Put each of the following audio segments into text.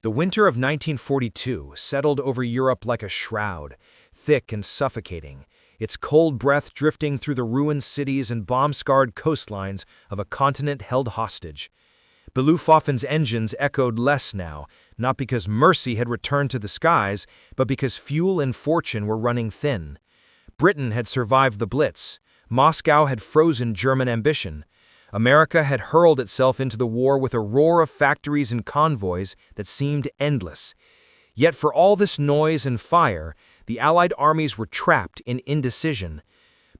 The winter of 1942 settled over Europe like a shroud, thick and suffocating, its cold breath drifting through the ruined cities and bomb-scarred coastlines of a continent held hostage. Belufofen's engines echoed less now, not because mercy had returned to the skies, but because fuel and fortune were running thin. Britain had survived the Blitz. Moscow had frozen German ambition. America had hurled itself into the war with a roar of factories and convoys that seemed endless. Yet for all this noise and fire, the Allied armies were trapped in indecision.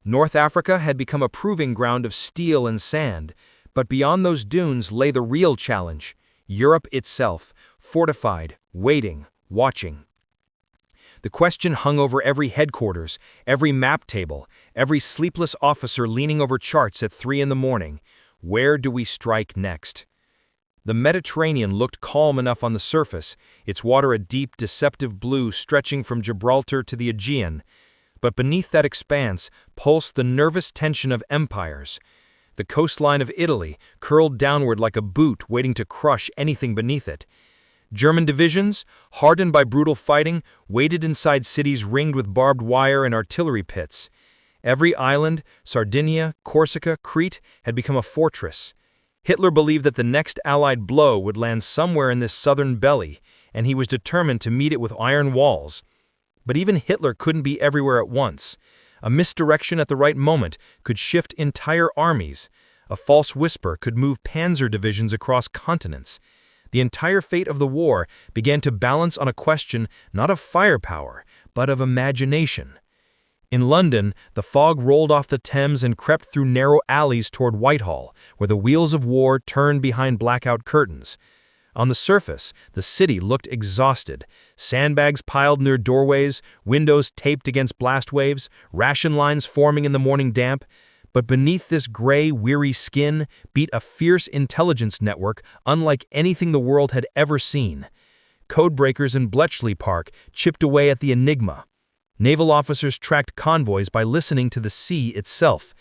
North Africa had become a proving ground of steel and sand, but beyond those dunes lay the real challenge: Europe itself, fortified, waiting, watching. The question hung over every headquarters, every map table, every sleepless officer leaning over charts at 3 in the morning. Where do we strike next? The Mediterranean looked calm enough on the surface, its water a deep, deceptive blue stretching from Gibraltar to the Aegean. But beneath that expanse pulsed the nervous tension of empires. The coastline of Italy curled downward like a boot waiting to crush anything beneath it. German divisions, hardened by brutal fighting, waited inside cities ringed with barbed wire and artillery pits. Every island, Sardinia, Corsica, Crete, had become a fortress. Hitler believed that the next Allied blow would land somewhere in this southern belly, and he was determined to meet it with iron walls. But even Hitler couldn't be everywhere at once. A misdirection at the right moment could shift entire armies. A false whisper could move panzer divisions across continents. The entire fate of the war began to balance on a question not of firepower, but of imagination. In London, the fog rolled off the Thames and crept through narrow alleys toward Whitehall, where the wheels of war turned behind blackout curtains. On the surface, the city looked exhausted. Sandbags piled near doorways, windows taped against blast waves, ration lines forming in the morning damp. But beneath this gray, weary skin beat a fierce intelligence network unlike anything the world had ever seen. Codebreakers in Bletchley Park chipped away at the enigma. Naval officers tracked convoys by listening to the sea itself.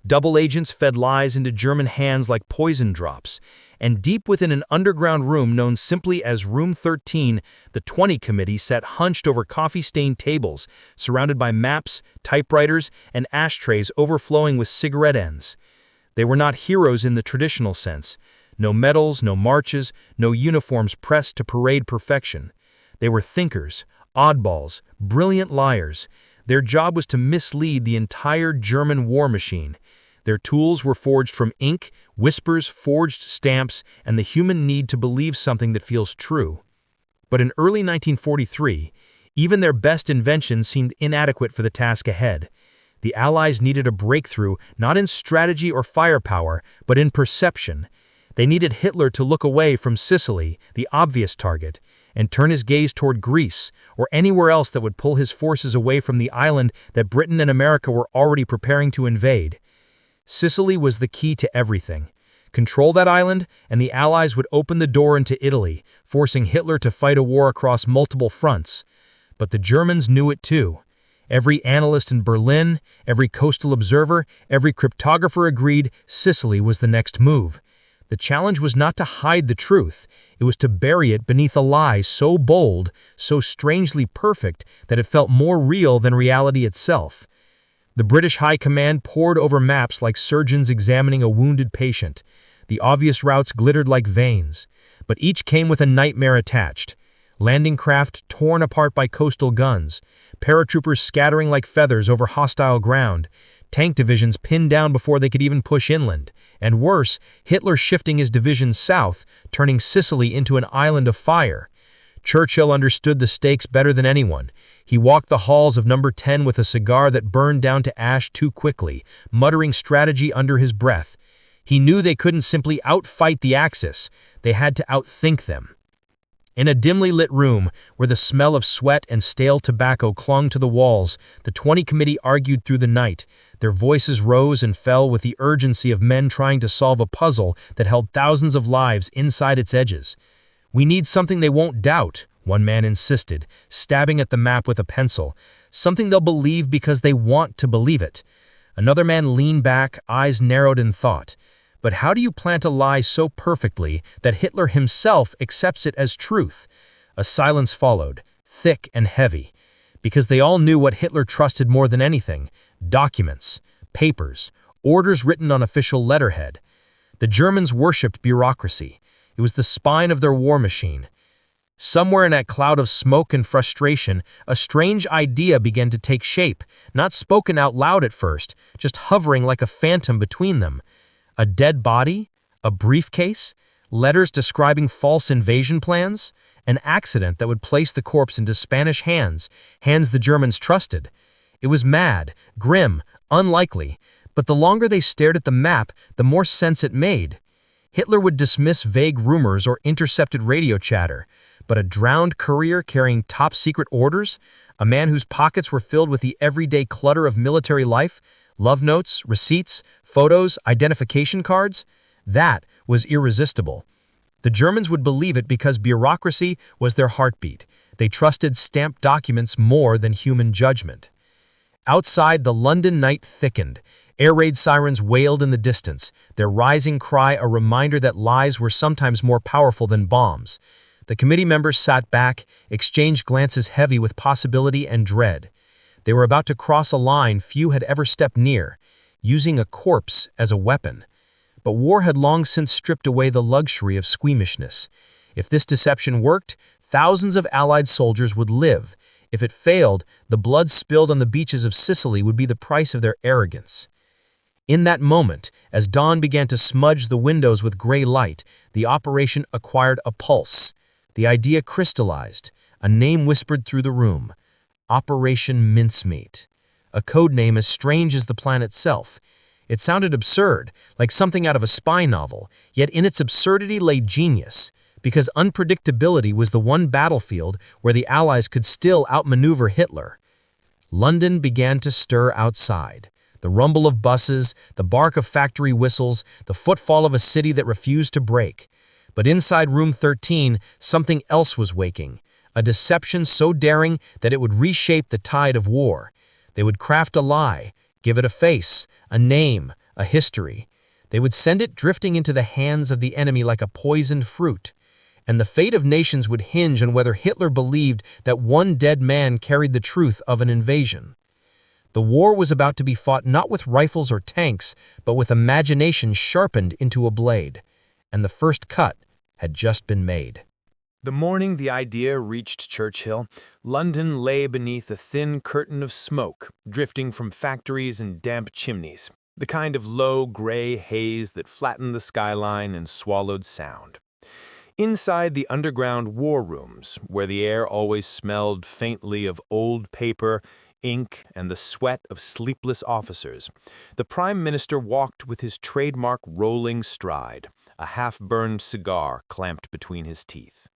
Double agents fed lies into German hands like poison drops. And deep within an underground room known simply as Room 13, the 20 Committee sat hunched over coffee-stained tables, surrounded by maps, typewriters, and ashtrays overflowing with cigarette ends. They were not heroes in the traditional sense. No medals, no marches, no uniforms pressed to parade perfection. They were thinkers, oddballs, brilliant liars. Their job was to mislead the entire German war machine. Their tools were forged from ink, whispers, forged stamps, and the human need to believe something that feels true. But in early 1943, even their best inventions seemed inadequate for the task ahead. The Allies needed a breakthrough not in strategy or firepower, but in perception. They needed Hitler to look away from Sicily, the obvious target, and turn his gaze toward Greece, or anywhere else that would pull his forces away from the island that Britain and America were already preparing to invade. Sicily was the key to everything. Control that island, and the Allies would open the door into Italy, forcing Hitler to fight a war across multiple fronts. But the Germans knew it too. Every analyst in Berlin, every coastal observer, every cryptographer agreed Sicily was the next move. The challenge was not to hide the truth. It was to bury it beneath a lie so bold, so strangely perfect, that it felt more real than reality itself. The British High Command pored over maps like surgeons examining a wounded patient. The obvious routes glittered like veins, but each came with a nightmare attached. Landing craft torn apart by coastal guns, paratroopers scattering like feathers over hostile ground, tank divisions pinned down before they could even push inland, and worse, Hitler shifting his divisions south, turning Sicily into an island of fire. Churchill understood the stakes better than anyone. He walked the halls of number 10 with a cigar that burned down to ash too quickly, muttering strategy under his breath. He knew they couldn't simply outfight the Axis. They had to outthink them. In a dimly lit room, where the smell of sweat and stale tobacco clung to the walls, the 20 Committee argued through the night. Their voices rose and fell with the urgency of men trying to solve a puzzle that held thousands of lives inside its edges. "We need something they won't doubt," one man insisted, stabbing at the map with a pencil. "Something they'll believe because they want to believe it." Another man leaned back, eyes narrowed in thought. "But how do you plant a lie so perfectly that Hitler himself accepts it as truth? A silence followed, thick and heavy, because they all knew what Hitler trusted more than anything: documents, papers, orders written on official letterhead. The Germans worshipped bureaucracy. It was the spine of their war machine. Somewhere in that cloud of smoke and frustration, a strange idea began to take shape, not spoken out loud at first, just hovering like a phantom between them. A dead body? A briefcase? Letters describing false invasion plans? An accident that would place the corpse into Spanish hands, hands the Germans trusted. It was mad, grim, unlikely, but the longer they stared at the map, the more sense it made. Hitler would dismiss vague rumors or intercepted radio chatter, but a drowned courier carrying top-secret orders, a man whose pockets were filled with the everyday clutter of military life, love notes, receipts, photos, identification cards, that was irresistible. The Germans would believe it because bureaucracy was their heartbeat. They trusted stamped documents more than human judgment. Outside, the London night thickened. Air raid sirens wailed in the distance, their rising cry a reminder that lies were sometimes more powerful than bombs. The committee members sat back, exchanged glances heavy with possibility and dread. They were about to cross a line few had ever stepped near, using a corpse as a weapon. But war had long since stripped away the luxury of squeamishness. If this deception worked, thousands of Allied soldiers would live. If it failed, the blood spilled on the beaches of Sicily would be the price of their arrogance. In that moment, as dawn began to smudge the windows with gray light, the operation acquired a pulse. The idea crystallized, a name whispered through the room: Operation Mincemeat. A code name as strange as the plan itself. It sounded absurd, like something out of a spy novel, yet in its absurdity lay genius, because unpredictability was the one battlefield where the Allies could still outmaneuver Hitler. London began to stir outside. The rumble of buses, the bark of factory whistles, the footfall of a city that refused to break. But inside room 13, something else was waking, a deception so daring that it would reshape the tide of war. They would craft a lie, give it a face, a name, a history. They would send it drifting into the hands of the enemy like a poisoned fruit. And the fate of nations would hinge on whether Hitler believed that one dead man carried the truth of an invasion. The war was about to be fought not with rifles or tanks, but with imagination sharpened into a blade. And the first cut had just been made. The morning the idea reached Churchill, London lay beneath a thin curtain of smoke, drifting from factories and damp chimneys, the kind of low gray haze that flattened the skyline and swallowed sound. Inside the underground war rooms, where the air always smelled faintly of old paper, ink, and the sweat of sleepless officers, the Prime Minister walked with his trademark rolling stride, a half-burned cigar clamped between his teeth.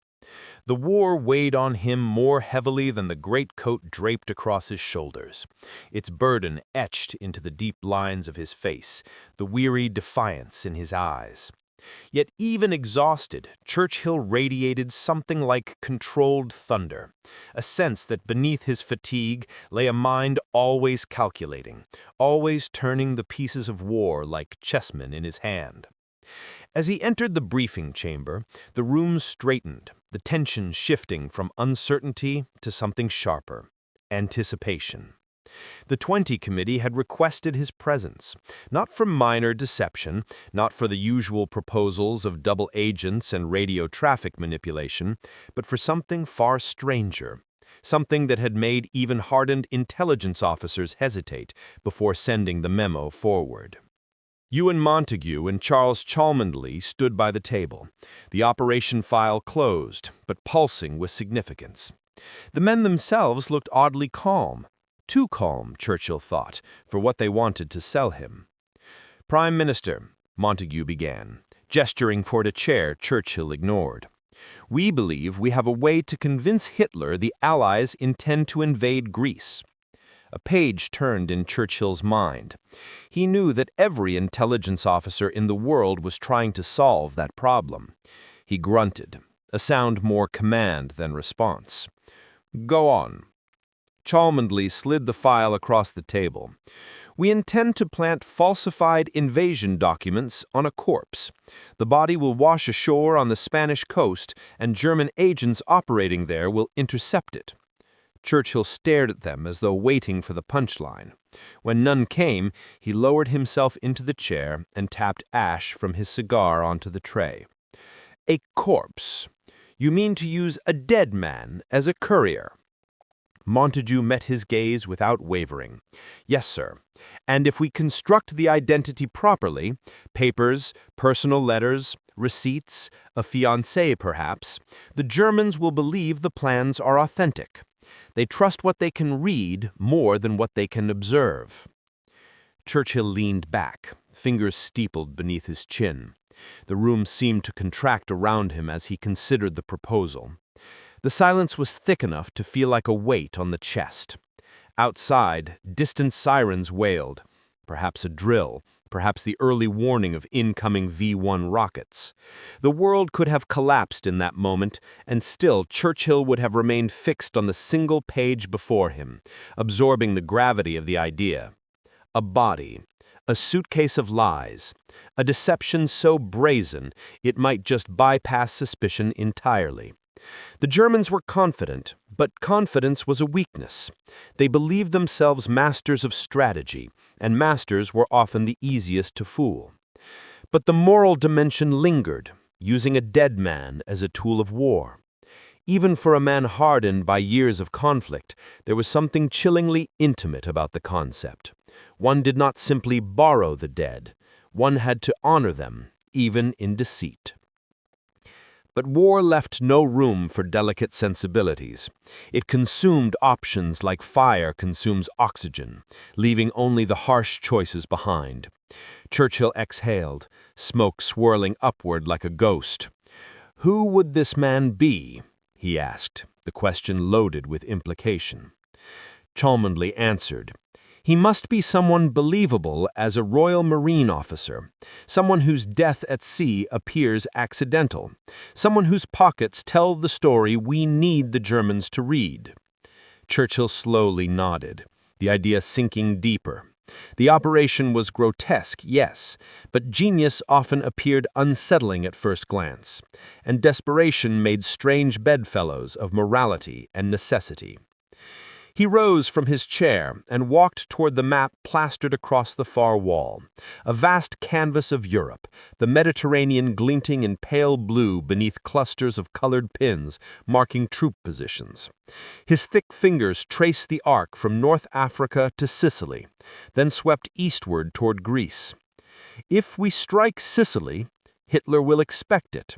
The war weighed on him more heavily than the greatcoat draped across his shoulders, its burden etched into the deep lines of his face, the weary defiance in his eyes. Yet even exhausted, Churchill radiated something like controlled thunder, a sense that beneath his fatigue lay a mind always calculating, always turning the pieces of war like chessmen in his hand. As he entered the briefing chamber, the room straightened, the tension shifting from uncertainty to something sharper: anticipation. The 20 Committee had requested his presence, not for minor deception, not for the usual proposals of double agents and radio traffic manipulation, but for something far stranger, something that had made even hardened intelligence officers hesitate before sending the memo forward. Ewan Montague and Charles Cholmondeley stood by the table, the operation file closed, but pulsing with significance. The men themselves looked oddly calm. Too calm, Churchill thought, for what they wanted to sell him. "Prime Minister," Montague began, gesturing for a chair Churchill ignored. "We believe we have a way to convince Hitler the Allies intend to invade Greece." A page turned in Churchill's mind. He knew that every intelligence officer in the world was trying to solve that problem. He grunted, a sound more command than response. "Go on." Cholmondeley slid the file across the table. We intend to plant falsified invasion documents on a corpse. The body will wash ashore on the Spanish coast, and German agents operating there will intercept it. Churchill stared at them as though waiting for the punchline. When none came, he lowered himself into the chair and tapped ash from his cigar onto the tray. A corpse? You mean to use a dead man as a courier? Montague met his gaze without wavering. Yes, sir. And if we construct the identity properly, papers, personal letters, receipts, a fiancé perhaps, the Germans will believe the plans are authentic. They trust what they can read more than what they can observe. Churchill leaned back, fingers steepled beneath his chin. The room seemed to contract around him as he considered the proposal. The silence was thick enough to feel like a weight on the chest. Outside, distant sirens wailed, perhaps a drill, perhaps the early warning of incoming V-1 rockets. The world could have collapsed in that moment, and still Churchill would have remained fixed on the single page before him, absorbing the gravity of the idea. A body, a suitcase of lies, a deception so brazen it might just bypass suspicion entirely. The Germans were confident, but confidence was a weakness. They believed themselves masters of strategy, and masters were often the easiest to fool. But the moral dimension lingered, using a dead man as a tool of war. Even for a man hardened by years of conflict, there was something chillingly intimate about the concept. One did not simply borrow the dead. One had to honor them, even in deceit. But war left no room for delicate sensibilities. It consumed options like fire consumes oxygen, leaving only the harsh choices behind. Churchill exhaled, smoke swirling upward like a ghost. Who would this man be? He asked, the question loaded with implication. Cholmondeley answered. He must be someone believable as a Royal Marine officer, someone whose death at sea appears accidental, someone whose pockets tell the story we need the Germans to read. Churchill slowly nodded, the idea sinking deeper. The operation was grotesque, yes, but genius often appeared unsettling at first glance, and desperation made strange bedfellows of morality and necessity. He rose from his chair and walked toward the map plastered across the far wall, a vast canvas of Europe, the Mediterranean glinting in pale blue beneath clusters of colored pins marking troop positions. His thick fingers traced the arc from North Africa to Sicily, then swept eastward toward Greece. If we strike Sicily, Hitler will expect it.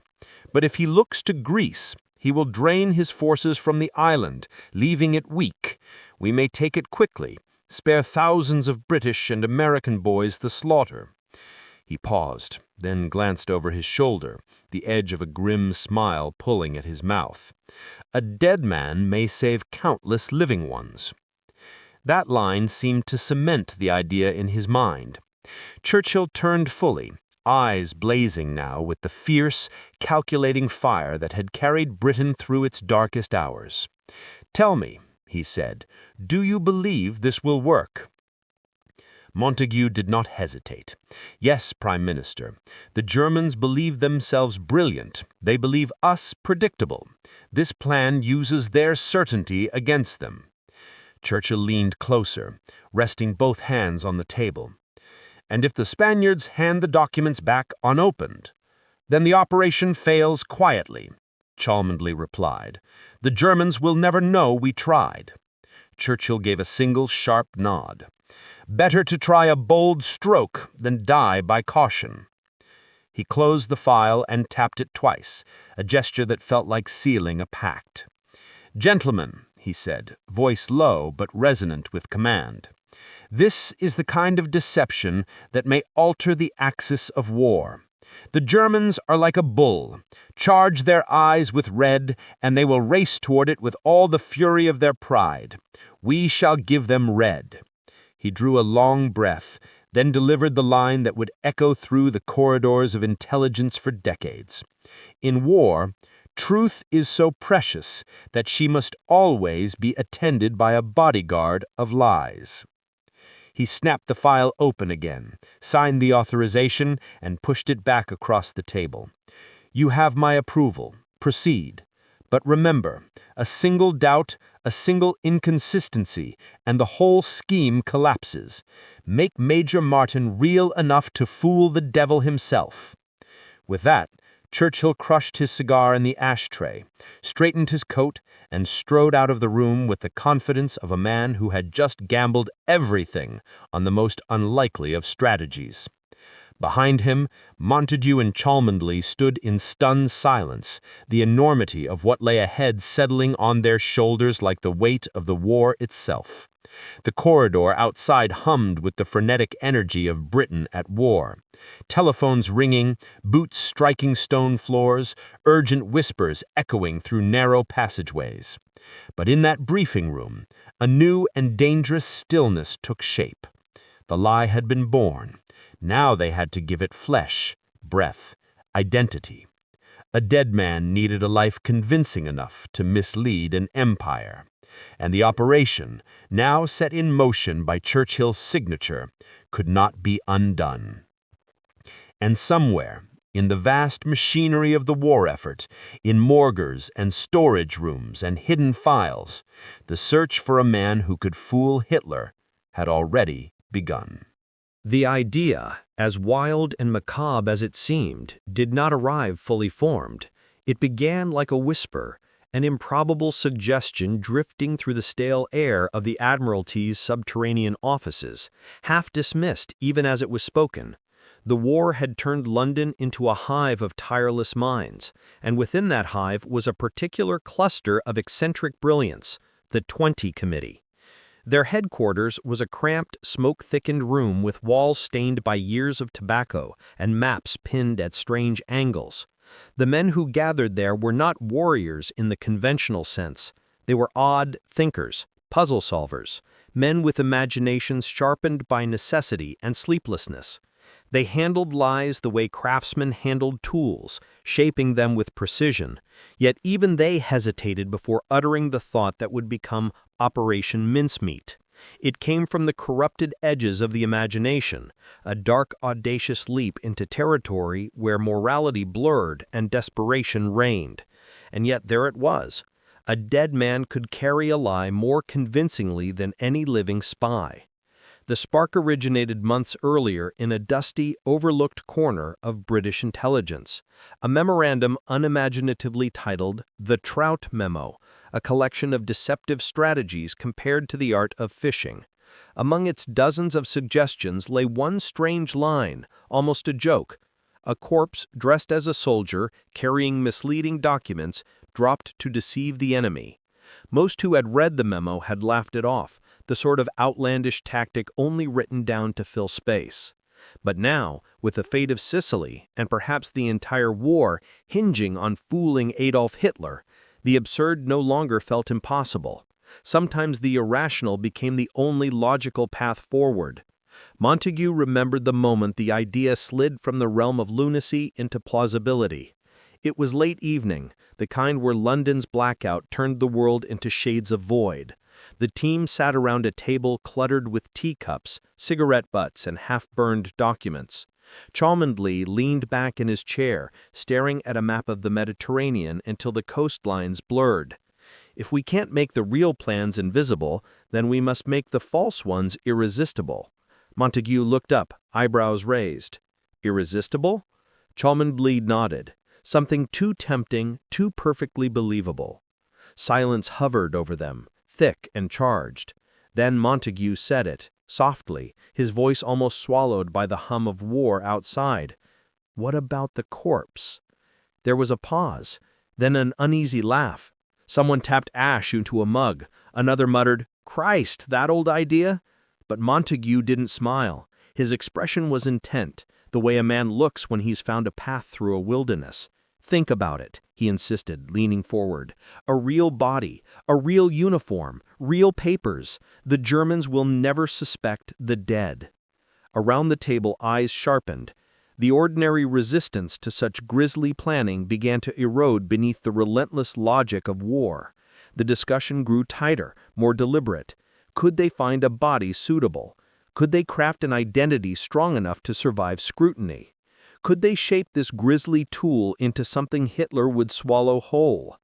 But if he looks to Greece, he will drain his forces from the island, leaving it weak. We may take it quickly, spare thousands of British and American boys the slaughter. He paused, then glanced over his shoulder, the edge of a grim smile pulling at his mouth. A dead man may save countless living ones. That line seemed to cement the idea in his mind. Churchill turned fully, eyes blazing now with the fierce, calculating fire that had carried Britain through its darkest hours. "Tell me," he said, "do you believe this will work?" Montague did not hesitate. "Yes, Prime Minister. The Germans believe themselves brilliant. They believe us predictable. This plan uses their certainty against them." Churchill leaned closer, resting both hands on the table. "And if the Spaniards hand the documents back unopened, then the operation fails quietly," Cholmondeley replied. "The Germans will never know we tried." Churchill gave a single sharp nod. "Better to try a bold stroke than die by caution." He closed the file and tapped it twice, a gesture that felt like sealing a pact. "Gentlemen," he said, voice low but resonant with command, "this is the kind of deception that may alter the axis of war. The Germans are like a bull. Charge their eyes with red, and they will race toward it with all the fury of their pride. We shall give them red." He drew a long breath, then delivered the line that would echo through the corridors of intelligence for decades. In war, truth is so precious that she must always be attended by a bodyguard of lies. He snapped the file open again, signed the authorization, and pushed it back across the table. "You have my approval. Proceed. But remember, a single doubt, a single inconsistency, and the whole scheme collapses. Make Major Martin real enough to fool the devil himself." With that, Churchill crushed his cigar in the ashtray, straightened his coat, and strode out of the room with the confidence of a man who had just gambled everything on the most unlikely of strategies. Behind him, Montague and Cholmondeley stood in stunned silence, the enormity of what lay ahead settling on their shoulders like the weight of the war itself. The corridor outside hummed with the frenetic energy of Britain at war. Telephones ringing, boots striking stone floors, urgent whispers echoing through narrow passageways. But in that briefing room, a new and dangerous stillness took shape. The lie had been born. Now they had to give it flesh, breath, identity. A dead man needed a life convincing enough to mislead an empire. And the operation, now set in motion by Churchill's signature, could not be undone. And somewhere, in the vast machinery of the war effort, in morgues and storage rooms and hidden files, the search for a man who could fool Hitler had already begun. The idea, as wild and macabre as it seemed, did not arrive fully formed. It began like a whisper, an improbable suggestion drifting through the stale air of the Admiralty's subterranean offices, half dismissed even as it was spoken. The war had turned London into a hive of tireless minds, and within that hive was a particular cluster of eccentric brilliance, the 20 Committee. Their headquarters was a cramped, smoke-thickened room with walls stained by years of tobacco and maps pinned at strange angles. The men who gathered there were not warriors in the conventional sense. They were odd thinkers, puzzle solvers, men with imaginations sharpened by necessity and sleeplessness. They handled lies the way craftsmen handled tools, shaping them with precision, yet even they hesitated before uttering the thought that would become Operation Mincemeat. It came from the corrupted edges of the imagination, a dark, audacious leap into territory where morality blurred and desperation reigned. And yet there it was. A dead man could carry a lie more convincingly than any living spy. The spark originated months earlier in a dusty, overlooked corner of British intelligence, a memorandum unimaginatively titled The Trout Memo, a collection of deceptive strategies compared to the art of fishing. Among its dozens of suggestions lay one strange line, almost a joke. A corpse dressed as a soldier, carrying misleading documents, dropped to deceive the enemy. Most who had read the memo had laughed it off, the sort of outlandish tactic only written down to fill space. But now, with the fate of Sicily, and perhaps the entire war, hinging on fooling Adolf Hitler, the absurd no longer felt impossible. Sometimes the irrational became the only logical path forward. Montague remembered the moment the idea slid from the realm of lunacy into plausibility. It was late evening, the kind where London's blackout turned the world into shades of void. The team sat around a table cluttered with teacups, cigarette butts, and half-burned documents. Cholmondeley leaned back in his chair, staring at a map of the Mediterranean until the coastlines blurred. If we can't make the real plans invisible, then we must make the false ones irresistible. Montague looked up, eyebrows raised. Irresistible? Cholmondeley nodded. Something too tempting, too perfectly believable. Silence hovered over them, thick and charged. Then Montague said it, softly, his voice almost swallowed by the hum of war outside. What about the corpse? There was a pause, then an uneasy laugh. Someone tapped ash into a mug. Another muttered, "Christ, that old idea?" But Montague didn't smile. His expression was intent, the way a man looks when he's found a path through a wilderness. "Think about it," he insisted, leaning forward. "A real body, a real uniform, real papers. The Germans will never suspect the dead." Around the table, eyes sharpened. The ordinary resistance to such grisly planning began to erode beneath the relentless logic of war. The discussion grew tighter, more deliberate. Could they find a body suitable? Could they craft an identity strong enough to survive scrutiny? Could they shape this grisly tool into something Hitler would swallow whole?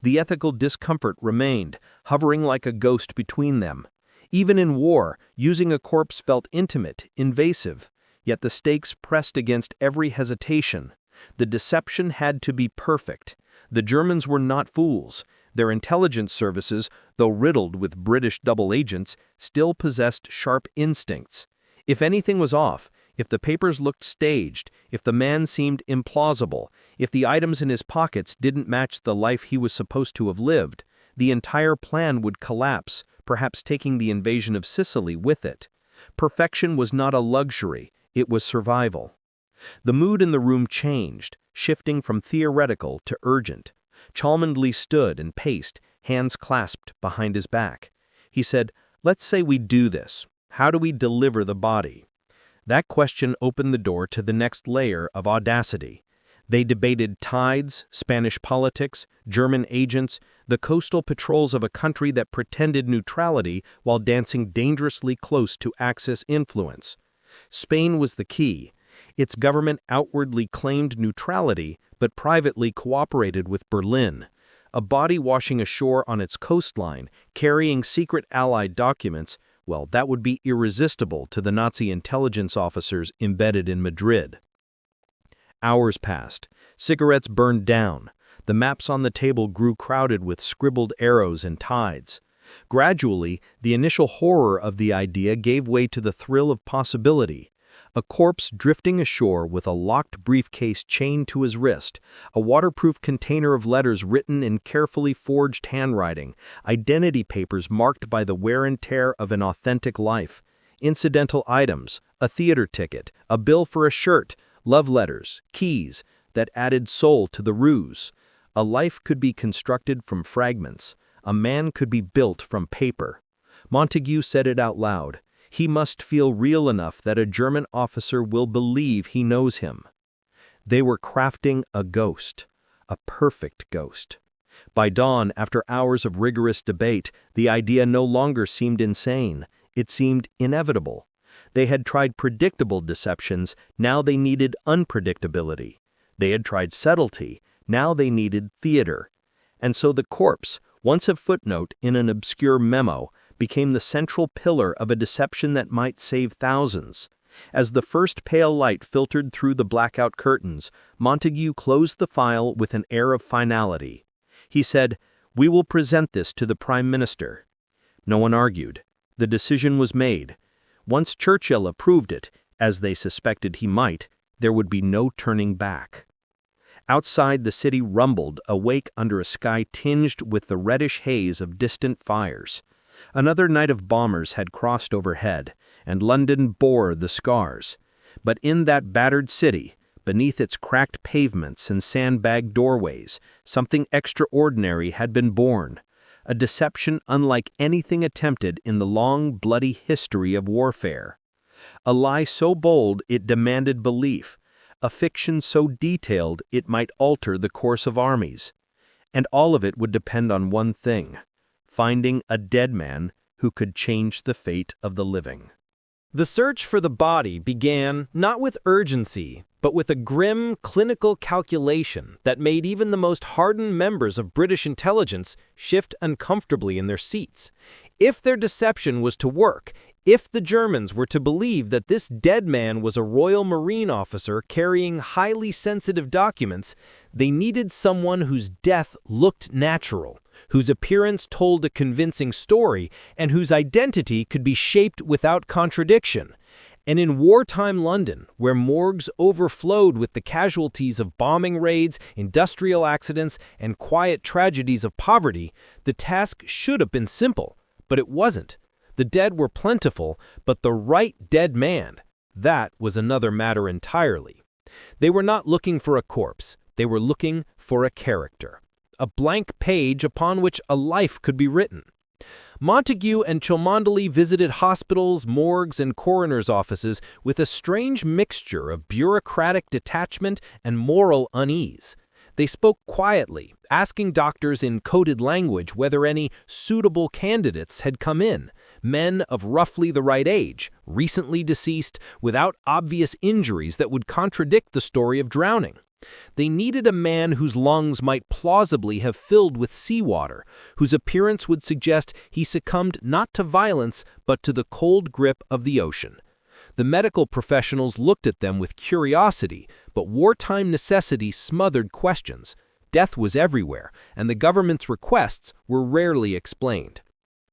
The ethical discomfort remained, hovering like a ghost between them. Even in war, using a corpse felt intimate, invasive, yet the stakes pressed against every hesitation. The deception had to be perfect. The Germans were not fools. Their intelligence services, though riddled with British double agents, still possessed sharp instincts. If anything was off, if the papers looked staged, if the man seemed implausible, if the items in his pockets didn't match the life he was supposed to have lived, the entire plan would collapse, perhaps taking the invasion of Sicily with it. Perfection was not a luxury, it was survival. The mood in the room changed, shifting from theoretical to urgent. Cholmondeley stood and paced, hands clasped behind his back. He said, "Let's say we do this. How do we deliver the body?" That question opened the door to the next layer of audacity. They debated tides, Spanish politics, German agents, the coastal patrols of a country that pretended neutrality while dancing dangerously close to Axis influence. Spain was the key. Its government outwardly claimed neutrality, but privately cooperated with Berlin. A body washing ashore on its coastline, carrying secret Allied documents, well, that would be irresistible to the Nazi intelligence officers embedded in Madrid. Hours passed. Cigarettes burned down. The maps on the table grew crowded with scribbled arrows and tides. Gradually, the initial horror of the idea gave way to the thrill of possibility. A corpse drifting ashore with a locked briefcase chained to his wrist, a waterproof container of letters written in carefully forged handwriting, identity papers marked by the wear and tear of an authentic life, incidental items, a theater ticket, a bill for a shirt, love letters, keys, that added soul to the ruse. A life could be constructed from fragments. A man could be built from paper. Montague said it out loud. He must feel real enough that a German officer will believe he knows him. They were crafting a ghost, a perfect ghost. By dawn, after hours of rigorous debate, the idea no longer seemed insane. It seemed inevitable. They had tried predictable deceptions, now they needed unpredictability. They had tried subtlety, now they needed theater. And so the corpse, once a footnote in an obscure memo, became the central pillar of a deception that might save thousands. As the first pale light filtered through the blackout curtains, Montague closed the file with an air of finality. He said, "We will present this to the Prime Minister." No one argued. The decision was made. Once Churchill approved it, as they suspected he might, there would be no turning back. Outside, the city rumbled, awake under a sky tinged with the reddish haze of distant fires. Another night of bombers had crossed overhead, and London bore the scars. But in that battered city, beneath its cracked pavements and sandbagged doorways, something extraordinary had been born. A deception unlike anything attempted in the long, bloody history of warfare. A lie so bold it demanded belief. A fiction so detailed it might alter the course of armies. And all of it would depend on one thing: finding a dead man who could change the fate of the living. The search for the body began not with urgency, but with a grim clinical calculation that made even the most hardened members of British intelligence shift uncomfortably in their seats. If their deception was to work, if the Germans were to believe that this dead man was a Royal Marine officer carrying highly sensitive documents, they needed someone whose death looked natural, whose appearance told a convincing story, and whose identity could be shaped without contradiction. And in wartime London, where morgues overflowed with the casualties of bombing raids, industrial accidents, and quiet tragedies of poverty, the task should have been simple, but it wasn't. The dead were plentiful, but the right dead man, that was another matter entirely. They were not looking for a corpse, they were looking for a character, a blank page upon which a life could be written. Montague and Cholmondeley visited hospitals, morgues, and coroners' offices with a strange mixture of bureaucratic detachment and moral unease. They spoke quietly, asking doctors in coded language whether any suitable candidates had come in, Men of roughly the right age, recently deceased, without obvious injuries that would contradict the story of drowning. They needed a man whose lungs might plausibly have filled with seawater, whose appearance would suggest he succumbed not to violence but to the cold grip of the ocean. The medical professionals looked at them with curiosity, but wartime necessity smothered questions. Death was everywhere, and the government's requests were rarely explained.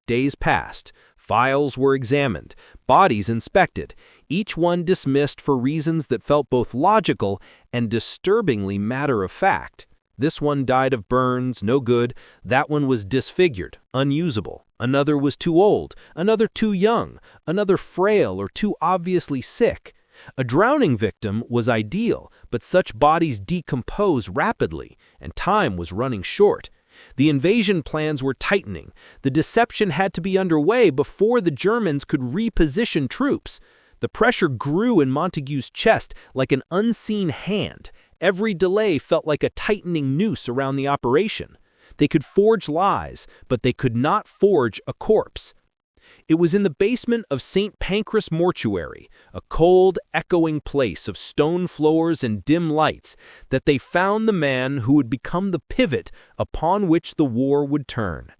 Days passed. Files were examined, bodies inspected, each one dismissed for reasons that felt both logical and disturbingly matter-of-fact. This one died of burns, no good. That one was disfigured, unusable. Another was too old, another too young, another frail or too obviously sick. A drowning victim was ideal, but such bodies decompose rapidly, and time was running short. The invasion plans were tightening. The deception had to be underway before the Germans could reposition troops. The pressure grew in Montague's chest like an unseen hand. Every delay felt like a tightening noose around the operation. They could forge lies, but they could not forge a corpse. It was in the basement of St. Pancras Mortuary, a cold, echoing place of stone floors and dim lights, that they found the man who would become the pivot upon which the war would turn.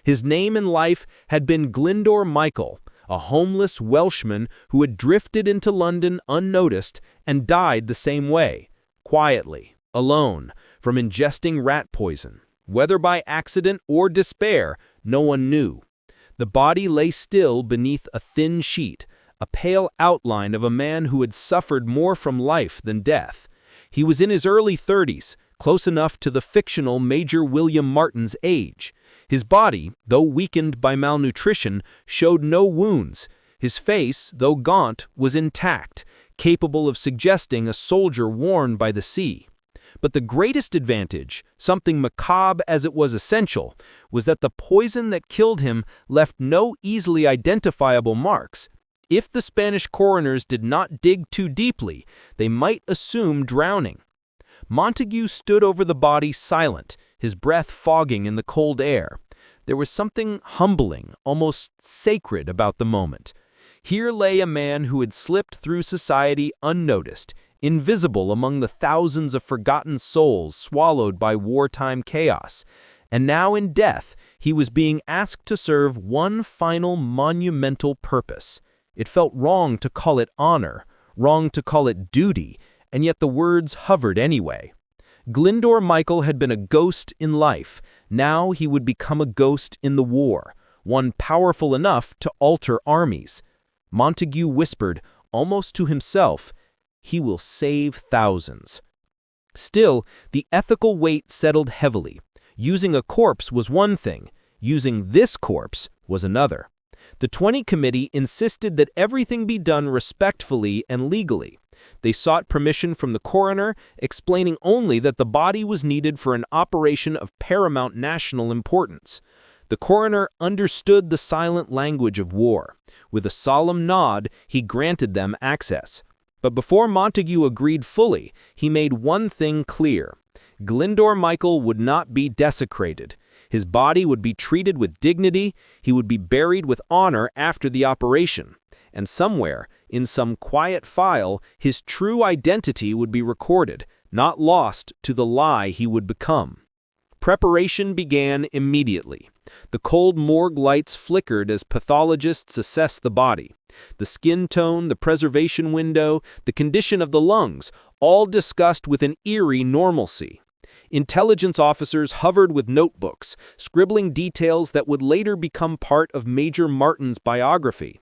His name in life had been Glyndwr Michael, a homeless Welshman who had drifted into London unnoticed and died the same way, quietly, alone, from ingesting rat poison. Whether by accident or despair, no one knew. The body lay still beneath a thin sheet, a pale outline of a man who had suffered more from life than death. He was in his early 30s, close enough to the fictional Major William Martin's age. His body, though weakened by malnutrition, showed no wounds. His face, though gaunt, was intact, capable of suggesting a soldier worn by the sea. But the greatest advantage, something macabre as it was essential, was that the poison that killed him left no easily identifiable marks. If the Spanish coroners did not dig too deeply, they might assume drowning. Montague stood over the body silent, his breath fogging in the cold air. There was something humbling, almost sacred about the moment. Here lay a man who had slipped through society unnoticed, invisible among the thousands of forgotten souls swallowed by wartime chaos. And now in death, he was being asked to serve one final monumental purpose. It felt wrong to call it honor, wrong to call it duty, and yet the words hovered anyway. Glyndwr Michael had been a ghost in life. Now he would become a ghost in the war, one powerful enough to alter armies. Montague whispered, almost to himself, "He will save thousands." Still, the ethical weight settled heavily. Using a corpse was one thing. Using this corpse was another. The 20 Committee insisted that everything be done respectfully and legally. They sought permission from the coroner, explaining only that the body was needed for an operation of paramount national importance. The coroner understood the silent language of war. With a solemn nod, he granted them access. But before Montague agreed fully, he made one thing clear. Glyndwr Michael would not be desecrated. His body would be treated with dignity, he would be buried with honor after the operation. And somewhere, in some quiet file, his true identity would be recorded, not lost to the lie he would become. Preparation began immediately. The cold morgue lights flickered as pathologists assessed the body. The skin tone, the preservation window, the condition of the lungs, all discussed with an eerie normalcy. Intelligence officers hovered with notebooks, scribbling details that would later become part of Major Martin's biography.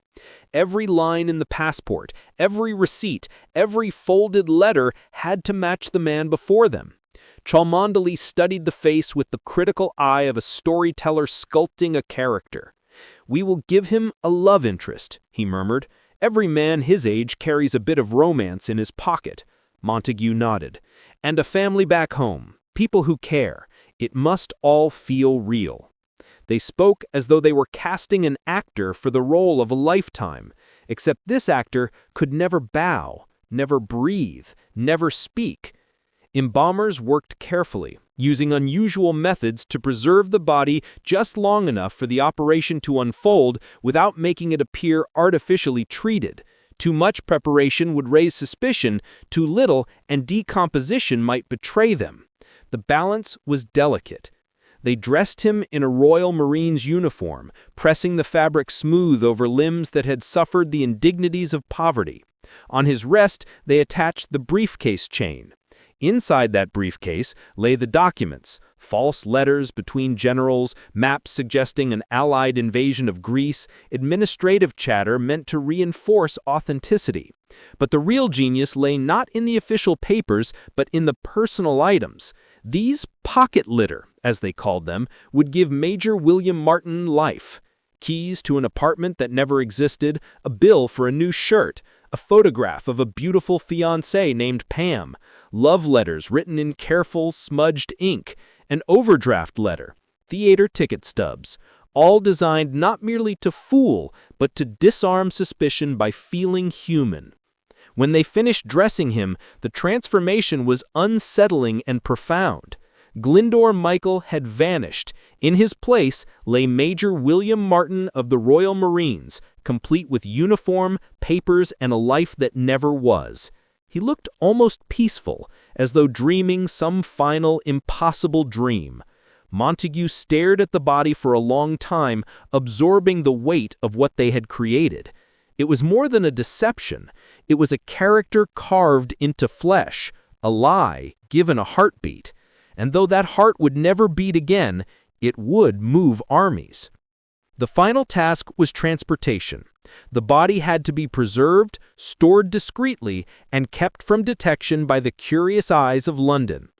Every line in the passport, every receipt, every folded letter had to match the man before them. Cholmondeley studied the face with the critical eye of a storyteller sculpting a character. "We will give him a love interest," he murmured. "Every man his age carries a bit of romance in his pocket." Montague nodded. "And a family back home, people who care. It must all feel real." They spoke as though they were casting an actor for the role of a lifetime, except this actor could never bow, never breathe, never speak. Embalmers worked carefully, using unusual methods to preserve the body just long enough for the operation to unfold without making it appear artificially treated. Too much preparation would raise suspicion, too little, and decomposition might betray them. The balance was delicate. They dressed him in a Royal Marines uniform, pressing the fabric smooth over limbs that had suffered the indignities of poverty. On his wrist, they attached the briefcase chain. Inside that briefcase lay the documents, false letters between generals, maps suggesting an Allied invasion of Greece, administrative chatter meant to reinforce authenticity. But the real genius lay not in the official papers, but in the personal items. These pocket litter, as they called them, would give Major William Martin life. Keys to an apartment that never existed, a bill for a new shirt, a photograph of a beautiful fiancée named Pam, love letters written in careful, smudged ink, an overdraft letter, theater ticket stubs, all designed not merely to fool, but to disarm suspicion by feeling human. When they finished dressing him, the transformation was unsettling and profound. Glyndor Michael had vanished. In his place lay Major William Martin of the Royal Marines, complete with uniform, papers, and a life that never was. He looked almost peaceful, as though dreaming some final, impossible dream. Montague stared at the body for a long time, absorbing the weight of what they had created. It was more than a deception. It was a character carved into flesh, a lie given a heartbeat. And though that heart would never beat again, it would move armies. The final task was transportation. The body had to be preserved, stored discreetly, and kept from detection by the curious eyes of London.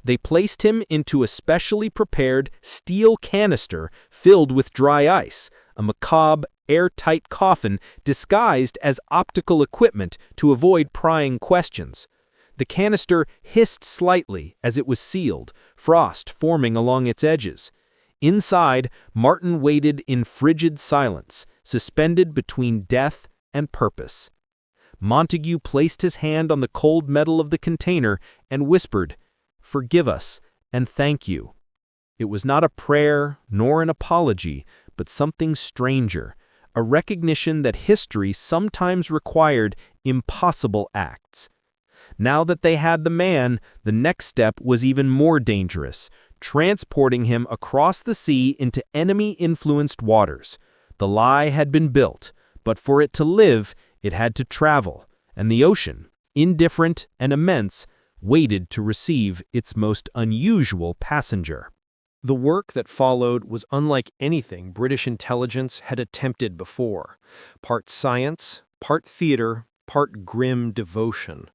They placed him into a specially prepared steel canister filled with dry ice, a macabre, airtight coffin disguised as optical equipment to avoid prying questions. The canister hissed slightly as it was sealed, frost forming along its edges. Inside, Martin waited in frigid silence, suspended between death and purpose. Montague placed his hand on the cold metal of the container and whispered, "Forgive us, and thank you." It was not a prayer nor an apology, but something stranger, a recognition that history sometimes required impossible acts. Now that they had the man, the next step was even more dangerous, transporting him across the sea into enemy-influenced waters. The lie had been built, but for it to live, it had to travel, and the ocean, indifferent and immense, waited to receive its most unusual passenger. The work that followed was unlike anything British intelligence had attempted before. Part science, part theater, part grim devotion.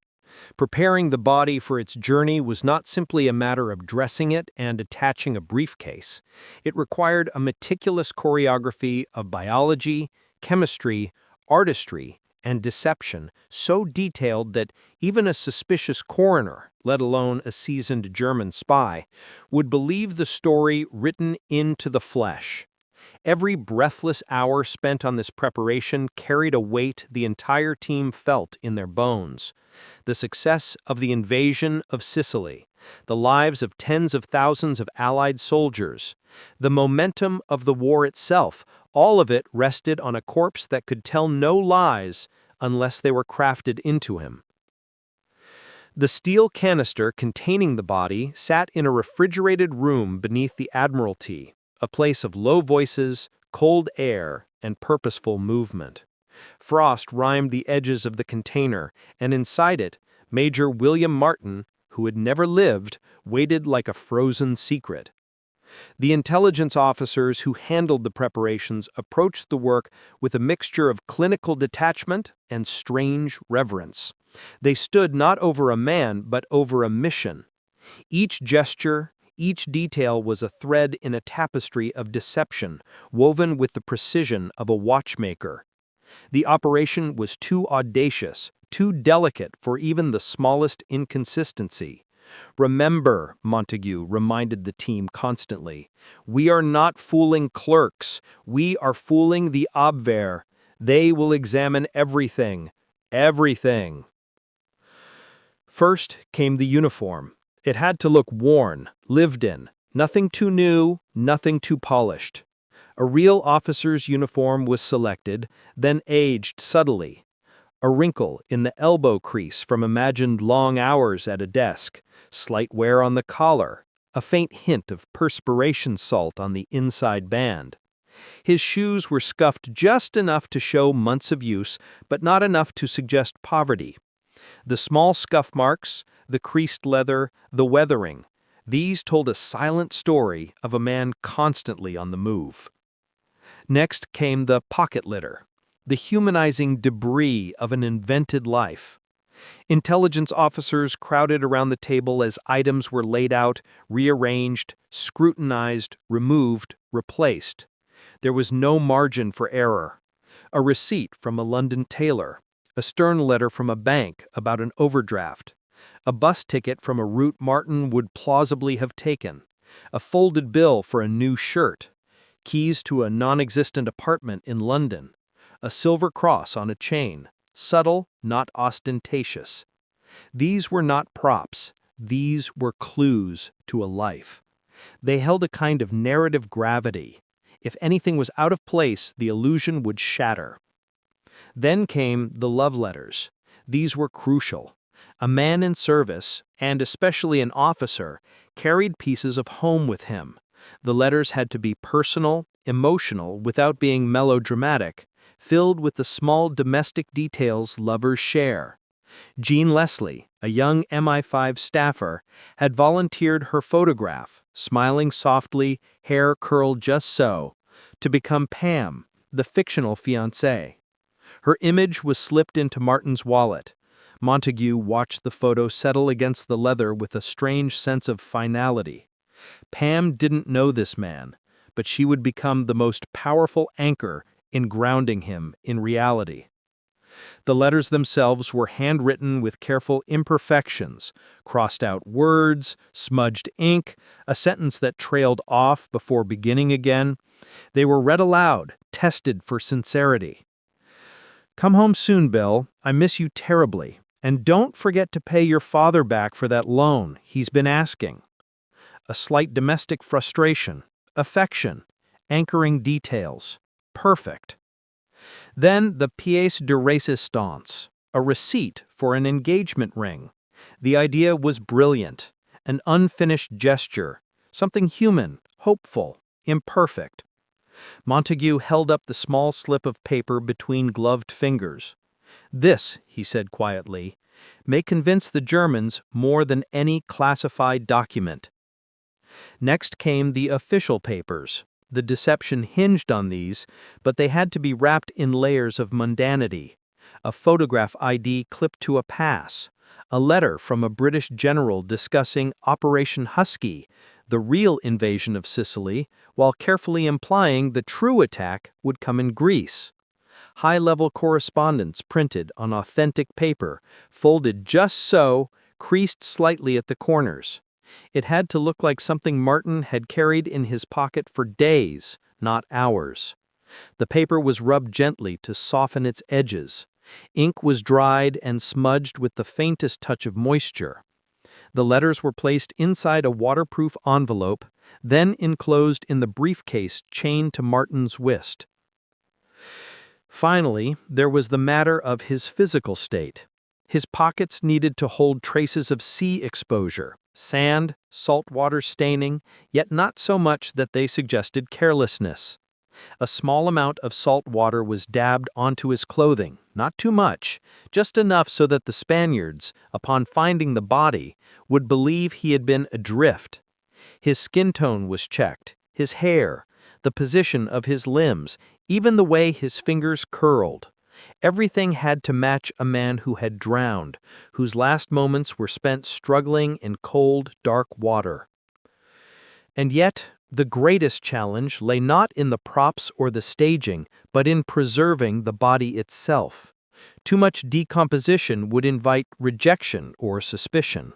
Preparing the body for its journey was not simply a matter of dressing it and attaching a briefcase. It required a meticulous choreography of biology, chemistry, artistry, and deception, so detailed that even a suspicious coroner, let alone a seasoned German spy, would believe the story written into the flesh. Every breathless hour spent on this preparation carried a weight the entire team felt in their bones. The success of the invasion of Sicily, the lives of tens of thousands of Allied soldiers, the momentum of the war itself, all of it rested on a corpse that could tell no lies unless they were crafted into him. The steel canister containing the body sat in a refrigerated room beneath the Admiralty, a place of low voices, cold air, and purposeful movement. Frost rimed the edges of the container, and inside it, Major William Martin, who had never lived, waited like a frozen secret. The intelligence officers who handled the preparations approached the work with a mixture of clinical detachment and strange reverence. They stood not over a man, but over a mission. Each gesture, each detail was a thread in a tapestry of deception, woven with the precision of a watchmaker. The operation was too audacious, too delicate for even the smallest inconsistency. "Remember," Montague reminded the team constantly, "we are not fooling clerks. We are fooling the Abwehr. They will examine everything. Everything." First came the uniform. It had to look worn, lived in, nothing too new, nothing too polished. A real officer's uniform was selected, then aged subtly. A wrinkle in the elbow crease from imagined long hours at a desk, slight wear on the collar, a faint hint of perspiration salt on the inside band. His shoes were scuffed just enough to show months of use, but not enough to suggest poverty. The small scuff marks, the creased leather, the weathering, these told a silent story of a man constantly on the move. Next came the pocket litter, the humanizing debris of an invented life. Intelligence officers crowded around the table as items were laid out, rearranged, scrutinized, removed, replaced. There was no margin for error. A receipt from a London tailor, a stern letter from a bank about an overdraft, a bus ticket from a route Martin would plausibly have taken, a folded bill for a new shirt, keys to a non-existent apartment in London, a silver cross on a chain, subtle, not ostentatious. These were not props, these were clues to a life. They held a kind of narrative gravity. If anything was out of place, the illusion would shatter. Then came the love letters. These were crucial. A man in service, and especially an officer, carried pieces of home with him. The letters had to be personal, emotional, without being melodramatic, filled with the small domestic details lovers share. Jean Leslie, a young MI5 staffer, had volunteered her photograph, smiling softly, hair curled just so, to become Pam, the fictional fiancée. Her image was slipped into Martin's wallet. Montague watched the photo settle against the leather with a strange sense of finality. Pam didn't know this man, but she would become the most powerful anchor in grounding him in reality. The letters themselves were handwritten with careful imperfections, crossed out words, smudged ink, a sentence that trailed off before beginning again. They were read aloud, tested for sincerity. "Come home soon, Bill. I miss you terribly. And don't forget to pay your father back for that loan. He's been asking." A slight domestic frustration, affection, anchoring details. Perfect. Then the pièce de résistance, a receipt for an engagement ring. The idea was brilliant, an unfinished gesture, something human, hopeful, imperfect. Montague held up the small slip of paper between gloved fingers. "This," he said quietly, "may convince the Germans more than any classified document." Next came the official papers. The deception hinged on these, but they had to be wrapped in layers of mundanity. A photograph ID clipped to a pass, a letter from a British general discussing Operation Husky, the real invasion of Sicily, while carefully implying the true attack would come in Greece. High-level correspondence printed on authentic paper, folded just so, creased slightly at the corners. It had to look like something Martin had carried in his pocket for days, not hours. The paper was rubbed gently to soften its edges. Ink was dried and smudged with the faintest touch of moisture. The letters were placed inside a waterproof envelope, then enclosed in the briefcase chained to Martin's wrist. Finally, there was the matter of his physical state. His pockets needed to hold traces of sea exposure, sand, saltwater staining, yet not so much that they suggested carelessness. A small amount of salt water was dabbed onto his clothing, not too much, just enough so that the Spaniards, upon finding the body, would believe he had been adrift. His skin tone was checked, his hair, the position of his limbs, even the way his fingers curled. Everything had to match a man who had drowned, whose last moments were spent struggling in cold, dark water. And yet, the greatest challenge lay not in the props or the staging, but in preserving the body itself. Too much decomposition would invite rejection or suspicion.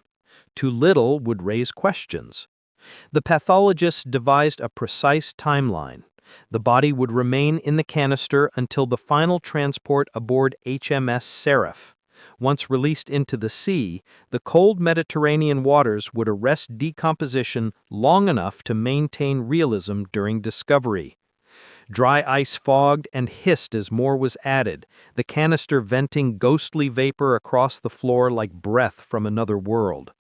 Too little would raise questions. The pathologists devised a precise timeline. The body would remain in the canister until the final transport aboard HMS Seraph. Once released into the sea, the cold Mediterranean waters would arrest decomposition long enough to maintain realism during discovery. Dry ice fogged and hissed as more was added, the canister venting ghostly vapor across the floor like breath from another world.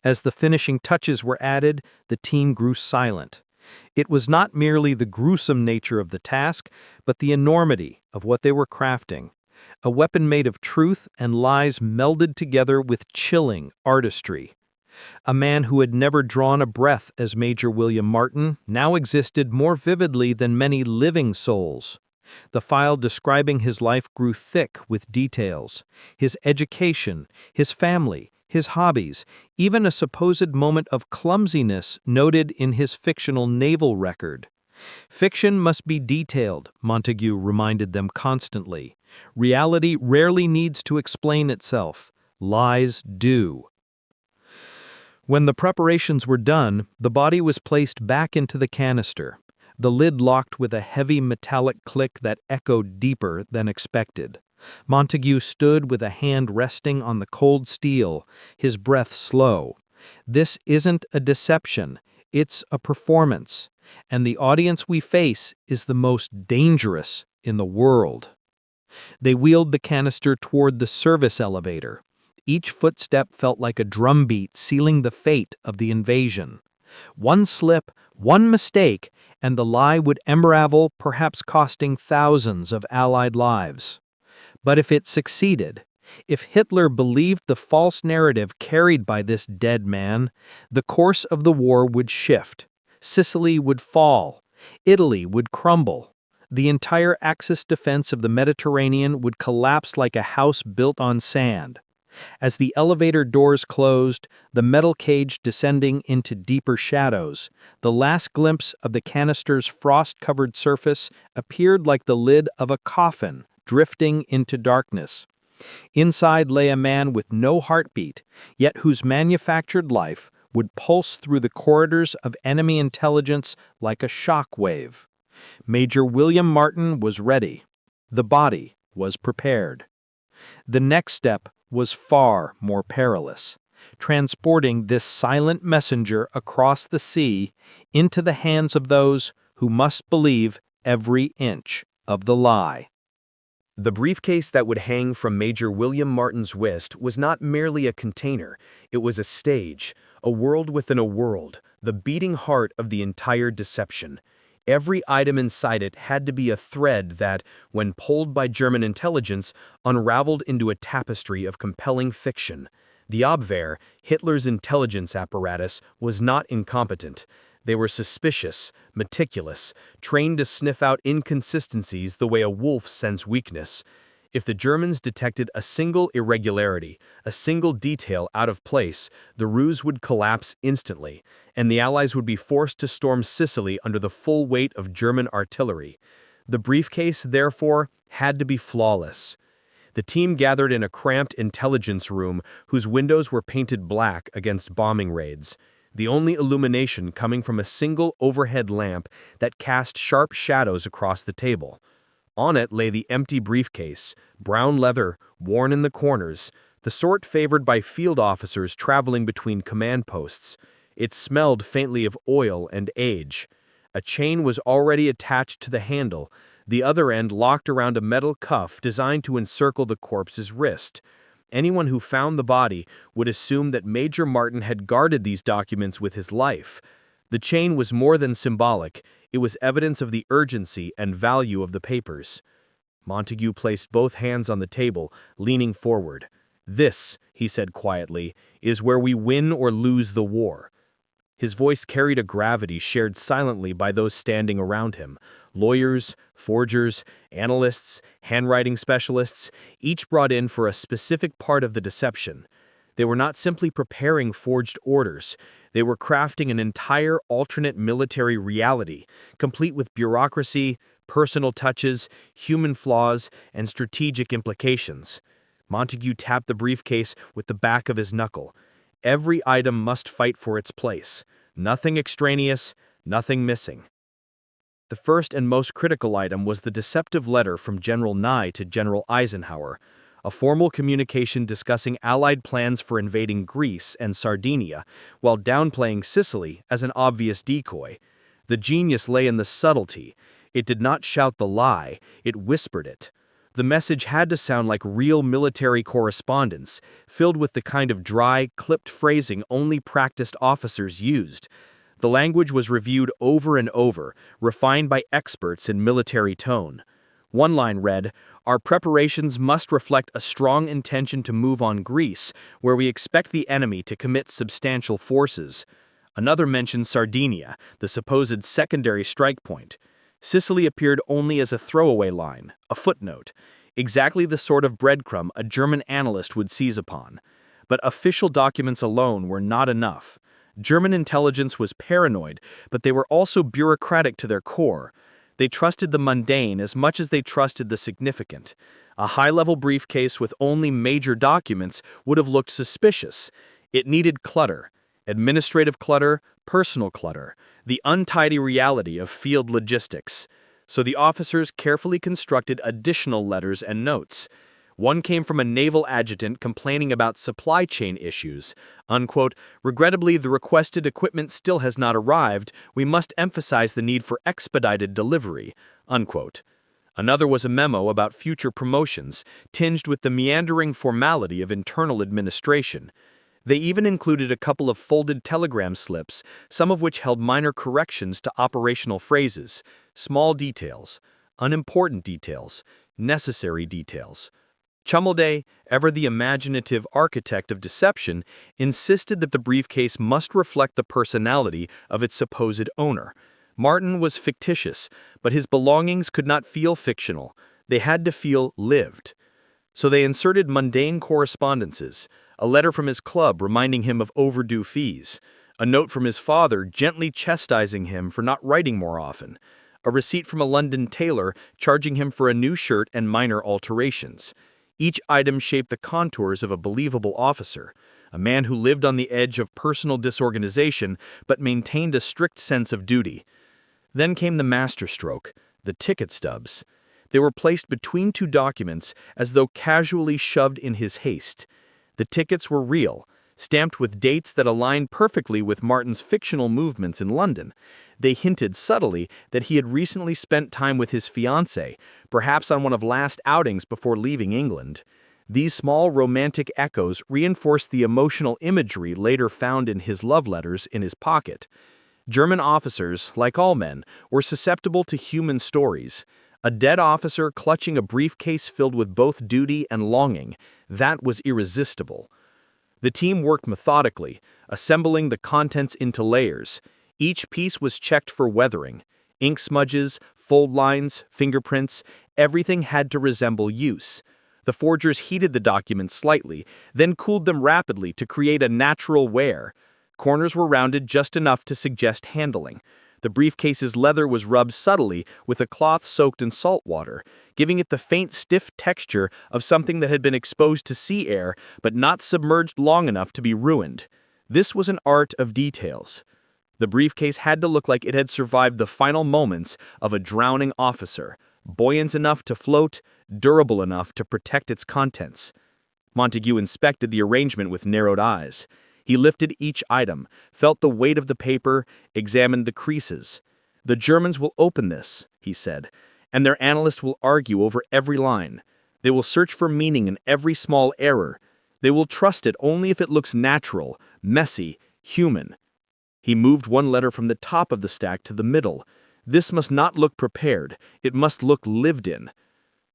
As the finishing touches were added, the team grew silent. It was not merely the gruesome nature of the task, but the enormity of what they were crafting. A weapon made of truth and lies melded together with chilling artistry. A man who had never drawn a breath as Major William Martin now existed more vividly than many living souls. The file describing his life grew thick with details. His education, his family, his hobbies, even a supposed moment of clumsiness noted in his fictional naval record. Fiction must be detailed, Montague reminded them constantly. Reality rarely needs to explain itself. Lies do. When the preparations were done, the body was placed back into the canister. The lid locked with a heavy metallic click that echoed deeper than expected. Montague stood with a hand resting on the cold steel, his breath slow. This isn't a deception, it's a performance, and the audience we face is the most dangerous in the world. They wheeled the canister toward the service elevator. Each footstep felt like a drumbeat sealing the fate of the invasion. One slip, one mistake, and the lie would unravel, perhaps costing thousands of Allied lives. But if it succeeded, if Hitler believed the false narrative carried by this dead man, the course of the war would shift. Sicily would fall. Italy would crumble. The entire Axis defense of the Mediterranean would collapse like a house built on sand. As the elevator doors closed, the metal cage descending into deeper shadows, the last glimpse of the canister's frost-covered surface appeared like the lid of a coffin drifting into darkness. Inside lay a man with no heartbeat, yet whose manufactured life would pulse through the corridors of enemy intelligence like a shock wave. Major William Martin was ready. The body was prepared. The next step was far more perilous, transporting this silent messenger across the sea into the hands of those who must believe every inch of the lie. The briefcase that would hang from Major William Martin's wrist was not merely a container, it was a stage, a world within a world, the beating heart of the entire deception. Every item inside it had to be a thread that, when pulled by German intelligence, unraveled into a tapestry of compelling fiction. The Abwehr, Hitler's intelligence apparatus, was not incompetent. They were suspicious, meticulous, trained to sniff out inconsistencies the way a wolf scents weakness. If the Germans detected a single irregularity, a single detail out of place, the ruse would collapse instantly, and the Allies would be forced to storm Sicily under the full weight of German artillery. The briefcase, therefore, had to be flawless. The team gathered in a cramped intelligence room whose windows were painted black against bombing raids, the only illumination coming from a single overhead lamp that cast sharp shadows across the table. On it lay the empty briefcase, brown leather, worn in the corners, the sort favored by field officers traveling between command posts. It smelled faintly of oil and age. A chain was already attached to the handle, the other end locked around a metal cuff designed to encircle the corpse's wrist. Anyone who found the body would assume that Major Martin had guarded these documents with his life. The chain was more than symbolic, it was evidence of the urgency and value of the papers. Montague placed both hands on the table, leaning forward. "This," he said quietly, "is where we win or lose the war." His voice carried a gravity shared silently by those standing around him. Lawyers, forgers, analysts, handwriting specialists, each brought in for a specific part of the deception. They were not simply preparing forged orders. They were crafting an entire alternate military reality, complete with bureaucracy, personal touches, human flaws, and strategic implications. Montague tapped the briefcase with the back of his knuckle. Every item must fight for its place. Nothing extraneous, nothing missing. The first and most critical item was the deceptive letter from General Nye to General Eisenhower, a formal communication discussing Allied plans for invading Greece and Sardinia, while downplaying Sicily as an obvious decoy. The genius lay in the subtlety. It did not shout the lie, it whispered it. The message had to sound like real military correspondence, filled with the kind of dry, clipped phrasing only practiced officers used. The language was reviewed over and over, refined by experts in military tone. One line read, "Our preparations must reflect a strong intention to move on Greece, where we expect the enemy to commit substantial forces." Another mentioned Sardinia, the supposed secondary strike point. Sicily appeared only as a throwaway line, a footnote, exactly the sort of breadcrumb a German analyst would seize upon. But official documents alone were not enough. German intelligence was paranoid, but they were also bureaucratic to their core. They trusted the mundane as much as they trusted the significant. A high-level briefcase with only major documents would have looked suspicious. It needed clutter. Administrative clutter, personal clutter, the untidy reality of field logistics. So the officers carefully constructed additional letters and notes. One came from a naval adjutant complaining about supply chain issues. Unquote, "Regrettably, the requested equipment still has not arrived. We must emphasize the need for expedited delivery." Unquote. Another was a memo about future promotions, tinged with the meandering formality of internal administration. They even included a couple of folded telegram slips, some of which held minor corrections to operational phrases, small details, unimportant details, necessary details. Chummelday, ever the imaginative architect of deception, insisted that the briefcase must reflect the personality of its supposed owner. Martin was fictitious, but his belongings could not feel fictional. They had to feel lived. So they inserted mundane correspondences, a letter from his club reminding him of overdue fees, a note from his father gently chastising him for not writing more often, a receipt from a London tailor charging him for a new shirt and minor alterations. Each item shaped the contours of a believable officer, a man who lived on the edge of personal disorganization but maintained a strict sense of duty. Then came the masterstroke, the ticket stubs. They were placed between two documents as though casually shoved in his haste. The tickets were real, stamped with dates that aligned perfectly with Martin's fictional movements in London. They hinted subtly that he had recently spent time with his fiancée, perhaps on one of last outings before leaving England. These small romantic echoes reinforced the emotional imagery later found in his love letters in his pocket. German officers, like all men, were susceptible to human stories. A dead officer clutching a briefcase filled with both duty and longing, that was irresistible. The team worked methodically, assembling the contents into layers. Each piece was checked for weathering. Ink smudges, fold lines, fingerprints, everything had to resemble use. The forgers heated the documents slightly, then cooled them rapidly to create a natural wear. Corners were rounded just enough to suggest handling. The briefcase's leather was rubbed subtly with a cloth soaked in salt water, giving it the faint, stiff texture of something that had been exposed to sea air but not submerged long enough to be ruined. This was an art of details. The briefcase had to look like it had survived the final moments of a drowning officer, buoyant enough to float, durable enough to protect its contents. Montague inspected the arrangement with narrowed eyes. He lifted each item, felt the weight of the paper, examined the creases. "The Germans will open this," he said, "and their analysts will argue over every line. They will search for meaning in every small error. They will trust it only if it looks natural, messy, human." He moved one letter from the top of the stack to the middle. This must not look prepared, it must look lived in.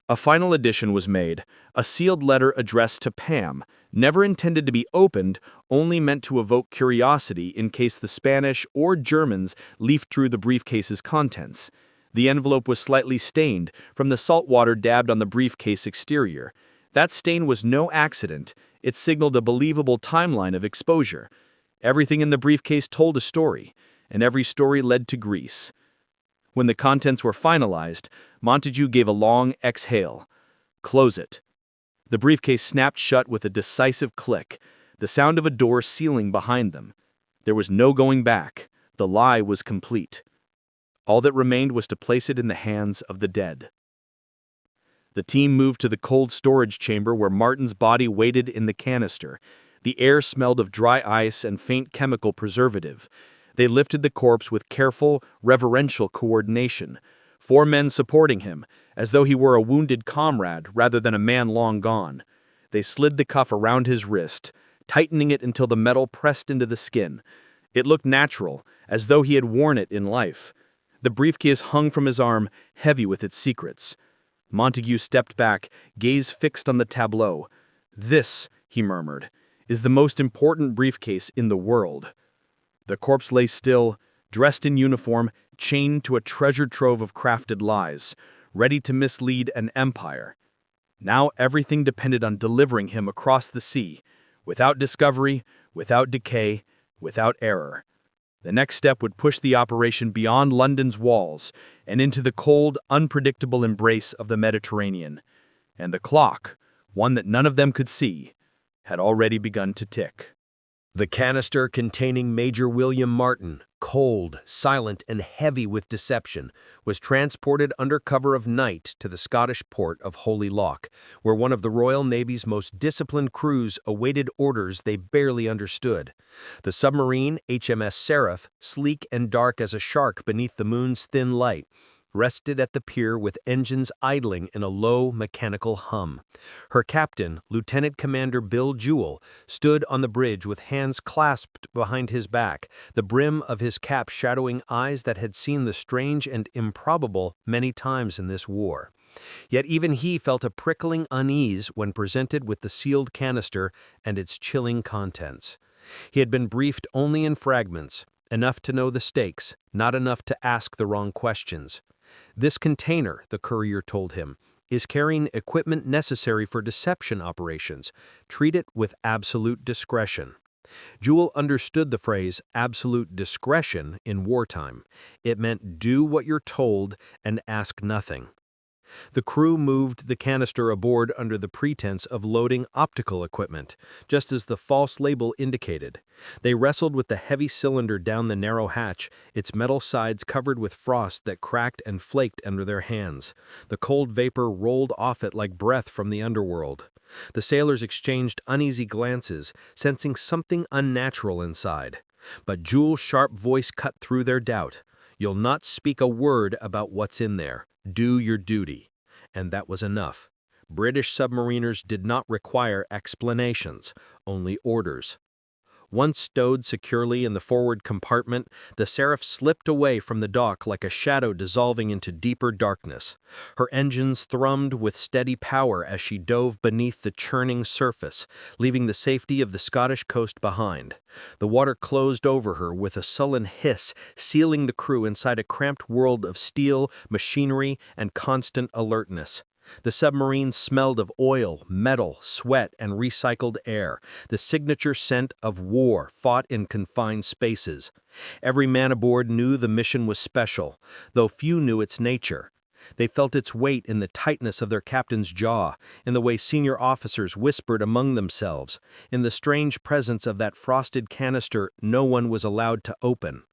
A final addition was made, a sealed letter addressed to Pam, never intended to be opened, only meant to evoke curiosity in case the Spanish or Germans leafed through the briefcase's contents. The envelope was slightly stained from the salt water dabbed on the briefcase exterior. That stain was no accident, it signaled a believable timeline of exposure. Everything in the briefcase told a story, and every story led to Greece. When the contents were finalized, Montague gave a long exhale. "Close it." The briefcase snapped shut with a decisive click, the sound of a door sealing behind them. There was no going back. The lie was complete. All that remained was to place it in the hands of the dead. The team moved to the cold storage chamber where Martin's body waited in the canister. The air smelled of dry ice and faint chemical preservative. They lifted the corpse with careful, reverential coordination. 4 men supporting him, as though he were a wounded comrade rather than a man long gone. They slid the cuff around his wrist, tightening it until the metal pressed into the skin. It looked natural, as though he had worn it in life. The briefcase hung from his arm, heavy with its secrets. Montague stepped back, gaze fixed on the tableau. "This," he murmured, "is the most important briefcase in the world." The corpse lay still, dressed in uniform, chained to a treasure trove of crafted lies, ready to mislead an empire. Now everything depended on delivering him across the sea, without discovery, without decay, without error. The next step would push the operation beyond London's walls and into the cold, unpredictable embrace of the Mediterranean. And the clock, one that none of them could see, had already begun to tick. The canister containing Major William Martin, cold, silent, and heavy with deception, was transported under cover of night to the Scottish port of Holy Loch, where one of the Royal Navy's most disciplined crews awaited orders they barely understood. The submarine, HMS Seraph, sleek and dark as a shark beneath the moon's thin light, rested at the pier with engines idling in a low, mechanical hum. Her captain, Lieutenant Commander Bill Jewell, stood on the bridge with hands clasped behind his back, the brim of his cap shadowing eyes that had seen the strange and improbable many times in this war. Yet even he felt a prickling unease when presented with the sealed canister and its chilling contents. He had been briefed only in fragments, enough to know the stakes, not enough to ask the wrong questions. "This container," the courier told him, "is carrying equipment necessary for deception operations. Treat it with absolute discretion." Jewell understood the phrase absolute discretion in wartime. It meant do what you're told and ask nothing. The crew moved the canister aboard under the pretense of loading optical equipment, just as the false label indicated. They wrestled with the heavy cylinder down the narrow hatch, its metal sides covered with frost that cracked and flaked under their hands. The cold vapor rolled off it like breath from the underworld. The sailors exchanged uneasy glances, sensing something unnatural inside. But Jewell's sharp voice cut through their doubt. "You'll not speak a word about what's in there. Do your duty." And that was enough. British submariners did not require explanations, only orders. Once stowed securely in the forward compartment, the Seraph slipped away from the dock like a shadow dissolving into deeper darkness. Her engines thrummed with steady power as she dove beneath the churning surface, leaving the safety of the Scottish coast behind. The water closed over her with a sullen hiss, sealing the crew inside a cramped world of steel, machinery, and constant alertness. The submarine smelled of oil, metal, sweat, and recycled air, the signature scent of war fought in confined spaces. Every man aboard knew the mission was special, though few knew its nature. They felt its weight in the tightness of their captain's jaw, in the way senior officers whispered among themselves, in the strange presence of that frosted canister no one was allowed to open.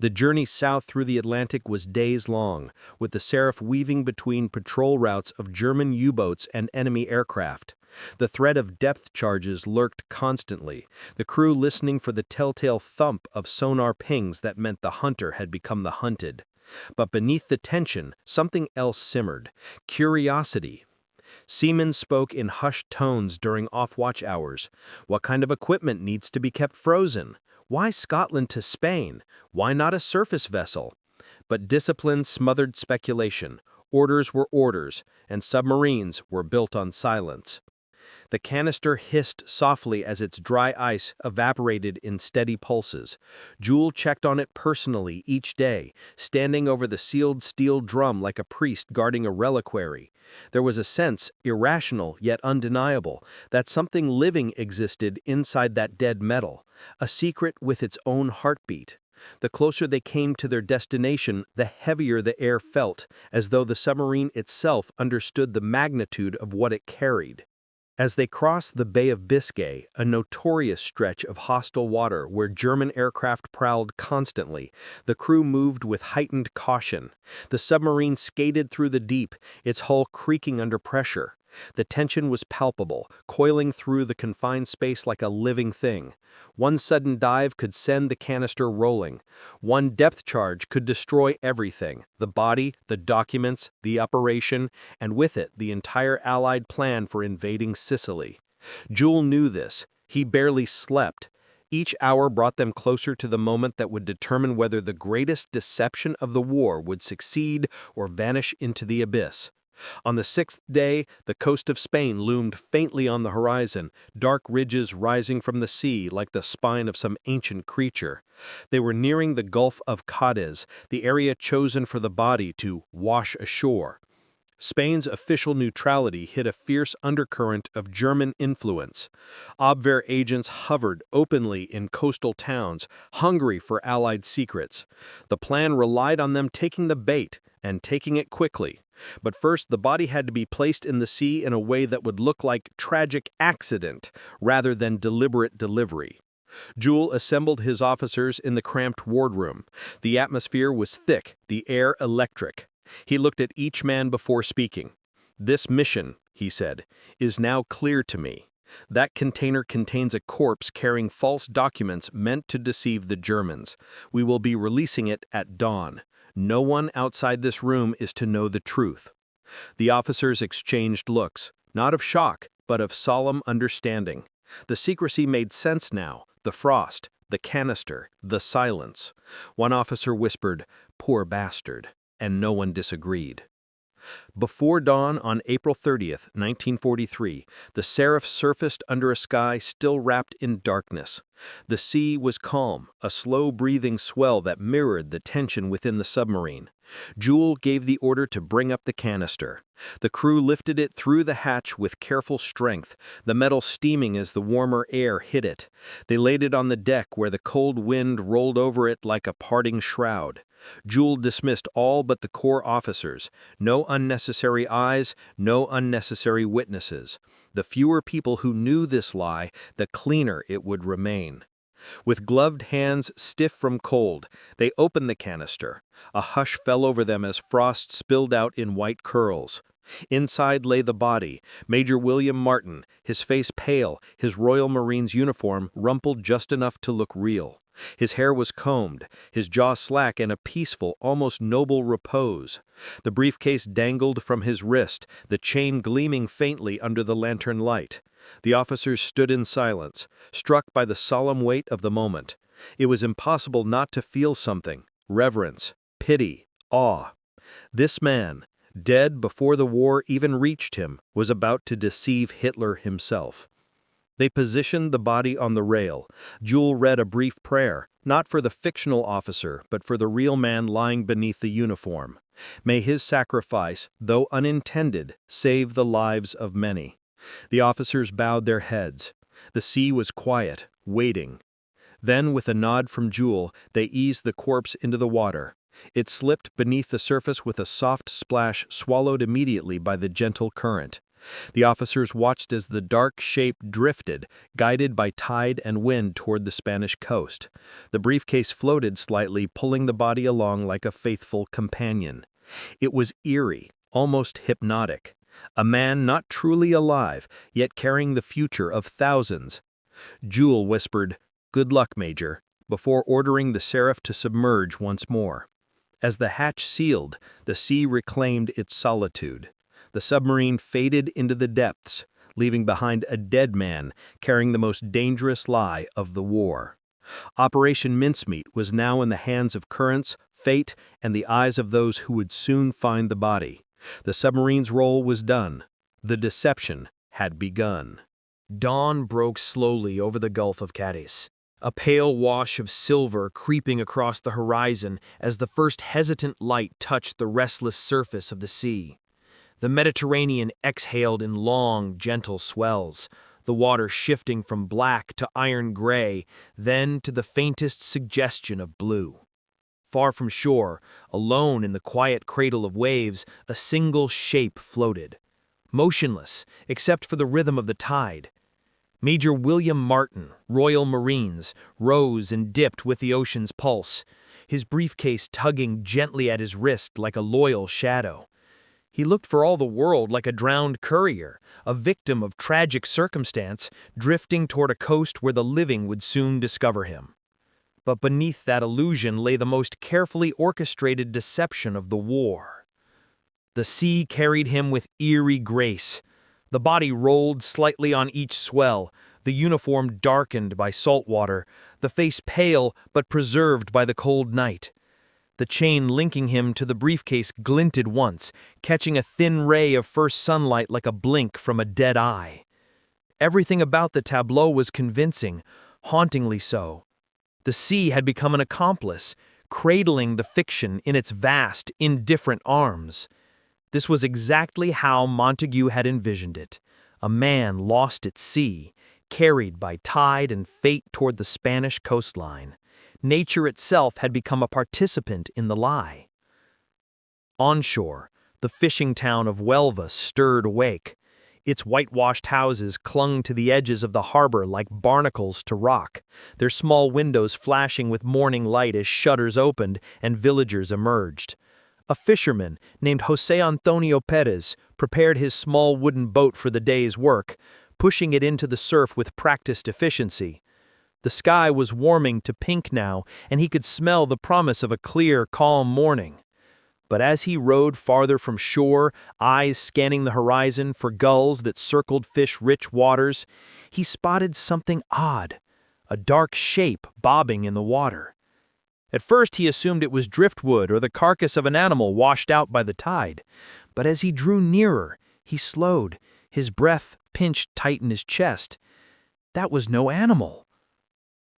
The journey south through the Atlantic was days long, with the Seraph weaving between patrol routes of German U-boats and enemy aircraft. The threat of depth charges lurked constantly, the crew listening for the telltale thump of sonar pings that meant the hunter had become the hunted. But beneath the tension, something else simmered: curiosity. Seamen spoke in hushed tones during off-watch hours. What kind of equipment needs to be kept frozen? Why Scotland to Spain? Why not a surface vessel? But discipline smothered speculation. Orders were orders, and submarines were built on silence. The canister hissed softly as its dry ice evaporated in steady pulses. Jewell checked on it personally each day, standing over the sealed steel drum like a priest guarding a reliquary. There was a sense, irrational yet undeniable, that something living existed inside that dead metal, a secret with its own heartbeat. The closer they came to their destination, the heavier the air felt, as though the submarine itself understood the magnitude of what it carried. As they crossed the Bay of Biscay, a notorious stretch of hostile water where German aircraft prowled constantly, the crew moved with heightened caution. The submarine skated through the deep, its hull creaking under pressure. The tension was palpable, coiling through the confined space like a living thing. One sudden dive could send the canister rolling. One depth charge could destroy everything: the body, the documents, the operation, and with it the entire Allied plan for invading Sicily. Jules knew this. He barely slept. Each hour brought them closer to the moment that would determine whether the greatest deception of the war would succeed or vanish into the abyss. On the sixth day, the coast of Spain loomed faintly on the horizon, dark ridges rising from the sea like the spine of some ancient creature. They were nearing the Gulf of Cadiz, the area chosen for the body to wash ashore. Spain's official neutrality hid a fierce undercurrent of German influence. Abwehr agents hovered openly in coastal towns, hungry for Allied secrets. The plan relied on them taking the bait, and taking it quickly. But first, the body had to be placed in the sea in a way that would look like tragic accident rather than deliberate delivery. Jules assembled his officers in the cramped wardroom. The atmosphere was thick, the air electric. He looked at each man before speaking. "This mission," he said, "is now clear to me. That container contains a corpse carrying false documents meant to deceive the Germans. We will be releasing it at dawn. No one outside this room is to know the truth." The officers exchanged looks, not of shock, but of solemn understanding. The secrecy made sense now: the frost, the canister, the silence. One officer whispered, "Poor bastard," and no one disagreed. Before dawn on April 30th, 1943, the Seraph surfaced under a sky still wrapped in darkness. The sea was calm, a slow-breathing swell that mirrored the tension within the submarine. Jules gave the order to bring up the canister. The crew lifted it through the hatch with careful strength, the metal steaming as the warmer air hit it. They laid it on the deck where the cold wind rolled over it like a parting shroud. Jules dismissed all but the corps officers. No unnecessary eyes, no unnecessary witnesses. The fewer people who knew this lie, the cleaner it would remain. With gloved hands stiff from cold, they opened the canister. A hush fell over them as frost spilled out in white curls. Inside lay the body, Major William Martin, his face pale, his Royal Marines uniform rumpled just enough to look real. His hair was combed, his jaw slack in a peaceful, almost noble repose. The briefcase dangled from his wrist, the chain gleaming faintly under the lantern light. The officers stood in silence, struck by the solemn weight of the moment. It was impossible not to feel something: reverence, pity, awe. This man, dead before the war even reached him, was about to deceive Hitler himself. They positioned the body on the rail. Jules read a brief prayer, not for the fictional officer, but for the real man lying beneath the uniform. May his sacrifice, though unintended, save the lives of many. The officers bowed their heads. The sea was quiet, waiting. Then, with a nod from Jules, they eased the corpse into the water. It slipped beneath the surface with a soft splash, swallowed immediately by the gentle current. The officers watched as the dark shape drifted, guided by tide and wind toward the Spanish coast. The briefcase floated slightly, pulling the body along like a faithful companion. It was eerie, almost hypnotic. A man not truly alive, yet carrying the future of thousands. Jules whispered, "Good luck, Major," before ordering the Seraph to submerge once more. As the hatch sealed, the sea reclaimed its solitude. The submarine faded into the depths, leaving behind a dead man carrying the most dangerous lie of the war. Operation Mincemeat was now in the hands of currents, fate, and the eyes of those who would soon find the body. The submarine's role was done. The deception had begun. Dawn broke slowly over the Gulf of Cadiz, a pale wash of silver creeping across the horizon as the first hesitant light touched the restless surface of the sea. The Mediterranean exhaled in long, gentle swells, the water shifting from black to iron gray, then to the faintest suggestion of blue. Far from shore, alone in the quiet cradle of waves, a single shape floated. motionless, except for the rhythm of the tide. Major William Martin, Royal Marines, rose and dipped with the ocean's pulse, his briefcase tugging gently at his wrist like a loyal shadow. He looked for all the world like a drowned courier, a victim of tragic circumstance, drifting toward a coast where the living would soon discover him. But beneath that illusion lay the most carefully orchestrated deception of the war. The sea carried him with eerie grace. The body rolled slightly on each swell, the uniform darkened by salt water, the face pale but preserved by the cold night. The chain linking him to the briefcase glinted once, catching a thin ray of first sunlight like a blink from a dead eye. Everything about the tableau was convincing, hauntingly so. The sea had become an accomplice, cradling the fiction in its vast, indifferent arms. This was exactly how Montague had envisioned it, a man lost at sea, carried by tide and fate toward the Spanish coastline. Nature itself had become a participant in the lie. Onshore, the fishing town of Huelva stirred awake. Its whitewashed houses clung to the edges of the harbor like barnacles to rock, their small windows flashing with morning light as shutters opened and villagers emerged. A fisherman named José Antonio Pérez prepared his small wooden boat for the day's work, pushing it into the surf with practiced efficiency. The sky was warming to pink now, and he could smell the promise of a clear, calm morning. But as he rowed farther from shore, eyes scanning the horizon for gulls that circled fish-rich waters, he spotted something odd, a dark shape bobbing in the water. At first he assumed it was driftwood or the carcass of an animal washed out by the tide, but as he drew nearer, he slowed, his breath pinched tight in his chest. That was no animal.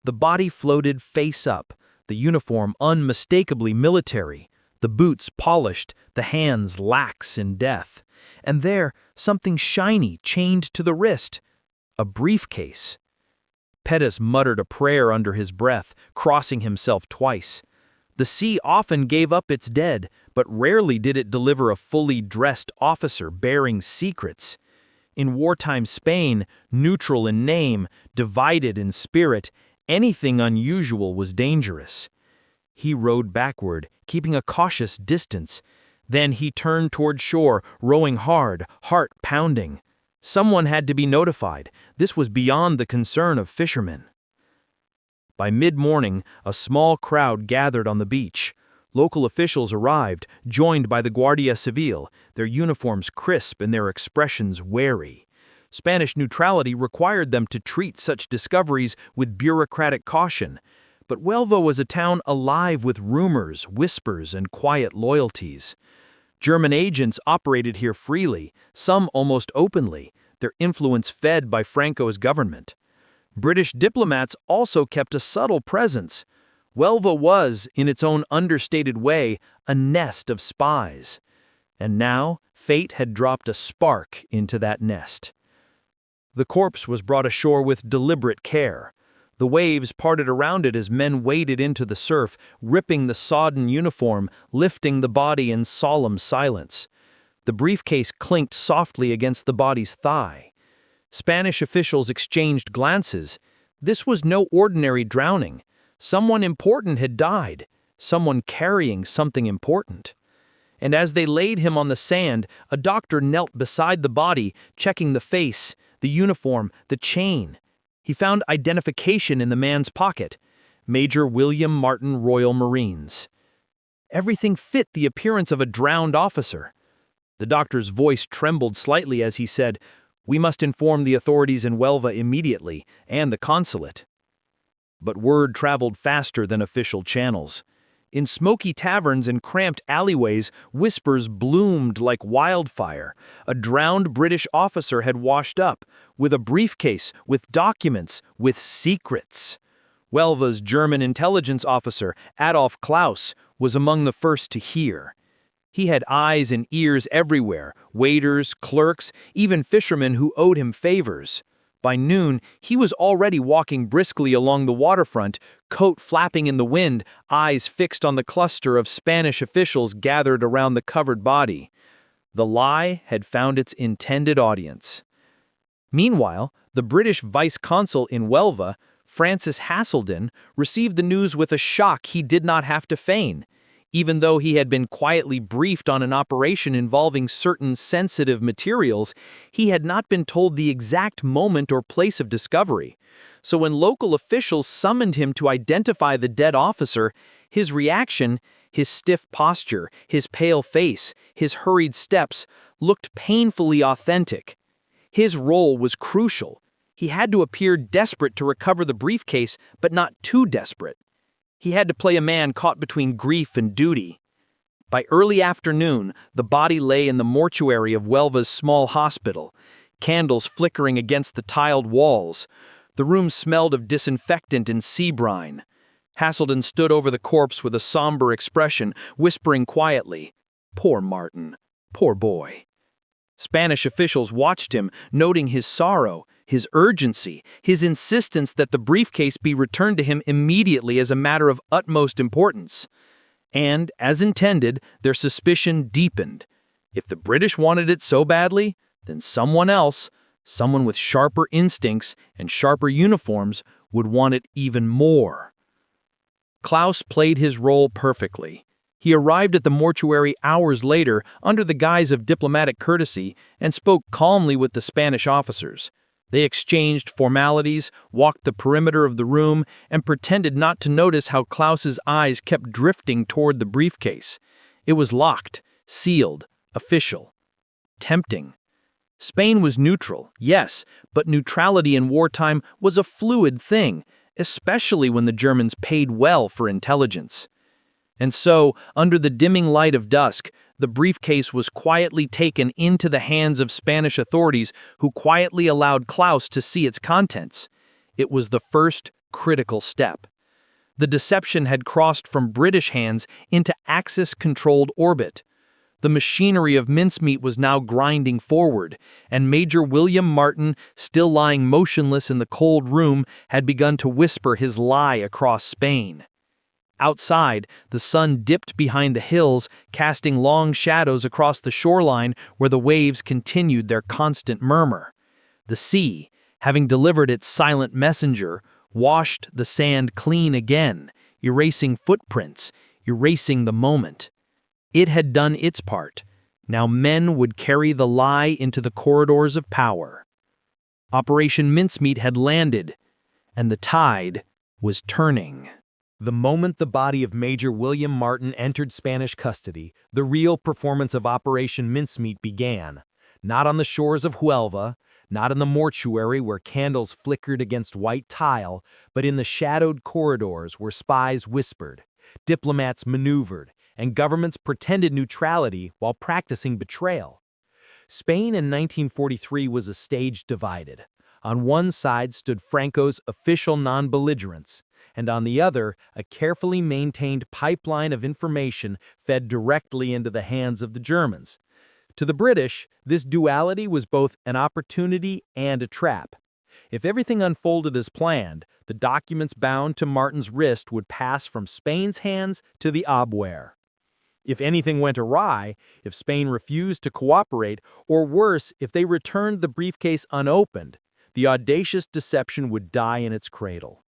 The body floated face up, the uniform unmistakably military, the boots polished, the hands lax in death. And there, something shiny chained to the wrist. A briefcase. Pettis muttered a prayer under his breath, crossing himself twice. The sea often gave up its dead, but rarely did it deliver a fully dressed officer bearing secrets. In wartime Spain, neutral in name, divided in spirit, anything unusual was dangerous. He rowed backward, keeping a cautious distance. Then he turned toward shore, rowing hard, heart pounding. Someone had to be notified. This was beyond the concern of fishermen. By mid-morning, a small crowd gathered on the beach. Local officials arrived, joined by the Guardia Civil, their uniforms crisp and their expressions wary. Spanish neutrality required them to treat such discoveries with bureaucratic caution. But Huelva was a town alive with rumors, whispers, and quiet loyalties. German agents operated here freely, some almost openly, their influence fed by Franco's government. British diplomats also kept a subtle presence. Huelva was, in its own understated way, a nest of spies. And now, fate had dropped a spark into that nest. The corpse was brought ashore with deliberate care. The waves parted around it as men waded into the surf, ripping the sodden uniform, lifting the body in solemn silence. The briefcase clinked softly against the body's thigh. Spanish officials exchanged glances. This was no ordinary drowning. Someone important had died, someone carrying something important. And as they laid him on the sand, a doctor knelt beside the body, checking the face, the uniform, the chain. He found identification in the man's pocket. Major William Martin, Royal Marines. Everything fit the appearance of a drowned officer. The doctor's voice trembled slightly as he said, "We must inform the authorities in Huelva immediately, and the consulate." But word traveled faster than official channels. In smoky taverns and cramped alleyways, whispers bloomed like wildfire. A drowned British officer had washed up, with a briefcase, with documents, with secrets. Huelva's German intelligence officer, Adolf Klaus, was among the first to hear. He had eyes and ears everywhere, waiters, clerks, even fishermen who owed him favors. By noon, he was already walking briskly along the waterfront, coat flapping in the wind, eyes fixed on the cluster of Spanish officials gathered around the covered body. The lie had found its intended audience. Meanwhile, the British vice-consul in Huelva, Francis Haselden, received the news with a shock he did not have to feign. Even though he had been quietly briefed on an operation involving certain sensitive materials, he had not been told the exact moment or place of discovery. So when local officials summoned him to identify the dead officer, his reaction, his stiff posture, his pale face, his hurried steps, looked painfully authentic. His role was crucial. He had to appear desperate to recover the briefcase, but not too desperate. He had to play a man caught between grief and duty. By early afternoon, the body lay in the mortuary of Huelva's small hospital, candles flickering against the tiled walls. The room smelled of disinfectant and sea brine. Haselden stood over the corpse with a somber expression, whispering quietly, "Poor Martin, poor boy." Spanish officials watched him, noting his sorrow, his urgency, his insistence that the briefcase be returned to him immediately as a matter of utmost importance. And, as intended, their suspicion deepened. If the British wanted it so badly, then someone else, someone with sharper instincts and sharper uniforms, would want it even more. Klaus played his role perfectly. He arrived at the mortuary hours later under the guise of diplomatic courtesy and spoke calmly with the Spanish officers. They exchanged formalities, walked the perimeter of the room, and pretended not to notice how Klaus's eyes kept drifting toward the briefcase. It was locked, sealed, official. Tempting. Spain was neutral, yes, but neutrality in wartime was a fluid thing, especially when the Germans paid well for intelligence. And so, under the dimming light of dusk, the briefcase was quietly taken into the hands of Spanish authorities who quietly allowed Klaus to see its contents. It was the first critical step. The deception had crossed from British hands into Axis-controlled orbit. The machinery of mincemeat was now grinding forward, and Major William Martin, still lying motionless in the cold room, had begun to whisper his lie across Spain. Outside, the sun dipped behind the hills, casting long shadows across the shoreline where the waves continued their constant murmur. The sea, having delivered its silent messenger, washed the sand clean again, erasing footprints, erasing the moment. It had done its part. Now men would carry the lie into the corridors of power. Operation Mincemeat had landed, and the tide was turning. The moment the body of Major William Martin entered Spanish custody, the real performance of Operation Mincemeat began. Not on the shores of Huelva, not in the mortuary where candles flickered against white tile, but in the shadowed corridors where spies whispered, diplomats maneuvered, and governments pretended neutrality while practicing betrayal. Spain in 1943 was a stage divided. On one side stood Franco's official non-belligerence, and on the other, a carefully maintained pipeline of information fed directly into the hands of the Germans. To the British, this duality was both an opportunity and a trap. If everything unfolded as planned, the documents bound to Martin's wrist would pass from Spain's hands to the Abwehr. If anything went awry, if Spain refused to cooperate, or worse, if they returned the briefcase unopened, the audacious deception would die in its cradle.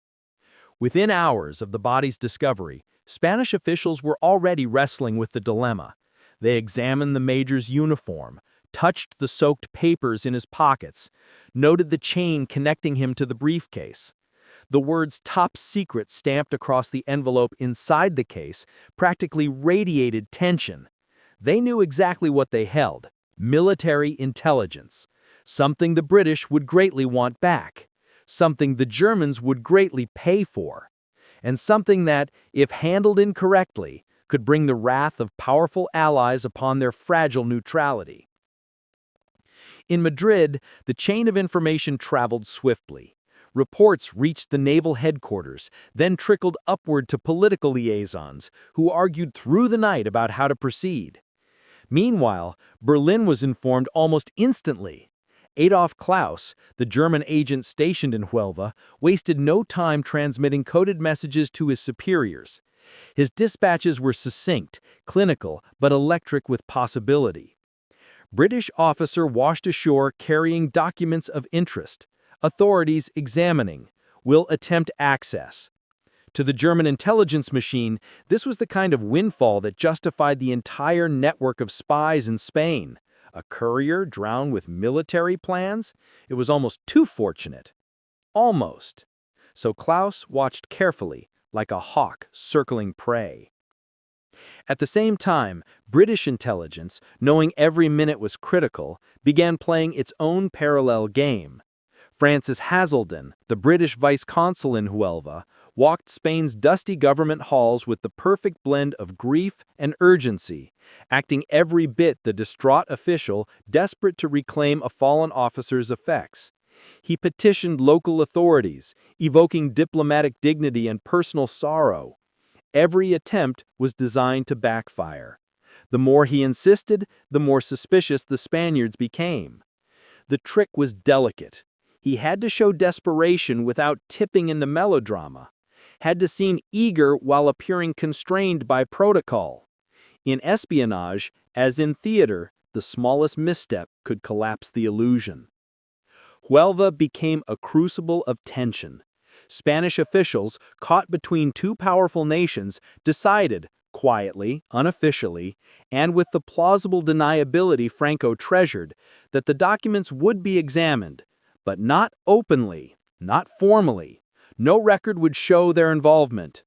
Within hours of the body's discovery, Spanish officials were already wrestling with the dilemma. They examined the major's uniform, touched the soaked papers in his pockets, noted the chain connecting him to the briefcase. The words "top secret" stamped across the envelope inside the case practically radiated tension. They knew exactly what they held: military intelligence, something the British would greatly want back, something the Germans would greatly pay for, and something that, if handled incorrectly, could bring the wrath of powerful allies upon their fragile neutrality. In Madrid, the chain of information traveled swiftly. Reports reached the naval headquarters, then trickled upward to political liaisons, who argued through the night about how to proceed. Meanwhile, Berlin was informed almost instantly. Adolf Klaus, the German agent stationed in Huelva, wasted no time transmitting coded messages to his superiors. His dispatches were succinct, clinical, but electric with possibility. British officer washed ashore carrying documents of interest. Authorities examining. Will attempt access. To the German intelligence machine, this was the kind of windfall that justified the entire network of spies in Spain. A courier drowned with military plans? It was almost too fortunate. Almost. So Klaus watched carefully, like a hawk circling prey. At the same time, British intelligence, knowing every minute was critical, began playing its own parallel game. Francis Hazelden, the British vice-consul in Huelva, walked Spain's dusty government halls with the perfect blend of grief and urgency, acting every bit the distraught official desperate to reclaim a fallen officer's effects. He petitioned local authorities, evoking diplomatic dignity and personal sorrow. Every attempt was designed to backfire. The more he insisted, the more suspicious the Spaniards became. The trick was delicate. He had to show desperation without tipping into melodrama, had to seem eager while appearing constrained by protocol. In espionage, as in theater, the smallest misstep could collapse the illusion. Huelva became a crucible of tension. Spanish officials, caught between two powerful nations, decided, quietly, unofficially, and with the plausible deniability Franco treasured, that the documents would be examined, but not openly, not formally. No record would show their involvement.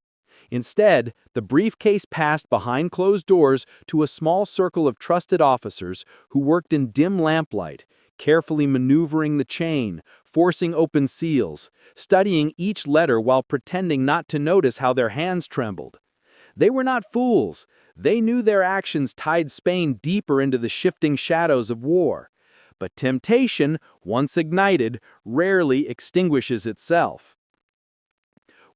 Instead, the briefcase passed behind closed doors to a small circle of trusted officers who worked in dim lamplight, carefully maneuvering the chain, forcing open seals, studying each letter while pretending not to notice how their hands trembled. They were not fools. They knew their actions tied Spain deeper into the shifting shadows of war. But temptation, once ignited, rarely extinguishes itself.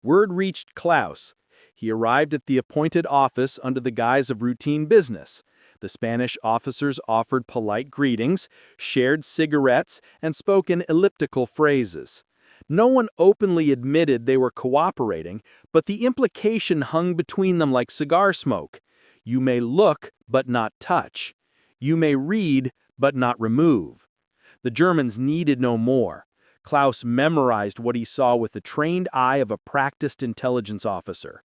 Word reached Klaus. He arrived at the appointed office under the guise of routine business. The Spanish officers offered polite greetings, shared cigarettes, and spoke in elliptical phrases. No one openly admitted they were cooperating, but the implication hung between them like cigar smoke. You may look, but not touch. You may read, but not remove. The Germans needed no more. Klaus memorized what he saw with the trained eye of a practiced intelligence officer.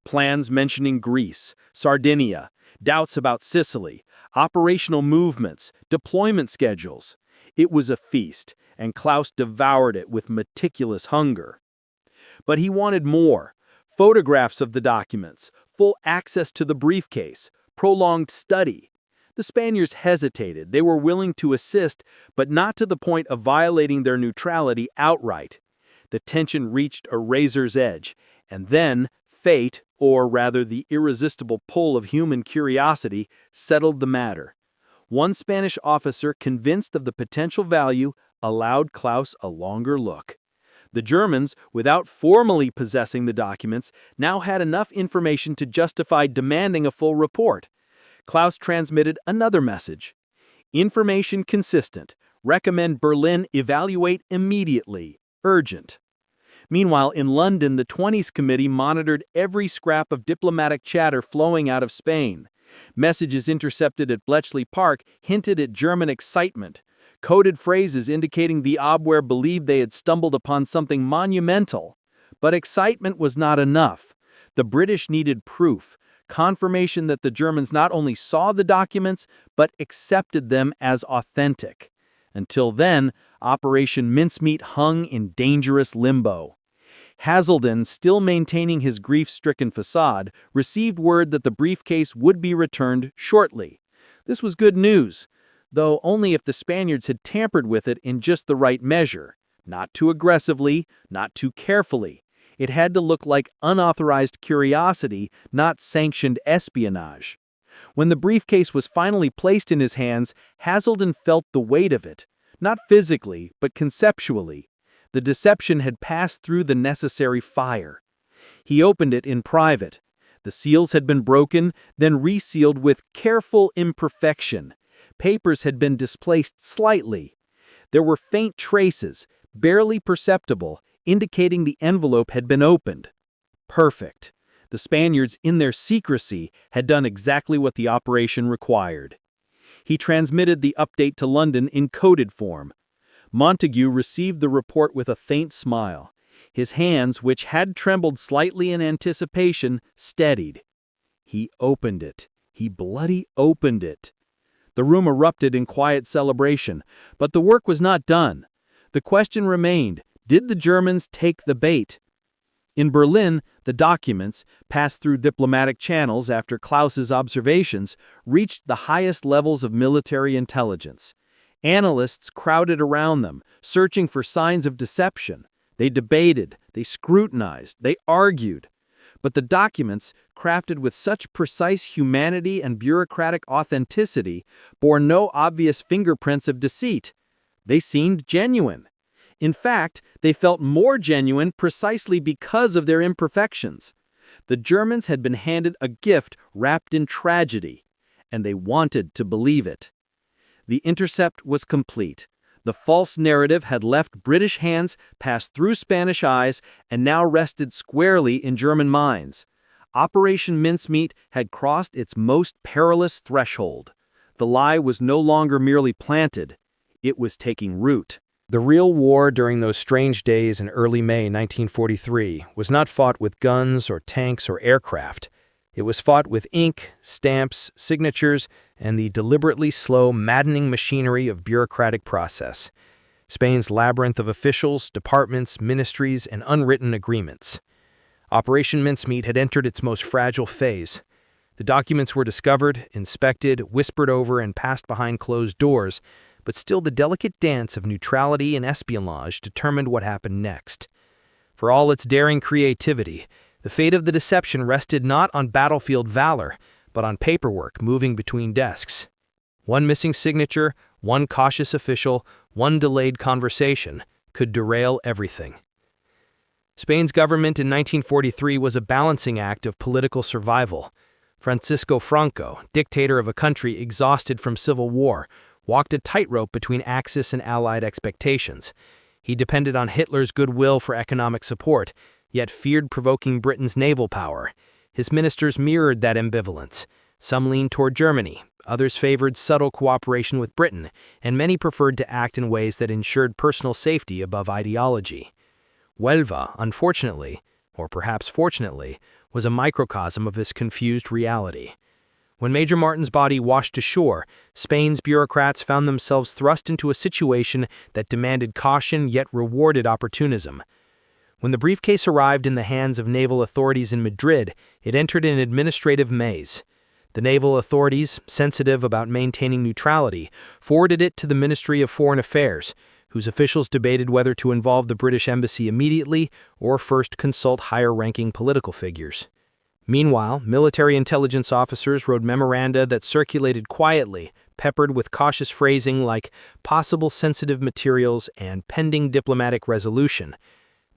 Plans mentioning Greece, Sardinia, doubts about Sicily, operational movements, deployment schedules. It was a feast, and Klaus devoured it with meticulous hunger. But he wanted more. Photographs of the documents, full access to the briefcase, prolonged study. The Spaniards hesitated. They were willing to assist, but not to the point of violating their neutrality outright. The tension reached a razor's edge, and then fate, or rather the irresistible pull of human curiosity, settled the matter. One Spanish officer, convinced of the potential value, allowed Klaus a longer look. The Germans, without formally possessing the documents, now had enough information to justify demanding a full report. Klaus transmitted another message. Information consistent. Recommend Berlin evaluate immediately. Urgent. Meanwhile, in London, the 20s Committee monitored every scrap of diplomatic chatter flowing out of Spain. Messages intercepted at Bletchley Park hinted at German excitement. Coded phrases indicating the Abwehr believed they had stumbled upon something monumental. But excitement was not enough. The British needed proof, confirmation that the Germans not only saw the documents, but accepted them as authentic. Until then, Operation Mincemeat hung in dangerous limbo. Hazelden, still maintaining his grief-stricken facade, received word that the briefcase would be returned shortly. This was good news, though only if the Spaniards had tampered with it in just the right measure. Not too aggressively, not too carefully. It had to look like unauthorized curiosity, not sanctioned espionage. When the briefcase was finally placed in his hands, Hazelden felt the weight of it. Not physically, but conceptually. The deception had passed through the necessary fire. He opened it in private. The seals had been broken, then resealed with careful imperfection. Papers had been displaced slightly. There were faint traces, barely perceptible, indicating the envelope had been opened. Perfect. The Spaniards, in their secrecy, had done exactly what the operation required. He transmitted the update to London in coded form. Montague received the report with a faint smile. His hands, which had trembled slightly in anticipation, steadied. He opened it. He bloody opened it. The room erupted in quiet celebration, but the work was not done. The question remained, did the Germans take the bait? In Berlin, the documents, passed through diplomatic channels after Claus's observations, reached the highest levels of military intelligence. Analysts crowded around them, searching for signs of deception. They debated, they scrutinized, they argued. But the documents, crafted with such precise humanity and bureaucratic authenticity, bore no obvious fingerprints of deceit. They seemed genuine. In fact, they felt more genuine precisely because of their imperfections. The Germans had been handed a gift wrapped in tragedy, and they wanted to believe it. The intercept was complete. The false narrative had left British hands, passed through Spanish eyes, and now rested squarely in German minds. Operation Mincemeat had crossed its most perilous threshold. The lie was no longer merely planted. It was taking root. The real war during those strange days in early May 1943 was not fought with guns or tanks or aircraft. It was fought with ink, stamps, signatures, and the deliberately slow, maddening machinery of bureaucratic process. Spain's labyrinth of officials, departments, ministries, and unwritten agreements. Operation Mincemeat had entered its most fragile phase. The documents were discovered, inspected, whispered over, and passed behind closed doors, but still the delicate dance of neutrality and espionage determined what happened next. For all its daring creativity, the fate of the deception rested not on battlefield valor, but on paperwork moving between desks. One missing signature, one cautious official, one delayed conversation could derail everything. Spain's government in 1943 was a balancing act of political survival. Francisco Franco, dictator of a country exhausted from civil war, walked a tightrope between Axis and Allied expectations. He depended on Hitler's goodwill for economic support, yet feared provoking Britain's naval power. His ministers mirrored that ambivalence. Some leaned toward Germany, others favored subtle cooperation with Britain, and many preferred to act in ways that ensured personal safety above ideology. Huelva, unfortunately, or perhaps fortunately, was a microcosm of this confused reality. When Major Martin's body washed ashore, Spain's bureaucrats found themselves thrust into a situation that demanded caution yet rewarded opportunism. When the briefcase arrived in the hands of naval authorities in Madrid, it entered an administrative maze. The naval authorities, sensitive about maintaining neutrality, forwarded it to the Ministry of Foreign Affairs, whose officials debated whether to involve the British embassy immediately or first consult higher-ranking political figures. Meanwhile, military intelligence officers wrote memoranda that circulated quietly, peppered with cautious phrasing like possible sensitive materials and pending diplomatic resolution.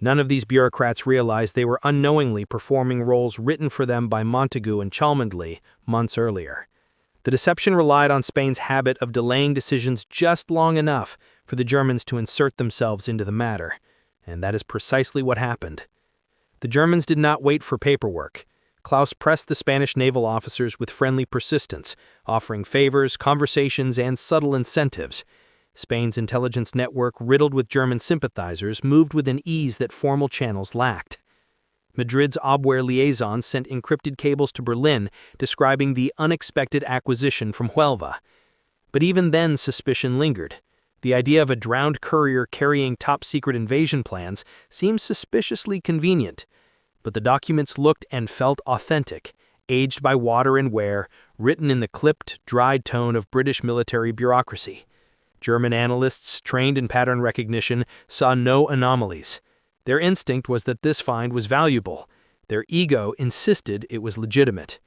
None of these bureaucrats realized they were unknowingly performing roles written for them by Montagu and Cholmondeley months earlier. The deception relied on Spain's habit of delaying decisions just long enough for the Germans to insert themselves into the matter, and that is precisely what happened. The Germans did not wait for paperwork. Claus pressed the Spanish naval officers with friendly persistence, offering favors, conversations, and subtle incentives. Spain's intelligence network, riddled with German sympathizers, moved with an ease that formal channels lacked. Madrid's Abwehr liaison sent encrypted cables to Berlin describing the unexpected acquisition from Huelva. But even then suspicion lingered. The idea of a drowned courier carrying top-secret invasion plans seemed suspiciously convenient. But the documents looked and felt authentic, aged by water and wear, written in the clipped, dried tone of British military bureaucracy. German analysts, trained in pattern recognition, saw no anomalies. Their instinct was that this find was valuable. Their ego insisted it was legitimate.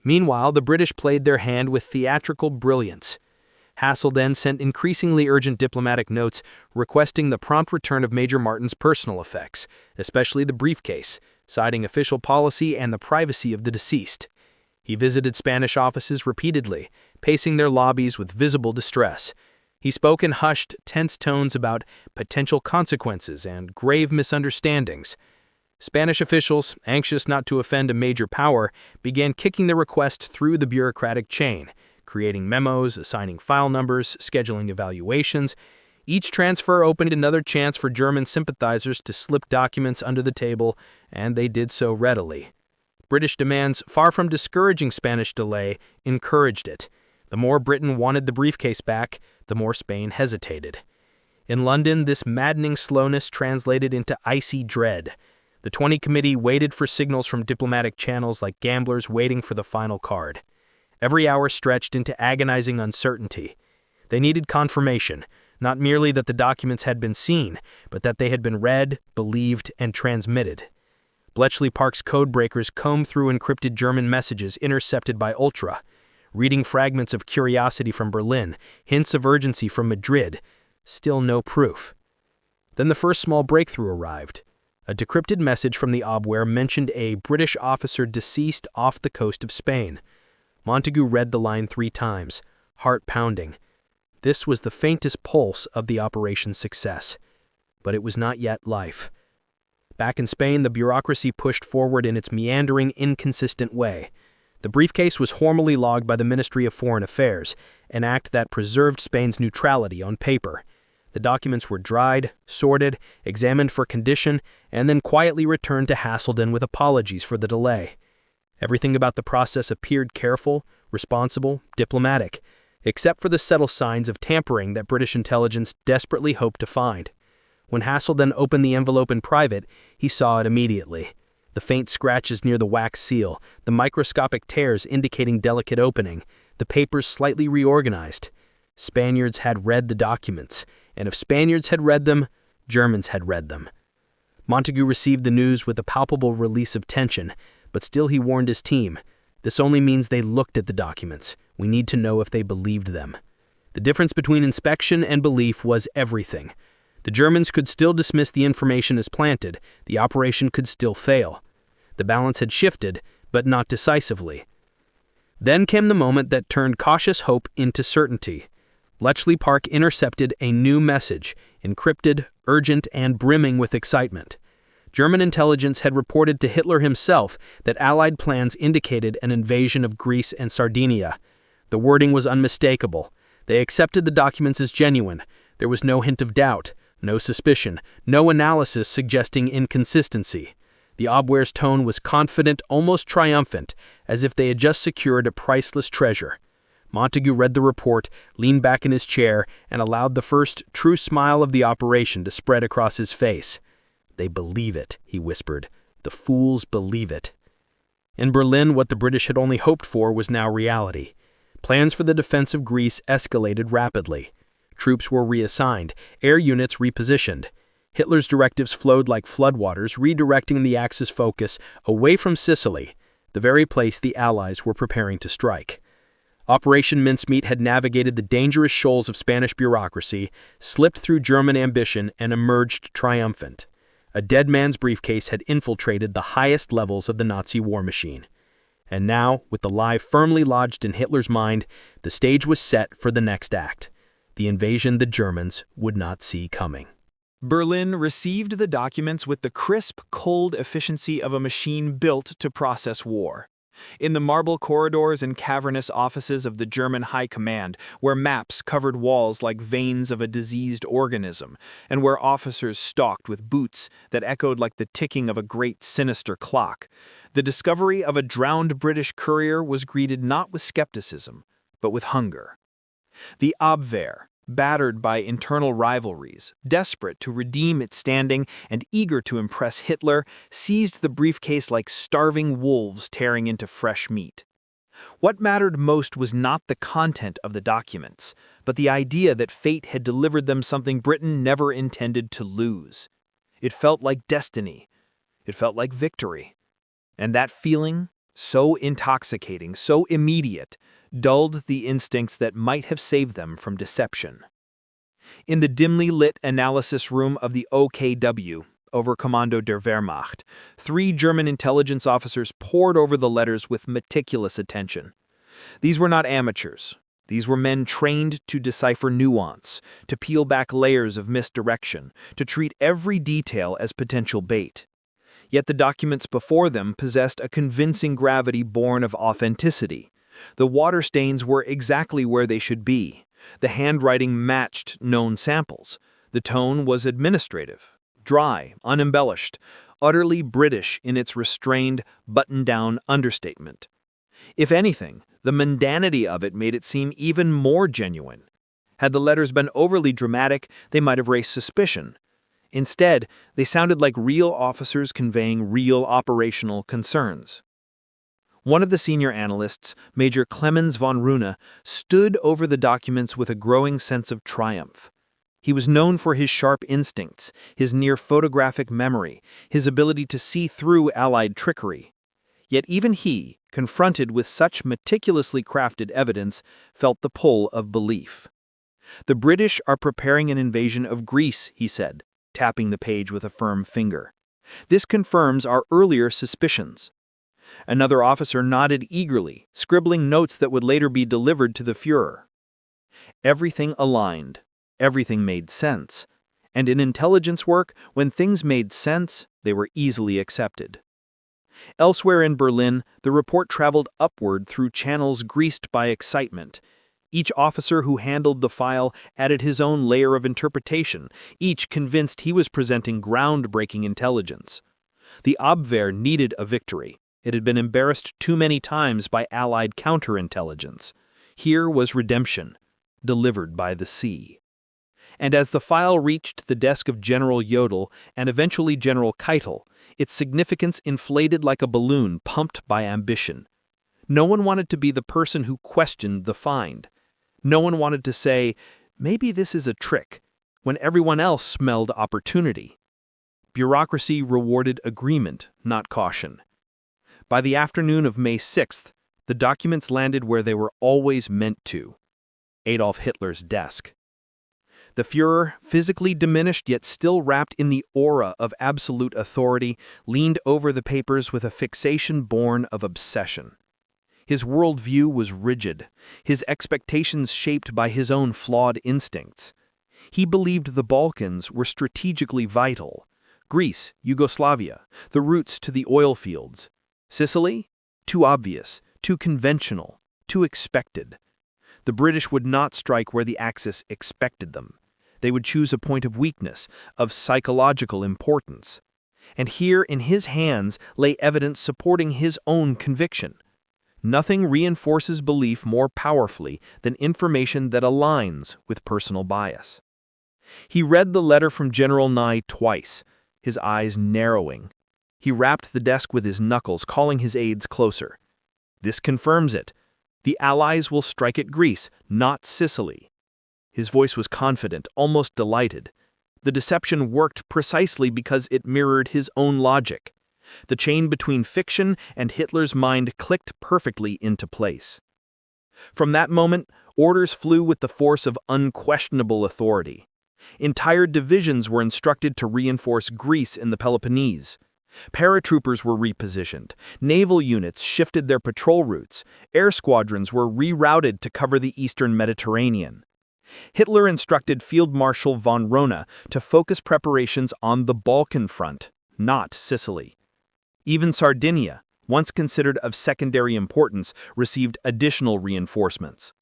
Meanwhile, the British played their hand with theatrical brilliance. Hasselden sent increasingly urgent diplomatic notes requesting the prompt return of Major Martin's personal effects, especially the briefcase, citing official policy and the privacy of the deceased. He visited Spanish offices repeatedly, pacing their lobbies with visible distress. He spoke in hushed, tense tones about potential consequences and grave misunderstandings. Spanish officials, anxious not to offend a major power, began kicking the request through the bureaucratic chain, creating memos, assigning file numbers, scheduling evaluations. Each transfer opened another chance for German sympathizers to slip documents under the table, and they did so readily. British demands, far from discouraging Spanish delay, encouraged it. The more Britain wanted the briefcase back, the more Spain hesitated. In London, this maddening slowness translated into icy dread. The 20 Committee waited for signals from diplomatic channels like gamblers waiting for the final card. Every hour stretched into agonizing uncertainty. They needed confirmation, not merely that the documents had been seen, but that they had been read, believed, and transmitted. Bletchley Park's codebreakers combed through encrypted German messages intercepted by Ultra, reading fragments of curiosity from Berlin, hints of urgency from Madrid. Still no proof. Then the first small breakthrough arrived. A decrypted message from the Obware mentioned a British officer deceased off the coast of Spain. Montagu read the line 3 times, heart pounding. This was the faintest pulse of the operation's success. But it was not yet life. Back in Spain, the bureaucracy pushed forward in its meandering, inconsistent way. The briefcase was formally logged by the Ministry of Foreign Affairs, an act that preserved Spain's neutrality on paper. The documents were dried, sorted, examined for condition, and then quietly returned to Haselden with apologies for the delay. Everything about the process appeared careful, responsible, diplomatic, except for the subtle signs of tampering that British intelligence desperately hoped to find. When Haselden opened the envelope in private, he saw it immediately. The faint scratches near the wax seal, the microscopic tears indicating delicate opening, the papers slightly reorganized. Spaniards had read the documents, and if Spaniards had read them, Germans had read them. Montagu received the news with a palpable release of tension, but still he warned his team. This only means they looked at the documents. We need to know if they believed them. The difference between inspection and belief was everything. The Germans could still dismiss the information as planted. The operation could still fail. The balance had shifted, but not decisively. Then came the moment that turned cautious hope into certainty. Bletchley Park intercepted a new message, encrypted, urgent, and brimming with excitement. German intelligence had reported to Hitler himself that Allied plans indicated an invasion of Greece and Sardinia. The wording was unmistakable. They accepted the documents as genuine. There was no hint of doubt, no suspicion, no analysis suggesting inconsistency. The Obware's tone was confident, almost triumphant, as if they had just secured a priceless treasure. Montagu read the report, leaned back in his chair, and allowed the first true smile of the operation to spread across his face. "They believe it," he whispered. "The fools believe it." In Berlin, what the British had only hoped for was now reality. Plans for the defense of Greece escalated rapidly. Troops were reassigned, air units repositioned. Hitler's directives flowed like floodwaters, redirecting the Axis focus away from Sicily, the very place the Allies were preparing to strike. Operation Mincemeat had navigated the dangerous shoals of Spanish bureaucracy, slipped through German ambition, and emerged triumphant. A dead man's briefcase had infiltrated the highest levels of the Nazi war machine. And now, with the lie firmly lodged in Hitler's mind, the stage was set for the next act. The invasion the Germans would not see coming. Berlin received the documents with the crisp, cold efficiency of a machine built to process war. In the marble corridors and cavernous offices of the German High Command, where maps covered walls like veins of a diseased organism, and where officers stalked with boots that echoed like the ticking of a great sinister clock, the discovery of a drowned British courier was greeted not with skepticism, but with hunger. The Abwehr, battered by internal rivalries, desperate to redeem its standing and eager to impress Hitler, seized the briefcase like starving wolves tearing into fresh meat. What mattered most was not the content of the documents, but the idea that fate had delivered them something Britain never intended to lose. It felt like destiny. It felt like victory. And that feeling, so intoxicating, so immediate, dulled the instincts that might have saved them from deception. In the dimly lit analysis room of the OKW, Oberkommando der Wehrmacht, 3 German intelligence officers pored over the letters with meticulous attention. These were not amateurs. These were men trained to decipher nuance, to peel back layers of misdirection, to treat every detail as potential bait. Yet the documents before them possessed a convincing gravity born of authenticity. The water stains were exactly where they should be. The handwriting matched known samples. The tone was administrative, dry, unembellished, utterly British in its restrained, buttoned-down understatement. If anything, the mundanity of it made it seem even more genuine. Had the letters been overly dramatic, they might have raised suspicion. Instead, they sounded like real officers conveying real operational concerns. One of the senior analysts, Major Clemens von Rune, stood over the documents with a growing sense of triumph. He was known for his sharp instincts, his near-photographic memory, his ability to see through Allied trickery. Yet even he, confronted with such meticulously crafted evidence, felt the pull of belief. "The British are preparing an invasion of Greece," he said, tapping the page with a firm finger. "This confirms our earlier suspicions." Another officer nodded eagerly, scribbling notes that would later be delivered to the Führer. Everything aligned. Everything made sense. And in intelligence work, when things made sense, they were easily accepted. Elsewhere in Berlin, the report traveled upward through channels greased by excitement. Each officer who handled the file added his own layer of interpretation, each convinced he was presenting groundbreaking intelligence. The Abwehr needed a victory. It had been embarrassed too many times by Allied counterintelligence. Here was redemption, delivered by the sea. And as the file reached the desk of General Jodl and eventually General Keitel, its significance inflated like a balloon pumped by ambition. No one wanted to be the person who questioned the find. No one wanted to say, "Maybe this is a trick," when everyone else smelled opportunity. Bureaucracy rewarded agreement, not caution. By the afternoon of May 6th, the documents landed where they were always meant to: Adolf Hitler's desk. The Führer, physically diminished yet still wrapped in the aura of absolute authority, leaned over the papers with a fixation born of obsession. His worldview was rigid, his expectations shaped by his own flawed instincts. He believed the Balkans were strategically vital. Greece, Yugoslavia, the routes to the oil fields. Sicily? Too obvious, too conventional, too expected. The British would not strike where the Axis expected them. They would choose a point of weakness, of psychological importance. And here in his hands lay evidence supporting his own conviction. Nothing reinforces belief more powerfully than information that aligns with personal bias. He read the letter from General Nye twice, his eyes narrowing. He rapped the desk with his knuckles, calling his aides closer. "This confirms it. The Allies will strike at Greece, not Sicily." His voice was confident, almost delighted. The deception worked precisely because it mirrored his own logic. The chain between fiction and Hitler's mind clicked perfectly into place. From that moment, orders flew with the force of unquestionable authority. Entire divisions were instructed to reinforce Greece in the Peloponnese. Paratroopers were repositioned, naval units shifted their patrol routes, air squadrons were rerouted to cover the eastern Mediterranean. Hitler instructed Field Marshal von Rone to focus preparations on the Balkan front, not Sicily. Even Sardinia, once considered of secondary importance, received additional reinforcements.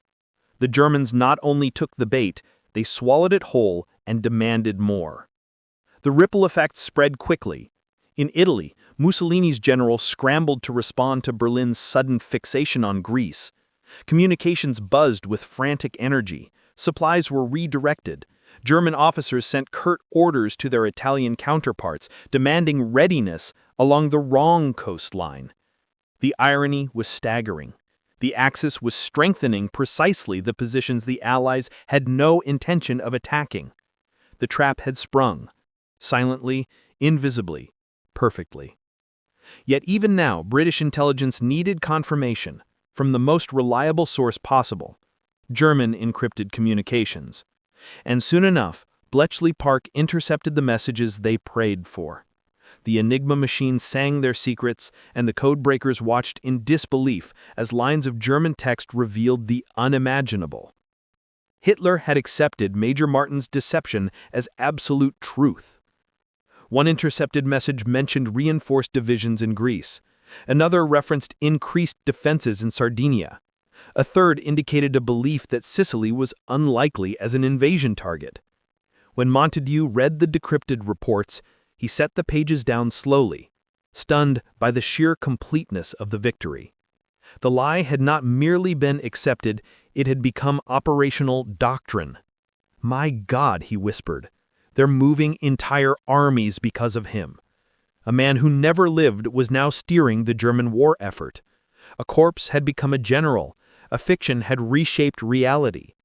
The Germans not only took the bait, they swallowed it whole and demanded more. The ripple effect spread quickly. In Italy, Mussolini's generals scrambled to respond to Berlin's sudden fixation on Greece. Communications buzzed with frantic energy. Supplies were redirected. German officers sent curt orders to their Italian counterparts, demanding readiness along the wrong coastline. The irony was staggering. The Axis was strengthening precisely the positions the Allies had no intention of attacking. The trap had sprung, silently, invisibly, perfectly. Yet even now, British intelligence needed confirmation from the most reliable source possible: German encrypted communications. And soon enough, Bletchley Park intercepted the messages they prayed for. The Enigma machine sang their secrets, and the codebreakers watched in disbelief as lines of German text revealed the unimaginable. Hitler had accepted Major Martin's deception as absolute truth. One intercepted message mentioned reinforced divisions in Greece. Another referenced increased defenses in Sardinia. A third indicated a belief that Sicily was unlikely as an invasion target. When Montague read the decrypted reports, he set the pages down slowly, stunned by the sheer completeness of the victory. The lie had not merely been accepted, it had become operational doctrine. "My God," he whispered, "they're moving entire armies because of him." A man who never lived was now steering the German war effort. A corpse had become a general. A fiction had reshaped reality.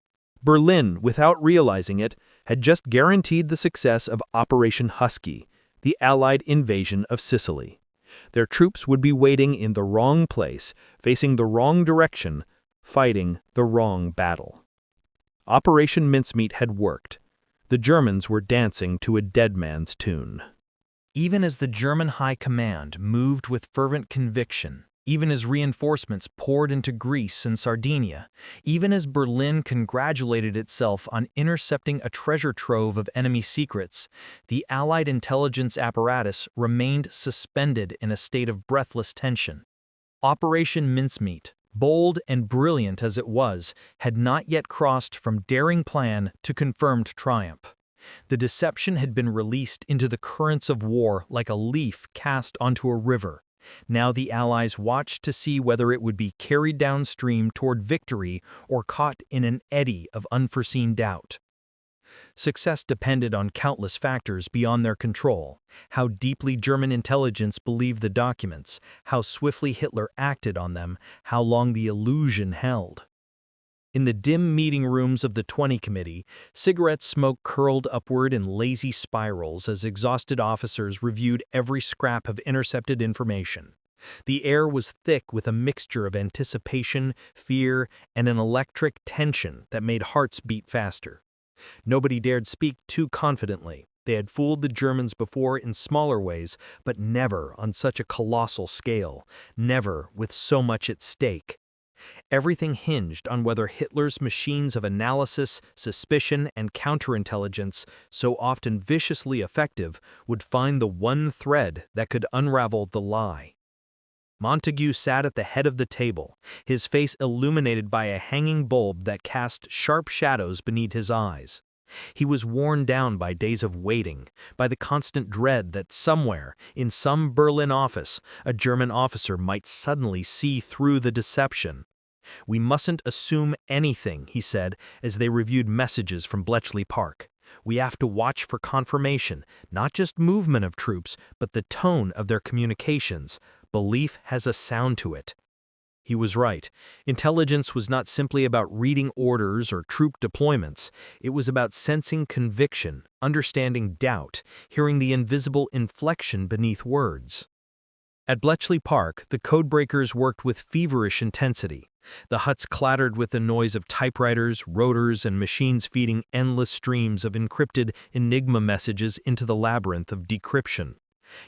Berlin, without realizing it, had just guaranteed the success of Operation Husky, the Allied invasion of Sicily. Their troops would be waiting in the wrong place, facing the wrong direction, fighting the wrong battle. Operation Mincemeat had worked. The Germans were dancing to a dead man's tune. Even as the German High Command moved with fervent conviction, even as reinforcements poured into Greece and Sardinia, even as Berlin congratulated itself on intercepting a treasure trove of enemy secrets, the Allied intelligence apparatus remained suspended in a state of breathless tension. Operation Mincemeat, bold and brilliant as it was, had not yet crossed from daring plan to confirmed triumph. The deception had been released into the currents of war like a leaf cast onto a river. Now the Allies watched to see whether it would be carried downstream toward victory or caught in an eddy of unforeseen doubt. Success depended on countless factors beyond their control: how deeply German intelligence believed the documents, how swiftly Hitler acted on them, how long the illusion held. In the dim meeting rooms of the 20 Committee, cigarette smoke curled upward in lazy spirals as exhausted officers reviewed every scrap of intercepted information. The air was thick with a mixture of anticipation, fear, and an electric tension that made hearts beat faster. Nobody dared speak too confidently. They had fooled the Germans before in smaller ways, but never on such a colossal scale, never with so much at stake. Everything hinged on whether Hitler's machines of analysis, suspicion, and counterintelligence, so often viciously effective, would find the one thread that could unravel the lie. Montague sat at the head of the table, his face illuminated by a hanging bulb that cast sharp shadows beneath his eyes. He was worn down by days of waiting, by the constant dread that somewhere, in some Berlin office, a German officer might suddenly see through the deception. "We mustn't assume anything," he said, as they reviewed messages from Bletchley Park. "We have to watch for confirmation, not just movement of troops, but the tone of their communications. Belief has a sound to it." He was right. Intelligence was not simply about reading orders or troop deployments. It was about sensing conviction, understanding doubt, hearing the invisible inflection beneath words. At Bletchley Park, the codebreakers worked with feverish intensity. The huts clattered with the noise of typewriters, rotors, and machines feeding endless streams of encrypted Enigma messages into the labyrinth of decryption.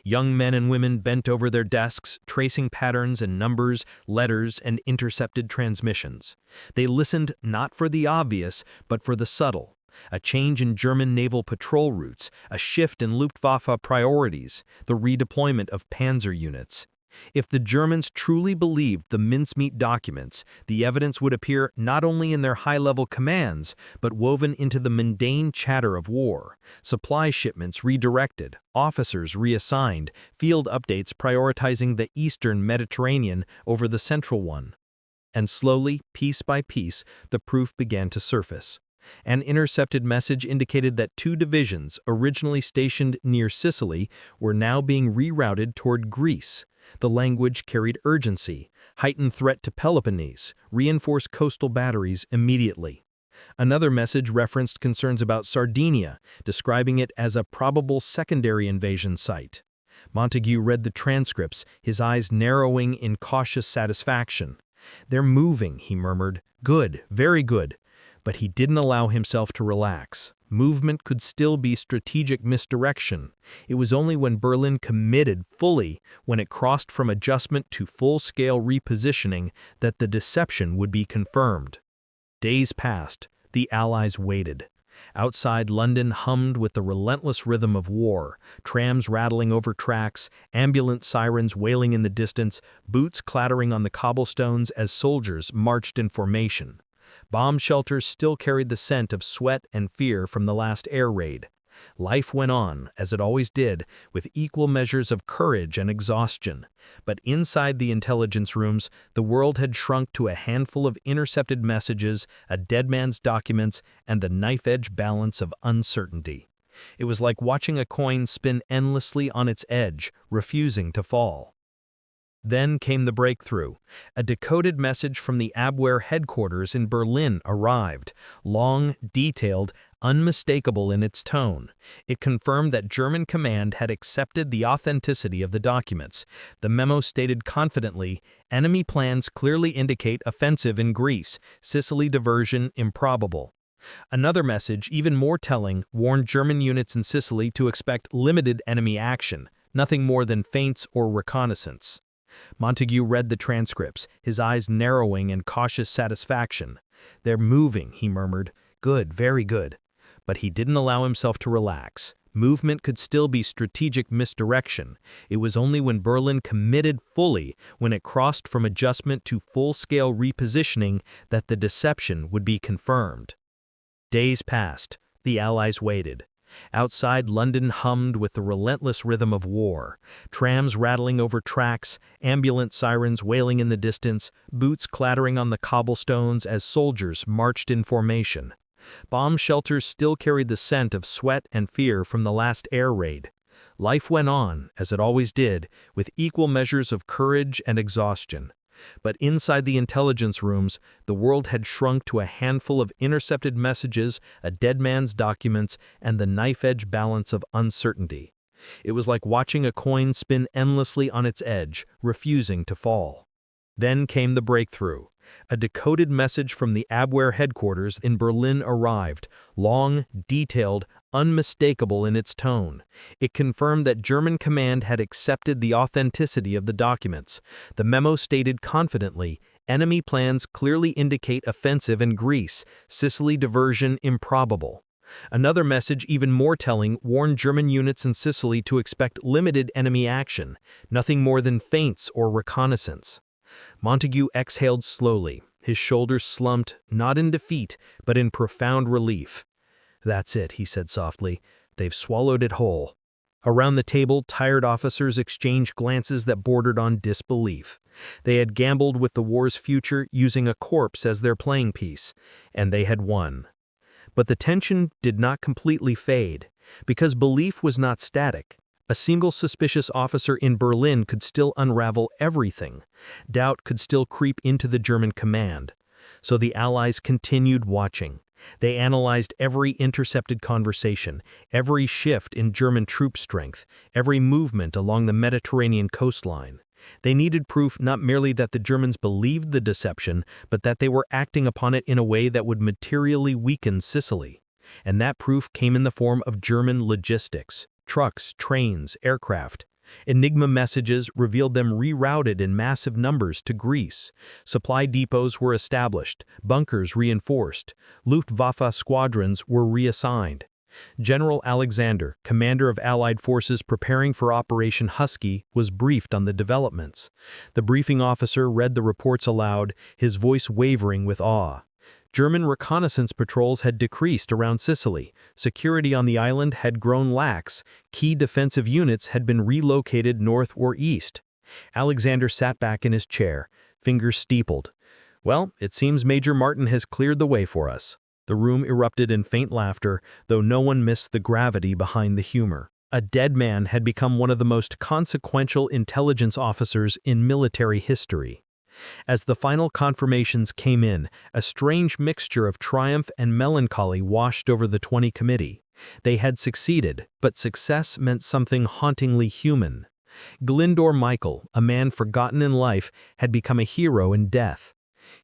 Young men and women bent over their desks, tracing patterns and numbers, letters, and intercepted transmissions. They listened not for the obvious, but for the subtle. A change in German naval patrol routes, a shift in Luftwaffe priorities, the redeployment of panzer units. If the Germans truly believed the mincemeat documents, the evidence would appear not only in their high-level commands, but woven into the mundane chatter of war. Supply shipments redirected, officers reassigned, field updates prioritizing the eastern Mediterranean over the central one. And slowly, piece by piece, the proof began to surface. An intercepted message indicated that 2 divisions, originally stationed near Sicily, were now being rerouted toward Greece. The language carried urgency: heightened threat to Peloponnese, reinforce coastal batteries immediately. Another message referenced concerns about Sardinia, describing it as a probable secondary invasion site. Montague read the transcripts, his eyes narrowing in cautious satisfaction. "They're moving," he murmured. "Good, very good." But he didn't allow himself to relax. Movement could still be strategic misdirection. It was only when Berlin committed fully, when it crossed from adjustment to full-scale repositioning, that the deception would be confirmed. Days passed. The Allies waited. Outside, London hummed with the relentless rhythm of war, trams rattling over tracks, ambulance sirens wailing in the distance, boots clattering on the cobblestones as soldiers marched in formation. Bomb shelters still carried the scent of sweat and fear from the last air raid. Life went on, as it always did, with equal measures of courage and exhaustion. But inside the intelligence rooms, the world had shrunk to a handful of intercepted messages, a dead man's documents, and the knife-edge balance of uncertainty. It was like watching a coin spin endlessly on its edge, refusing to fall. Then came the breakthrough. A decoded message from the Abwehr headquarters in Berlin arrived, long, detailed, unmistakable in its tone. It confirmed that German command had accepted the authenticity of the documents. The memo stated confidently, "Enemy plans clearly indicate offensive in Greece, Sicily diversion improbable." Another message, even more telling, warned German units in Sicily to expect limited enemy action, nothing more than feints or reconnaissance. Montague read the transcripts, his eyes narrowing in cautious satisfaction. "They're moving," he murmured. "Good, very good." But he didn't allow himself to relax. Movement could still be strategic misdirection. It was only when Berlin committed fully, when it crossed from adjustment to full-scale repositioning, that the deception would be confirmed. Days passed. The Allies waited. Outside, London hummed with the relentless rhythm of war. Trams rattling over tracks, ambulance sirens wailing in the distance, boots clattering on the cobblestones as soldiers marched in formation. Bomb shelters still carried the scent of sweat and fear from the last air raid. Life went on, as it always did, with equal measures of courage and exhaustion. But inside the intelligence rooms, the world had shrunk to a handful of intercepted messages, a dead man's documents, and the knife-edge balance of uncertainty. It was like watching a coin spin endlessly on its edge, refusing to fall. Then came the breakthrough. A decoded message from the Abwehr headquarters in Berlin arrived, long, detailed, unmistakable in its tone. It confirmed that German command had accepted the authenticity of the documents. The memo stated confidently, "Enemy plans clearly indicate offensive in Greece, Sicily diversion improbable." Another message, even more telling, warned German units in Sicily to expect limited enemy action, nothing more than feints or reconnaissance. Montague exhaled slowly, his shoulders slumped, not in defeat, but in profound relief. "That's it," he said softly. "They've swallowed it whole." Around the table, tired officers exchanged glances that bordered on disbelief. They had gambled with the war's future, using a corpse as their playing piece, and they had won. But the tension did not completely fade, because belief was not static. A single suspicious officer in Berlin could still unravel everything. Doubt could still creep into the German command. So the Allies continued watching. They analyzed every intercepted conversation, every shift in German troop strength, every movement along the Mediterranean coastline. They needed proof not merely that the Germans believed the deception, but that they were acting upon it in a way that would materially weaken Sicily. And that proof came in the form of German logistics. Trucks, trains, aircraft. Enigma messages revealed them rerouted in massive numbers to Greece. Supply depots were established, bunkers reinforced. Luftwaffe squadrons were reassigned. General Alexander, commander of Allied forces preparing for Operation Husky, was briefed on the developments. The briefing officer read the reports aloud, his voice wavering with awe. German reconnaissance patrols had decreased around Sicily, security on the island had grown lax, key defensive units had been relocated north or east. Alexander sat back in his chair, fingers steepled. "Well, it seems Major Martin has cleared the way for us." The room erupted in faint laughter, though no one missed the gravity behind the humor. A dead man had become one of the most consequential intelligence officers in military history. As the final confirmations came in, a strange mixture of triumph and melancholy washed over the 20 committee. They had succeeded, but success meant something hauntingly human. Glyndor Michael, a man forgotten in life, had become a hero in death.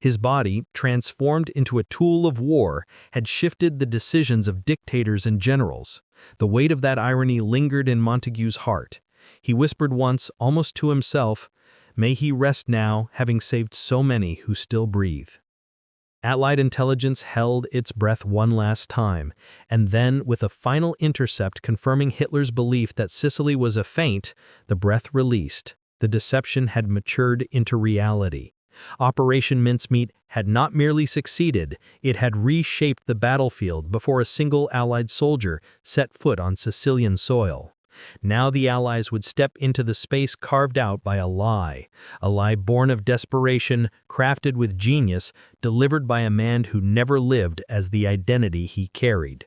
His body, transformed into a tool of war, had shifted the decisions of dictators and generals. The weight of that irony lingered in Montague's heart. He whispered once, almost to himself, "May he rest now, having saved so many who still breathe." Allied intelligence held its breath one last time, and then, with a final intercept confirming Hitler's belief that Sicily was a feint, the breath released. The deception had matured into reality. Operation Mincemeat had not merely succeeded, it had reshaped the battlefield before a single Allied soldier set foot on Sicilian soil. Now the Allies would step into the space carved out by a lie born of desperation, crafted with genius, delivered by a man who never lived as the identity he carried.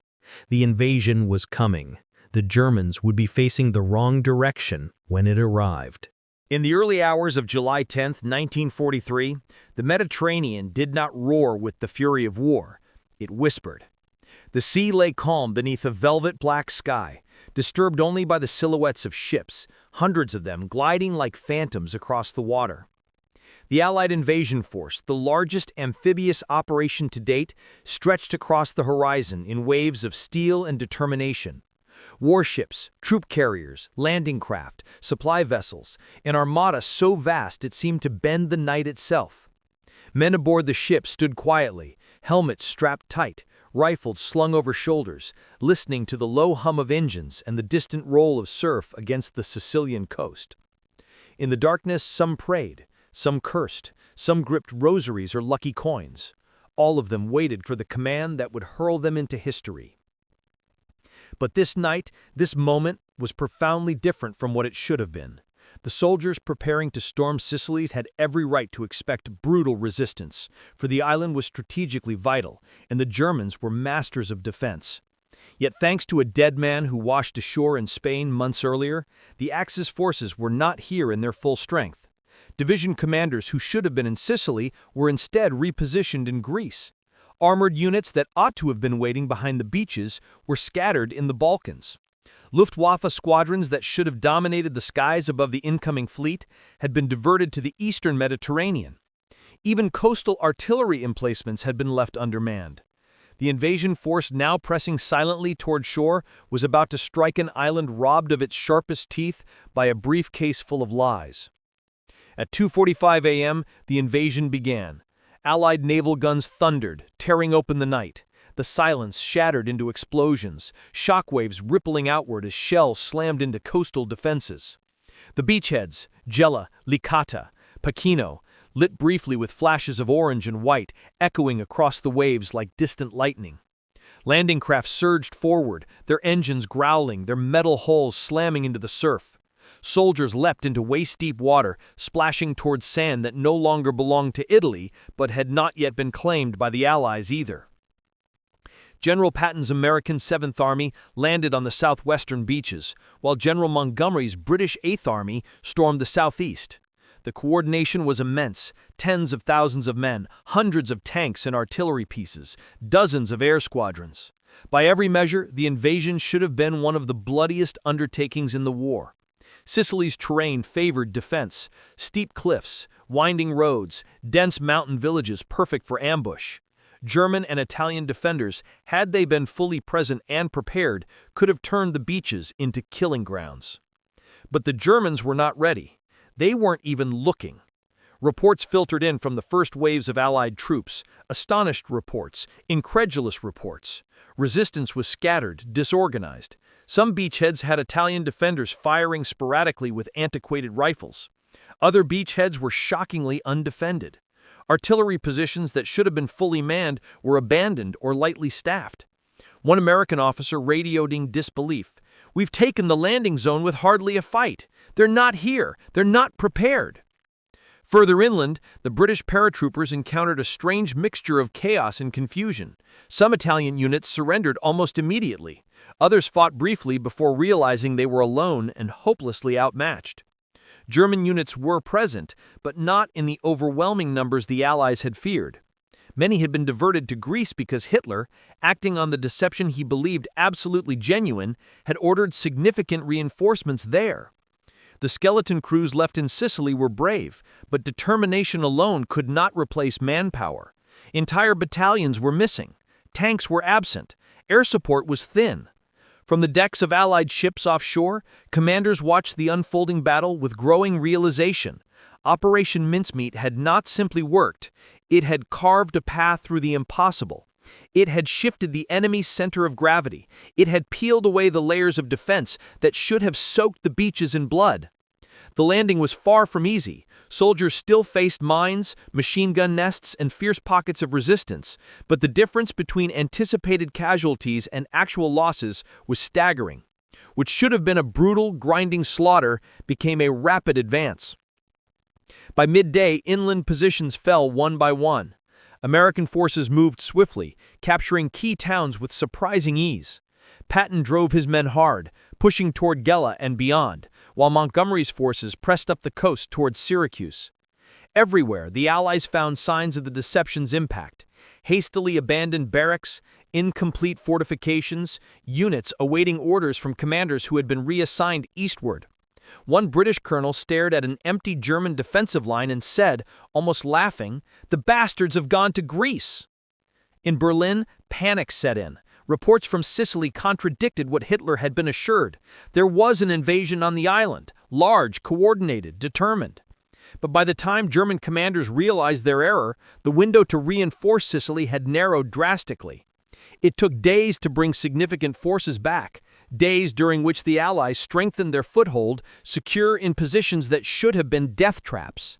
The invasion was coming. The Germans would be facing the wrong direction when it arrived. In the early hours of July 10, 1943, the Mediterranean did not roar with the fury of war. It whispered. The sea lay calm beneath a velvet black sky, disturbed only by the silhouettes of ships, hundreds of them gliding like phantoms across the water. The Allied invasion force, the largest amphibious operation to date, stretched across the horizon in waves of steel and determination. Warships, troop carriers, landing craft, supply vessels, an armada so vast it seemed to bend the night itself. Men aboard the ship stood quietly, helmets strapped tight, rifles slung over shoulders, listening to the low hum of engines and the distant roll of surf against the Sicilian coast. In the darkness, some prayed, some cursed, some gripped rosaries or lucky coins. All of them waited for the command that would hurl them into history. But this night, this moment, was profoundly different from what it should have been. The soldiers preparing to storm Sicily had every right to expect brutal resistance, for the island was strategically vital, and the Germans were masters of defense. Yet thanks to a dead man who washed ashore in Spain months earlier, the Axis forces were not here in their full strength. Division commanders who should have been in Sicily were instead repositioned in Greece. Armored units that ought to have been waiting behind the beaches were scattered in the Balkans. Luftwaffe squadrons that should have dominated the skies above the incoming fleet had been diverted to the eastern Mediterranean. Even coastal artillery emplacements had been left undermanned. The invasion force now pressing silently toward shore was about to strike an island robbed of its sharpest teeth by a briefcase full of lies. At 2:45 a.m., the invasion began. Allied naval guns thundered, tearing open the night. The silence shattered into explosions, shockwaves rippling outward as shells slammed into coastal defenses. The beachheads, Gela, Licata, Pachino, lit briefly with flashes of orange and white, echoing across the waves like distant lightning. Landing craft surged forward, their engines growling, their metal hulls slamming into the surf. Soldiers leapt into waist-deep water, splashing towards sand that no longer belonged to Italy, but had not yet been claimed by the Allies either. General Patton's American 7th Army landed on the southwestern beaches, while General Montgomery's British 8th Army stormed the southeast. The coordination was immense, tens of thousands of men, hundreds of tanks and artillery pieces, dozens of air squadrons. By every measure, the invasion should have been one of the bloodiest undertakings in the war. Sicily's terrain favored defense, steep cliffs, winding roads, dense mountain villages perfect for ambush. German and Italian defenders, had they been fully present and prepared, could have turned the beaches into killing grounds. But the Germans were not ready. They weren't even looking. Reports filtered in from the first waves of Allied troops, astonished reports, incredulous reports. Resistance was scattered, disorganized. Some beachheads had Italian defenders firing sporadically with antiquated rifles. Other beachheads were shockingly undefended. Artillery positions that should have been fully manned were abandoned or lightly staffed. One American officer radioed in disbelief. "We've taken the landing zone with hardly a fight. They're not here. They're not prepared." Further inland, the British paratroopers encountered a strange mixture of chaos and confusion. Some Italian units surrendered almost immediately. Others fought briefly before realizing they were alone and hopelessly outmatched. German units were present, but not in the overwhelming numbers the Allies had feared. Many had been diverted to Greece because Hitler, acting on the deception he believed absolutely genuine, had ordered significant reinforcements there. The skeleton crews left in Sicily were brave, but determination alone could not replace manpower. Entire battalions were missing. Tanks were absent. Air support was thin. From the decks of Allied ships offshore, commanders watched the unfolding battle with growing realization. Operation Mincemeat had not simply worked, It had carved a path through the impossible. It had shifted the enemy's center of gravity. It had peeled away the layers of defense that should have soaked the beaches in blood. The landing was far from easy. Soldiers still faced mines, machine gun nests, and fierce pockets of resistance, but the difference between anticipated casualties and actual losses was staggering. What should have been a brutal, grinding slaughter became a rapid advance. By midday, inland positions fell one by one. American forces moved swiftly, capturing key towns with surprising ease. Patton drove his men hard, pushing toward Gela and beyond, while Montgomery's forces pressed up the coast towards Syracuse. Everywhere, the Allies found signs of the deception's impact. Hastily abandoned barracks, incomplete fortifications, units awaiting orders from commanders who had been reassigned eastward. One British colonel stared at an empty German defensive line and said, almost laughing, "The bastards have gone to Greece." In Berlin, panic set in. Reports from Sicily contradicted what Hitler had been assured. There was an invasion on the island, large, coordinated, determined. But by the time German commanders realized their error, the window to reinforce Sicily had narrowed drastically. It took days to bring significant forces back, days during which the Allies strengthened their foothold, secure in positions that should have been death traps.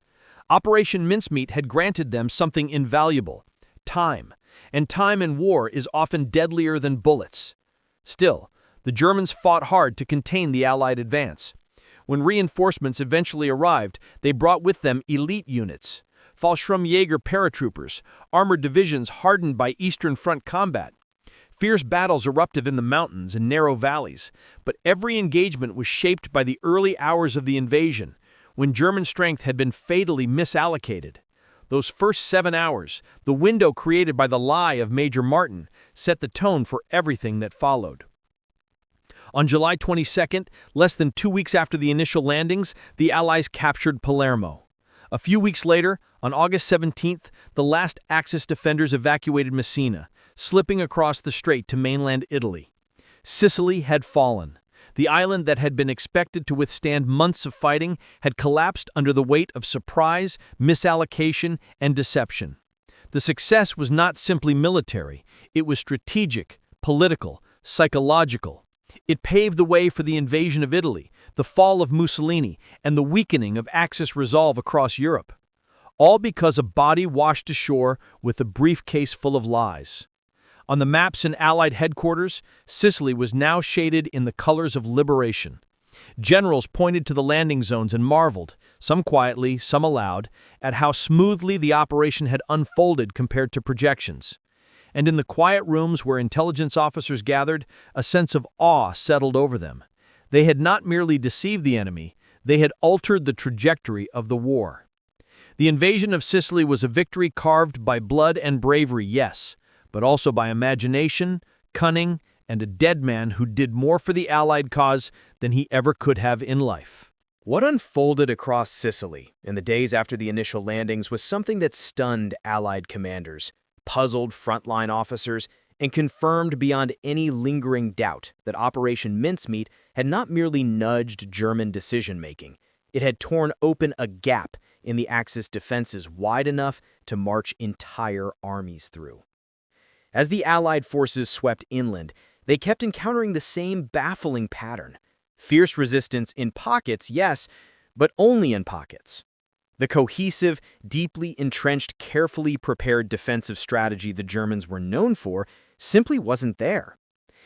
Operation Mincemeat had granted them something invaluable: time. And time in war is often deadlier than bullets. Still, the Germans fought hard to contain the Allied advance. When reinforcements eventually arrived, they brought with them elite units, Fallschirmjäger paratroopers, armored divisions hardened by Eastern Front combat. Fierce battles erupted in the mountains and narrow valleys, but every engagement was shaped by the early hours of the invasion, when German strength had been fatally misallocated. Those first 7 hours, the window created by the lie of Major Martin, set the tone for everything that followed. On July 22nd, less than 2 weeks after the initial landings, the Allies captured Palermo. A few weeks later, on August 17th, the last Axis defenders evacuated Messina, slipping across the strait to mainland Italy. Sicily had fallen. The island that had been expected to withstand months of fighting had collapsed under the weight of surprise, misallocation, and deception. The success was not simply military, it was strategic, political, psychological. It paved the way for the invasion of Italy, the fall of Mussolini, and the weakening of Axis resolve across Europe. All because a body washed ashore with a briefcase full of lies. On the maps in Allied headquarters, Sicily was now shaded in the colors of liberation. Generals pointed to the landing zones and marveled, some quietly, some aloud, at how smoothly the operation had unfolded compared to projections. And in the quiet rooms where intelligence officers gathered, a sense of awe settled over them. They had not merely deceived the enemy, they had altered the trajectory of the war. The invasion of Sicily was a victory carved by blood and bravery, yes, but also by imagination, cunning, and a dead man who did more for the Allied cause than he ever could have in life. What unfolded across Sicily in the days after the initial landings was something that stunned Allied commanders, puzzled frontline officers, and confirmed beyond any lingering doubt that Operation Mincemeat had not merely nudged German decision-making, it had torn open a gap in the Axis defenses wide enough to march entire armies through. As the Allied forces swept inland, they kept encountering the same baffling pattern. Fierce resistance in pockets, yes, but only in pockets. The cohesive, deeply entrenched, carefully prepared defensive strategy the Germans were known for simply wasn't there.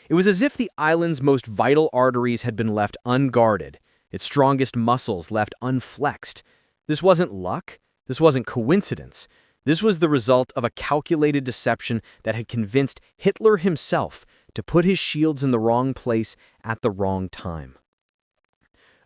It was as if the island's most vital arteries had been left unguarded, its strongest muscles left unflexed. This wasn't luck. This wasn't coincidence. This was the result of a calculated deception that had convinced Hitler himself to put his shields in the wrong place at the wrong time.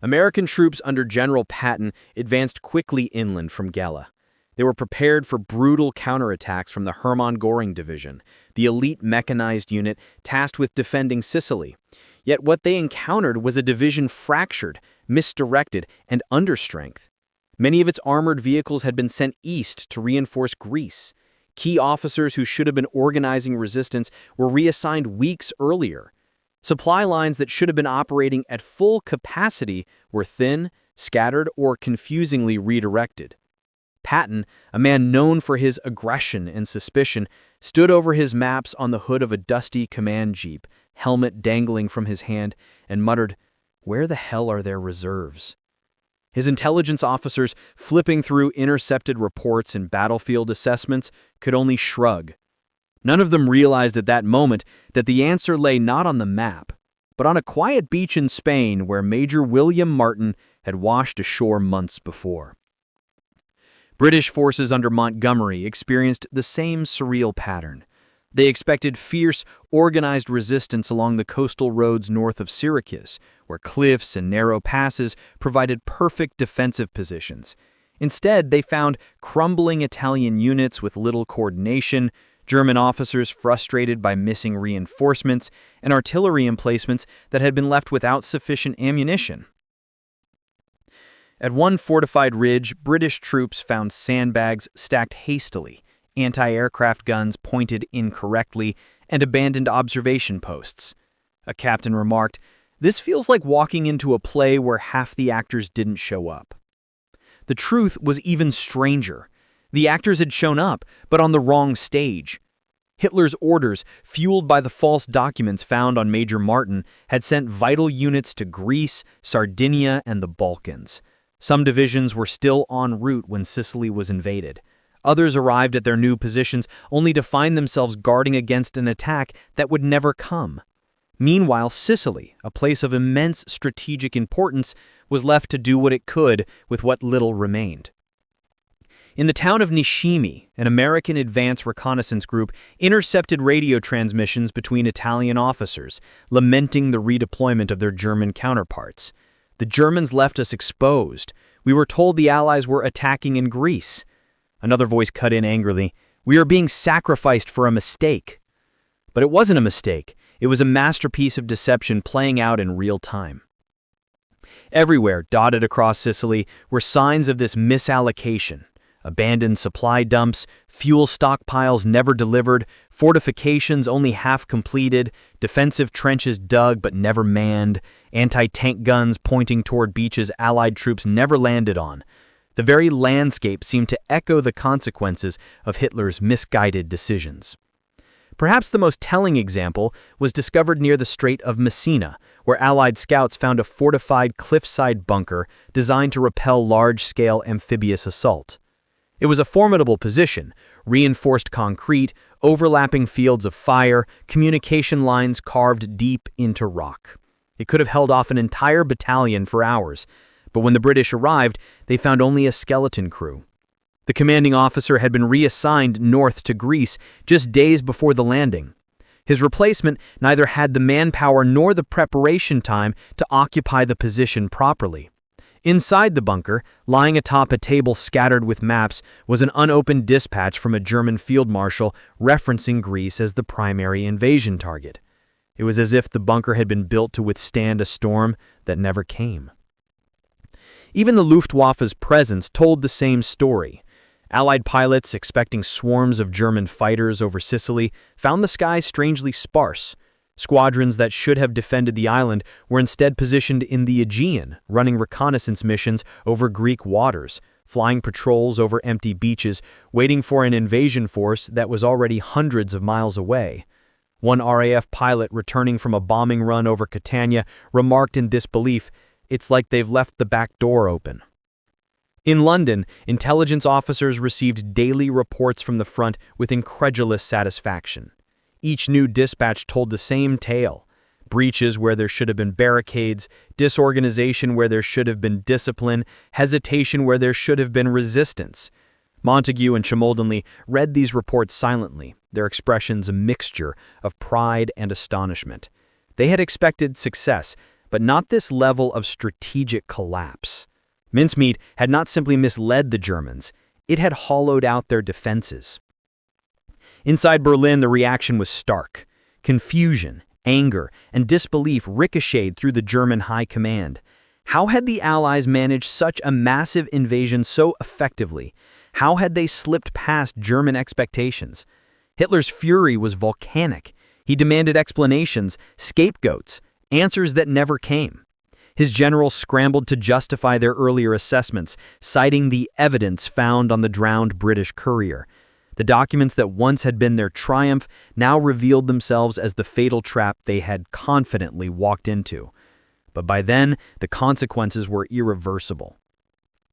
American troops under General Patton advanced quickly inland from Gela. They were prepared for brutal counterattacks from the Hermann Göring Division, the elite mechanized unit tasked with defending Sicily. Yet what they encountered was a division fractured, misdirected, and understrength. Many of its armored vehicles had been sent east to reinforce Greece. Key officers who should have been organizing resistance were reassigned weeks earlier. Supply lines that should have been operating at full capacity were thin, scattered, or confusingly redirected. Patton, a man known for his aggression and suspicion, stood over his maps on the hood of a dusty command jeep, helmet dangling from his hand, and muttered, "Where the hell are their reserves?" His intelligence officers, flipping through intercepted reports and battlefield assessments, could only shrug. None of them realized at that moment that the answer lay not on the map, but on a quiet beach in Spain where Major William Martin had washed ashore months before. British forces under Montgomery experienced the same surreal pattern. They expected fierce, organized resistance along the coastal roads north of Syracuse, where cliffs and narrow passes provided perfect defensive positions. Instead, they found crumbling Italian units with little coordination, German officers frustrated by missing reinforcements, and artillery emplacements that had been left without sufficient ammunition. At one fortified ridge, British troops found sandbags stacked hastily, anti-aircraft guns pointed incorrectly, and abandoned observation posts. A captain remarked, "This feels like walking into a play where half the actors didn't show up." The truth was even stranger. The actors had shown up, but on the wrong stage. Hitler's orders, fueled by the false documents found on Major Martin, had sent vital units to Greece, Sardinia, and the Balkans. Some divisions were still en route when Sicily was invaded. Others arrived at their new positions only to find themselves guarding against an attack that would never come. Meanwhile, Sicily, a place of immense strategic importance, was left to do what it could with what little remained. In the town of Nishimi, an American advance reconnaissance group intercepted radio transmissions between Italian officers, lamenting the redeployment of their German counterparts. "The Germans left us exposed. We were told the Allies were attacking in Greece." Another voice cut in angrily, "We are being sacrificed for a mistake." But it wasn't a mistake. It was a masterpiece of deception playing out in real time. Everywhere, dotted across Sicily, were signs of this misallocation. Abandoned supply dumps, fuel stockpiles never delivered, fortifications only half completed, defensive trenches dug but never manned, anti-tank guns pointing toward beaches Allied troops never landed on. The very landscape seemed to echo the consequences of Hitler's misguided decisions. Perhaps the most telling example was discovered near the Strait of Messina, where Allied scouts found a fortified cliffside bunker designed to repel large-scale amphibious assault. It was a formidable position, reinforced concrete, overlapping fields of fire, communication lines carved deep into rock. It could have held off an entire battalion for hours, but when the British arrived, they found only a skeleton crew. The commanding officer had been reassigned north to Greece just days before the landing. His replacement neither had the manpower nor the preparation time to occupy the position properly. Inside the bunker, lying atop a table scattered with maps, was an unopened dispatch from a German field marshal referencing Greece as the primary invasion target. It was as if the bunker had been built to withstand a storm that never came. Even the Luftwaffe's presence told the same story. Allied pilots, expecting swarms of German fighters over Sicily, found the sky strangely sparse. Squadrons that should have defended the island were instead positioned in the Aegean, running reconnaissance missions over Greek waters, flying patrols over empty beaches, waiting for an invasion force that was already hundreds of miles away. One RAF pilot returning from a bombing run over Catania remarked in disbelief, "It's like they've left the back door open." In London, intelligence officers received daily reports from the front with incredulous satisfaction. Each new dispatch told the same tale: breaches where there should have been barricades, disorganization where there should have been discipline, hesitation where there should have been resistance. Montague and Cholmondeley read these reports silently, their expressions a mixture of pride and astonishment. They had expected success, but not this level of strategic collapse. Mincemeat had not simply misled the Germans, it had hollowed out their defenses. Inside Berlin, the reaction was stark. Confusion, anger, and disbelief ricocheted through the German high command. How had the Allies managed such a massive invasion so effectively? How had they slipped past German expectations? Hitler's fury was volcanic. He demanded explanations, scapegoats, answers that never came. His generals scrambled to justify their earlier assessments, citing the evidence found on the drowned British courier. The documents that once had been their triumph now revealed themselves as the fatal trap they had confidently walked into. But by then, the consequences were irreversible.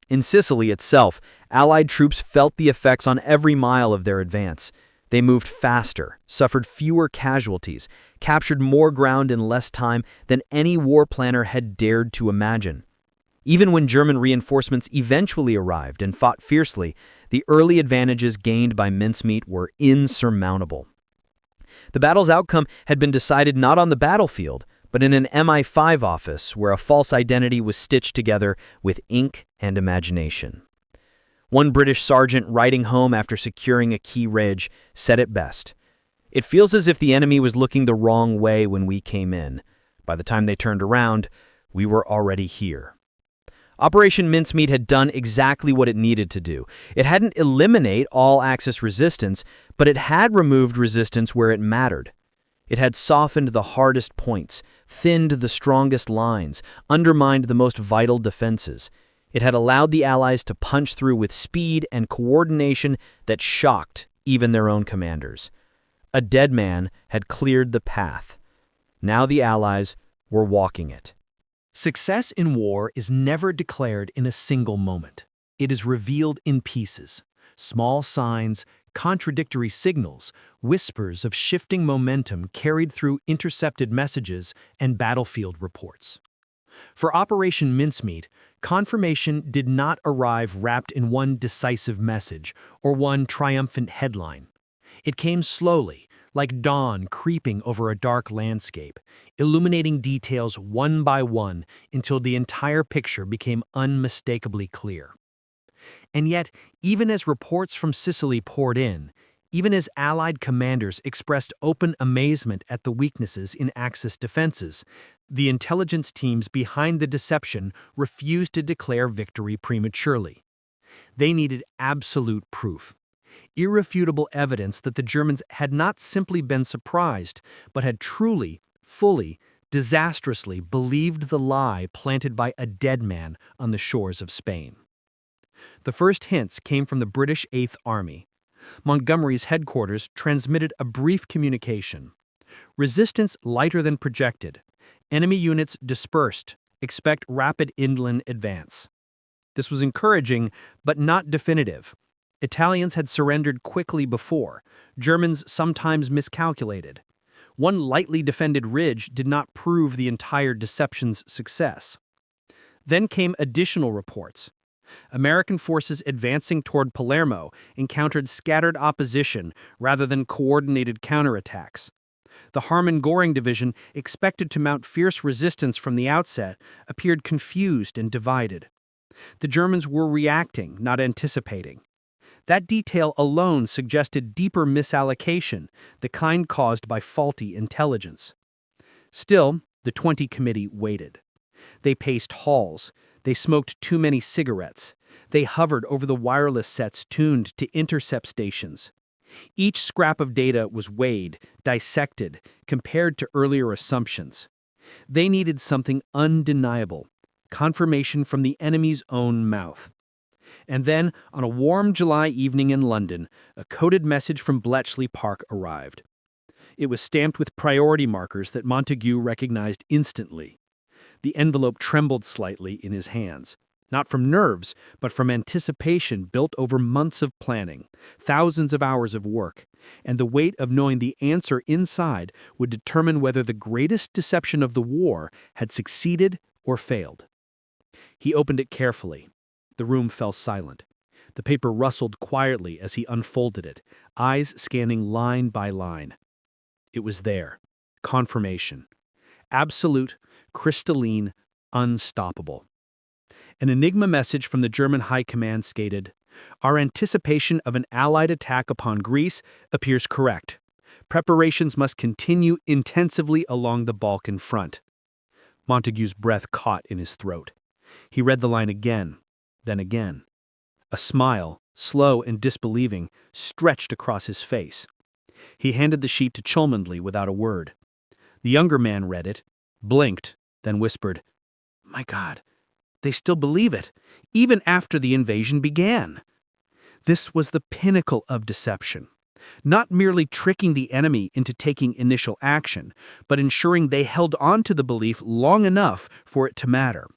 In Sicily itself, Allied troops felt the effects on every mile of their advance. They moved faster, suffered fewer casualties, captured more ground in less time than any war planner had dared to imagine. Even when German reinforcements eventually arrived and fought fiercely, the early advantages gained by Mincemeat were insurmountable. The battle's outcome had been decided not on the battlefield, but in an MI5 office where a false identity was stitched together with ink and imagination. One British sergeant writing home after securing a key ridge said it best. "It feels as if the enemy was looking the wrong way when we came in. By the time they turned around, we were already here." Operation Mincemeat had done exactly what it needed to do. It hadn't eliminated all Axis resistance, but it had removed resistance where it mattered. It had softened the hardest points, thinned the strongest lines, undermined the most vital defenses. It had allowed the Allies to punch through with speed and coordination that shocked even their own commanders. A dead man had cleared the path. Now the Allies were walking it. Success in war is never declared in a single moment. It is revealed in pieces, small signs, contradictory signals, whispers of shifting momentum carried through intercepted messages and battlefield reports. For Operation Mincemeat, confirmation did not arrive wrapped in one decisive message or one triumphant headline. It came slowly, like dawn creeping over a dark landscape, illuminating details one by one until the entire picture became unmistakably clear. And yet, even as reports from Sicily poured in, even as Allied commanders expressed open amazement at the weaknesses in Axis defenses, the intelligence teams behind the deception refused to declare victory prematurely. They needed absolute proof, irrefutable evidence that the Germans had not simply been surprised, but had truly, fully, disastrously believed the lie planted by a dead man on the shores of Spain. The first hints came from the British 8th Army. Montgomery's headquarters transmitted a brief communication. Resistance lighter than projected. Enemy units dispersed. Expect rapid inland advance. This was encouraging, but not definitive. Italians had surrendered quickly before. Germans sometimes miscalculated. One lightly defended ridge did not prove the entire deception's success. Then came additional reports. American forces advancing toward Palermo encountered scattered opposition rather than coordinated counterattacks. The Harmon-Goring Division, expected to mount fierce resistance from the outset, appeared confused and divided. The Germans were reacting, not anticipating. That detail alone suggested deeper misallocation, the kind caused by faulty intelligence. Still, the 20 Committee waited. They paced halls. They smoked too many cigarettes. They hovered over the wireless sets tuned to intercept stations. Each scrap of data was weighed, dissected, compared to earlier assumptions. They needed something undeniable, confirmation from the enemy's own mouth. And then, on a warm July evening in London, a coded message from Bletchley Park arrived. It was stamped with priority markers that Montague recognized instantly. The envelope trembled slightly in his hands, not from nerves, but from anticipation built over months of planning, thousands of hours of work, and the weight of knowing the answer inside would determine whether the greatest deception of the war had succeeded or failed. He opened it carefully. The room fell silent. The paper rustled quietly as he unfolded it, eyes scanning line by line. It was there. Confirmation. Absolute, crystalline, unstoppable. An Enigma message from the German High Command stated, "Our anticipation of an Allied attack upon Greece appears correct. Preparations must continue intensively along the Balkan front." Montague's breath caught in his throat. He read the line again, then again. A smile, slow and disbelieving, stretched across his face. He handed the sheet to Cholmondeley without a word. The younger man read it, blinked, then whispered, My God, they still believe it, even after the invasion began. This was the pinnacle of deception. Not merely tricking the enemy into taking initial action, but ensuring they held on to the belief long enough for it to matter.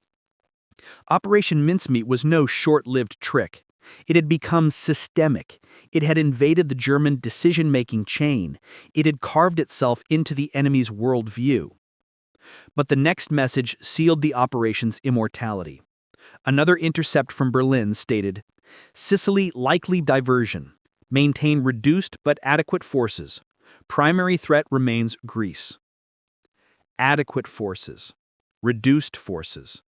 Operation Mincemeat was no short-lived trick. It had become systemic. It had invaded the German decision-making chain. It had carved itself into the enemy's worldview. But the next message sealed the operation's immortality. Another intercept from Berlin stated, "Sicily likely diversion. Maintain reduced but adequate forces. Primary threat remains Greece." Adequate forces. Reduced forces.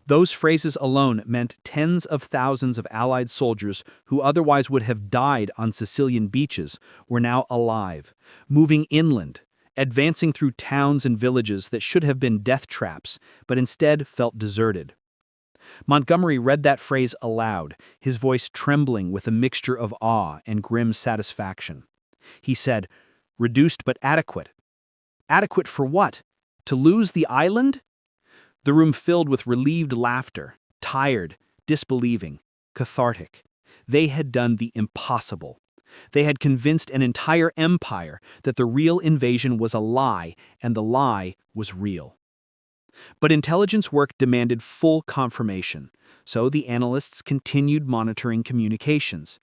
Those phrases alone meant tens of thousands of Allied soldiers who otherwise would have died on Sicilian beaches were now alive, moving inland, advancing through towns and villages that should have been death traps, but instead felt deserted. Montgomery read that phrase aloud, his voice trembling with a mixture of awe and grim satisfaction. He said, "Reduced but adequate." Adequate for what? To lose the island? The room filled with relieved laughter, tired, disbelieving, cathartic. They had done the impossible. They had convinced an entire empire that the real invasion was a lie and the lie was real. But intelligence work demanded full confirmation, so the analysts continued monitoring communications.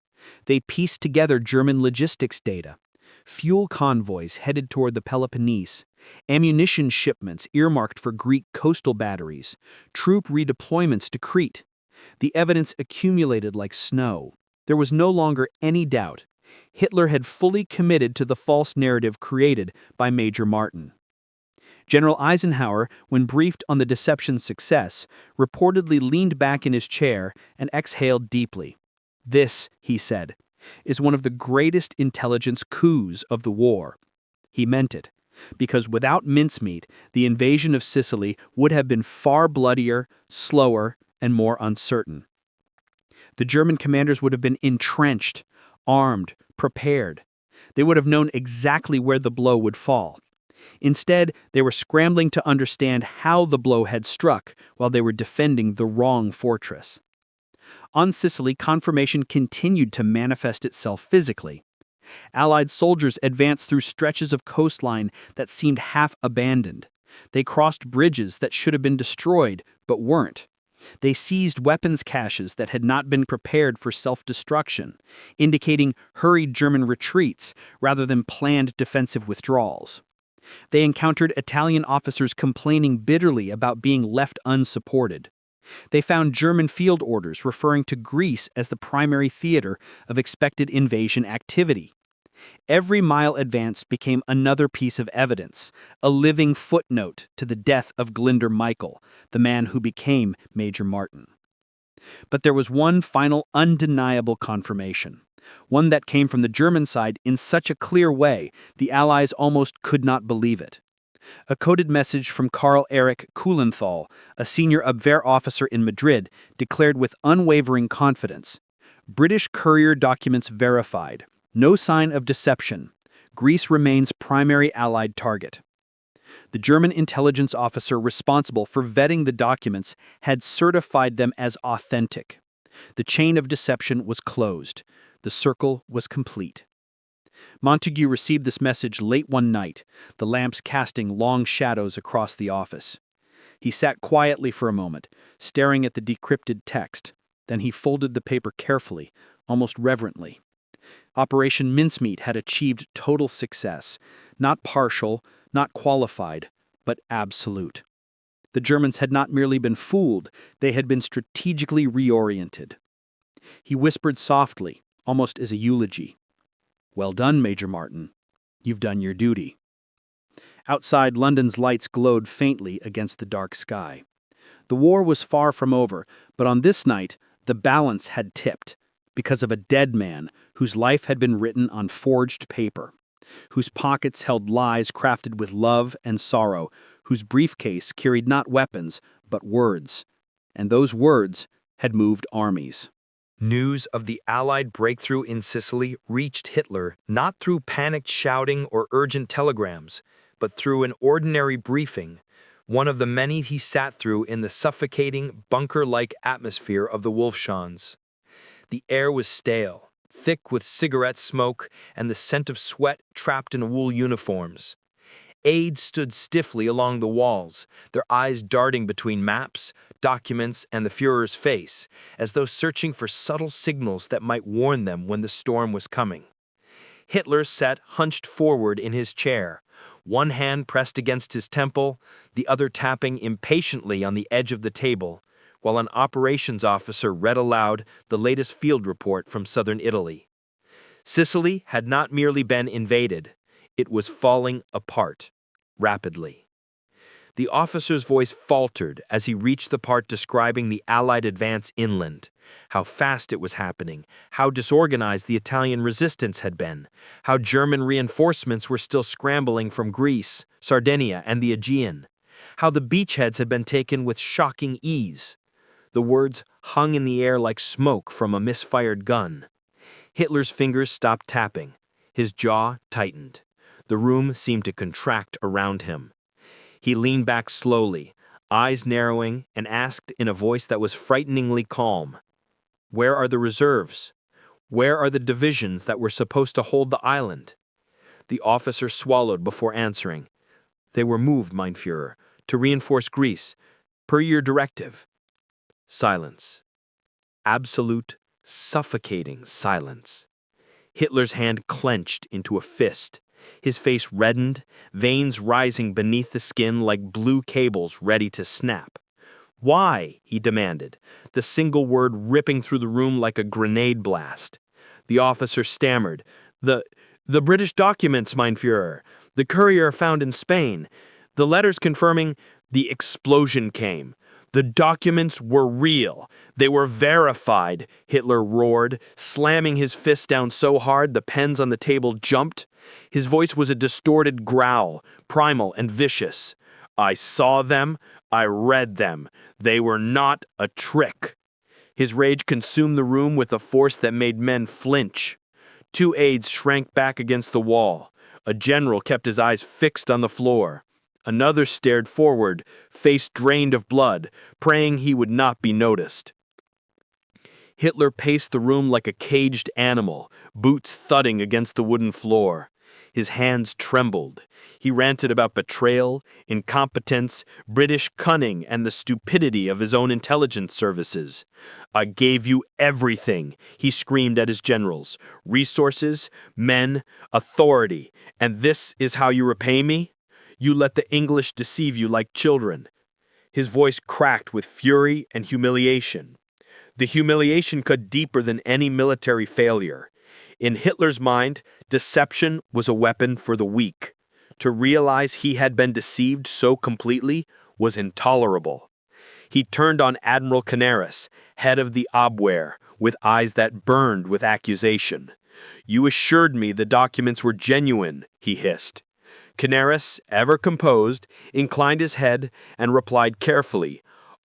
They pieced together German logistics data, fuel convoys headed toward the Peloponnese, ammunition shipments earmarked for Greek coastal batteries, troop redeployments to Crete. The evidence accumulated like snow. There was no longer any doubt. Hitler had fully committed to the false narrative created by Major Martin. General Eisenhower, when briefed on the deception's success, reportedly leaned back in his chair and exhaled deeply. "This," he said, "is one of the greatest intelligence coups of the war." He meant it, because without mincemeat, the invasion of Sicily would have been far bloodier, slower, and more uncertain. The German commanders would have been entrenched, armed, prepared. They would have known exactly where the blow would fall. Instead, they were scrambling to understand how the blow had struck while they were defending the wrong fortress. On Sicily, confirmation continued to manifest itself physically. Allied soldiers advanced through stretches of coastline that seemed half abandoned. They crossed bridges that should have been destroyed, but weren't. They seized weapons caches that had not been prepared for self-destruction, indicating hurried German retreats rather than planned defensive withdrawals. They encountered Italian officers complaining bitterly about being left unsupported. They found German field orders referring to Greece as the primary theater of expected invasion activity. Every mile advanced became another piece of evidence, a living footnote to the death of Glinder Michael, the man who became Major Martin. But there was one final undeniable confirmation, one that came from the German side in such a clear way the Allies almost could not believe it. A coded message from Karl Erich Kuhlenthal, a senior Abwehr officer in Madrid, declared with unwavering confidence, "British courier documents verified. No sign of deception. Greece remains primary Allied target." The German intelligence officer responsible for vetting the documents had certified them as authentic. The chain of deception was closed. The circle was complete. Montague received this message late one night, the lamps casting long shadows across the office. He sat quietly for a moment, staring at the decrypted text. Then he folded the paper carefully, almost reverently. Operation Mincemeat had achieved total success, not partial, not qualified, but absolute. The Germans had not merely been fooled, they had been strategically reoriented. He whispered softly, almost as a eulogy, "Well done, Major Martin. You've done your duty." Outside, London's lights glowed faintly against the dark sky. The war was far from over, but on this night, the balance had tipped, because of a dead man whose life had been written on forged paper, whose pockets held lies crafted with love and sorrow, whose briefcase carried not weapons, but words. And those words had moved armies. News of the Allied breakthrough in Sicily reached Hitler not through panicked shouting or urgent telegrams, but through an ordinary briefing, one of the many he sat through in the suffocating, bunker-like atmosphere of the Wolfschans. The air was stale, thick with cigarette smoke and the scent of sweat trapped in wool uniforms. Aides stood stiffly along the walls, their eyes darting between maps, documents, and the Führer's face, as though searching for subtle signals that might warn them when the storm was coming. Hitler sat hunched forward in his chair, one hand pressed against his temple, the other tapping impatiently on the edge of the table, while an operations officer read aloud the latest field report from southern Italy. Sicily had not merely been invaded, it was falling apart, rapidly. The officer's voice faltered as he reached the part describing the Allied advance inland, how fast it was happening, how disorganized the Italian resistance had been, how German reinforcements were still scrambling from Greece, Sardinia, and the Aegean, how the beachheads had been taken with shocking ease. The words hung in the air like smoke from a misfired gun. Hitler's fingers stopped tapping. His jaw tightened. The room seemed to contract around him. He leaned back slowly, eyes narrowing, and asked in a voice that was frighteningly calm, "Where are the reserves? Where are the divisions that were supposed to hold the island?" The officer swallowed before answering. "They were moved, mein Führer, to reinforce Greece, per your directive." Silence. Absolute, suffocating silence. Hitler's hand clenched into a fist. His face reddened, veins rising beneath the skin like blue cables ready to snap. "Why?" he demanded, the single word ripping through the room like a grenade blast. The officer stammered, The British documents, mein Führer. The courier found in Spain. The letters confirming..." The explosion came. "The documents were real. They were verified," Hitler roared, slamming his fist down so hard the pens on the table jumped. His voice was a distorted growl, primal and vicious. "I saw them. I read them. They were not a trick." His rage consumed the room with a force that made men flinch. Two aides shrank back against the wall. A general kept his eyes fixed on the floor. Another stared forward, face drained of blood, praying he would not be noticed. Hitler paced the room like a caged animal, boots thudding against the wooden floor. His hands trembled. He ranted about betrayal, incompetence, British cunning, and the stupidity of his own intelligence services. "I gave you everything," he screamed at his generals. "Resources, men, authority, and this is how you repay me? You let the English deceive you like children." His voice cracked with fury and humiliation. The humiliation cut deeper than any military failure. In Hitler's mind, deception was a weapon for the weak. To realize he had been deceived so completely was intolerable. He turned on Admiral Canaris, head of the Abwehr, with eyes that burned with accusation. "You assured me the documents were genuine," he hissed. Canaris, ever composed, inclined his head and replied carefully,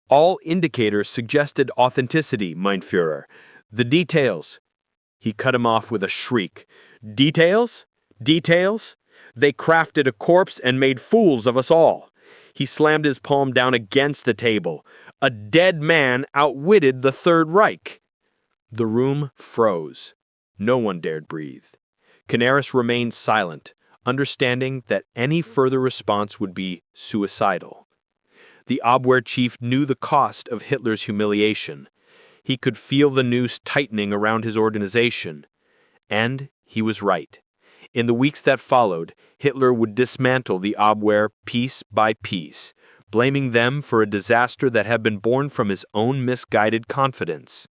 "All indicators suggested authenticity, mein Führer. The details..." He cut him off with a shriek. "Details? Details? They crafted a corpse and made fools of us all." He slammed his palm down against the table. "A dead man outwitted the Third Reich." The room froze. No one dared breathe. Canaris remained silent, understanding that any further response would be suicidal. The Abwehr chief knew the cost of Hitler's humiliation. He could feel the noose tightening around his organization. And he was right. In the weeks that followed, Hitler would dismantle the Abwehr piece by piece, blaming them for a disaster that had been born from his own misguided confidence.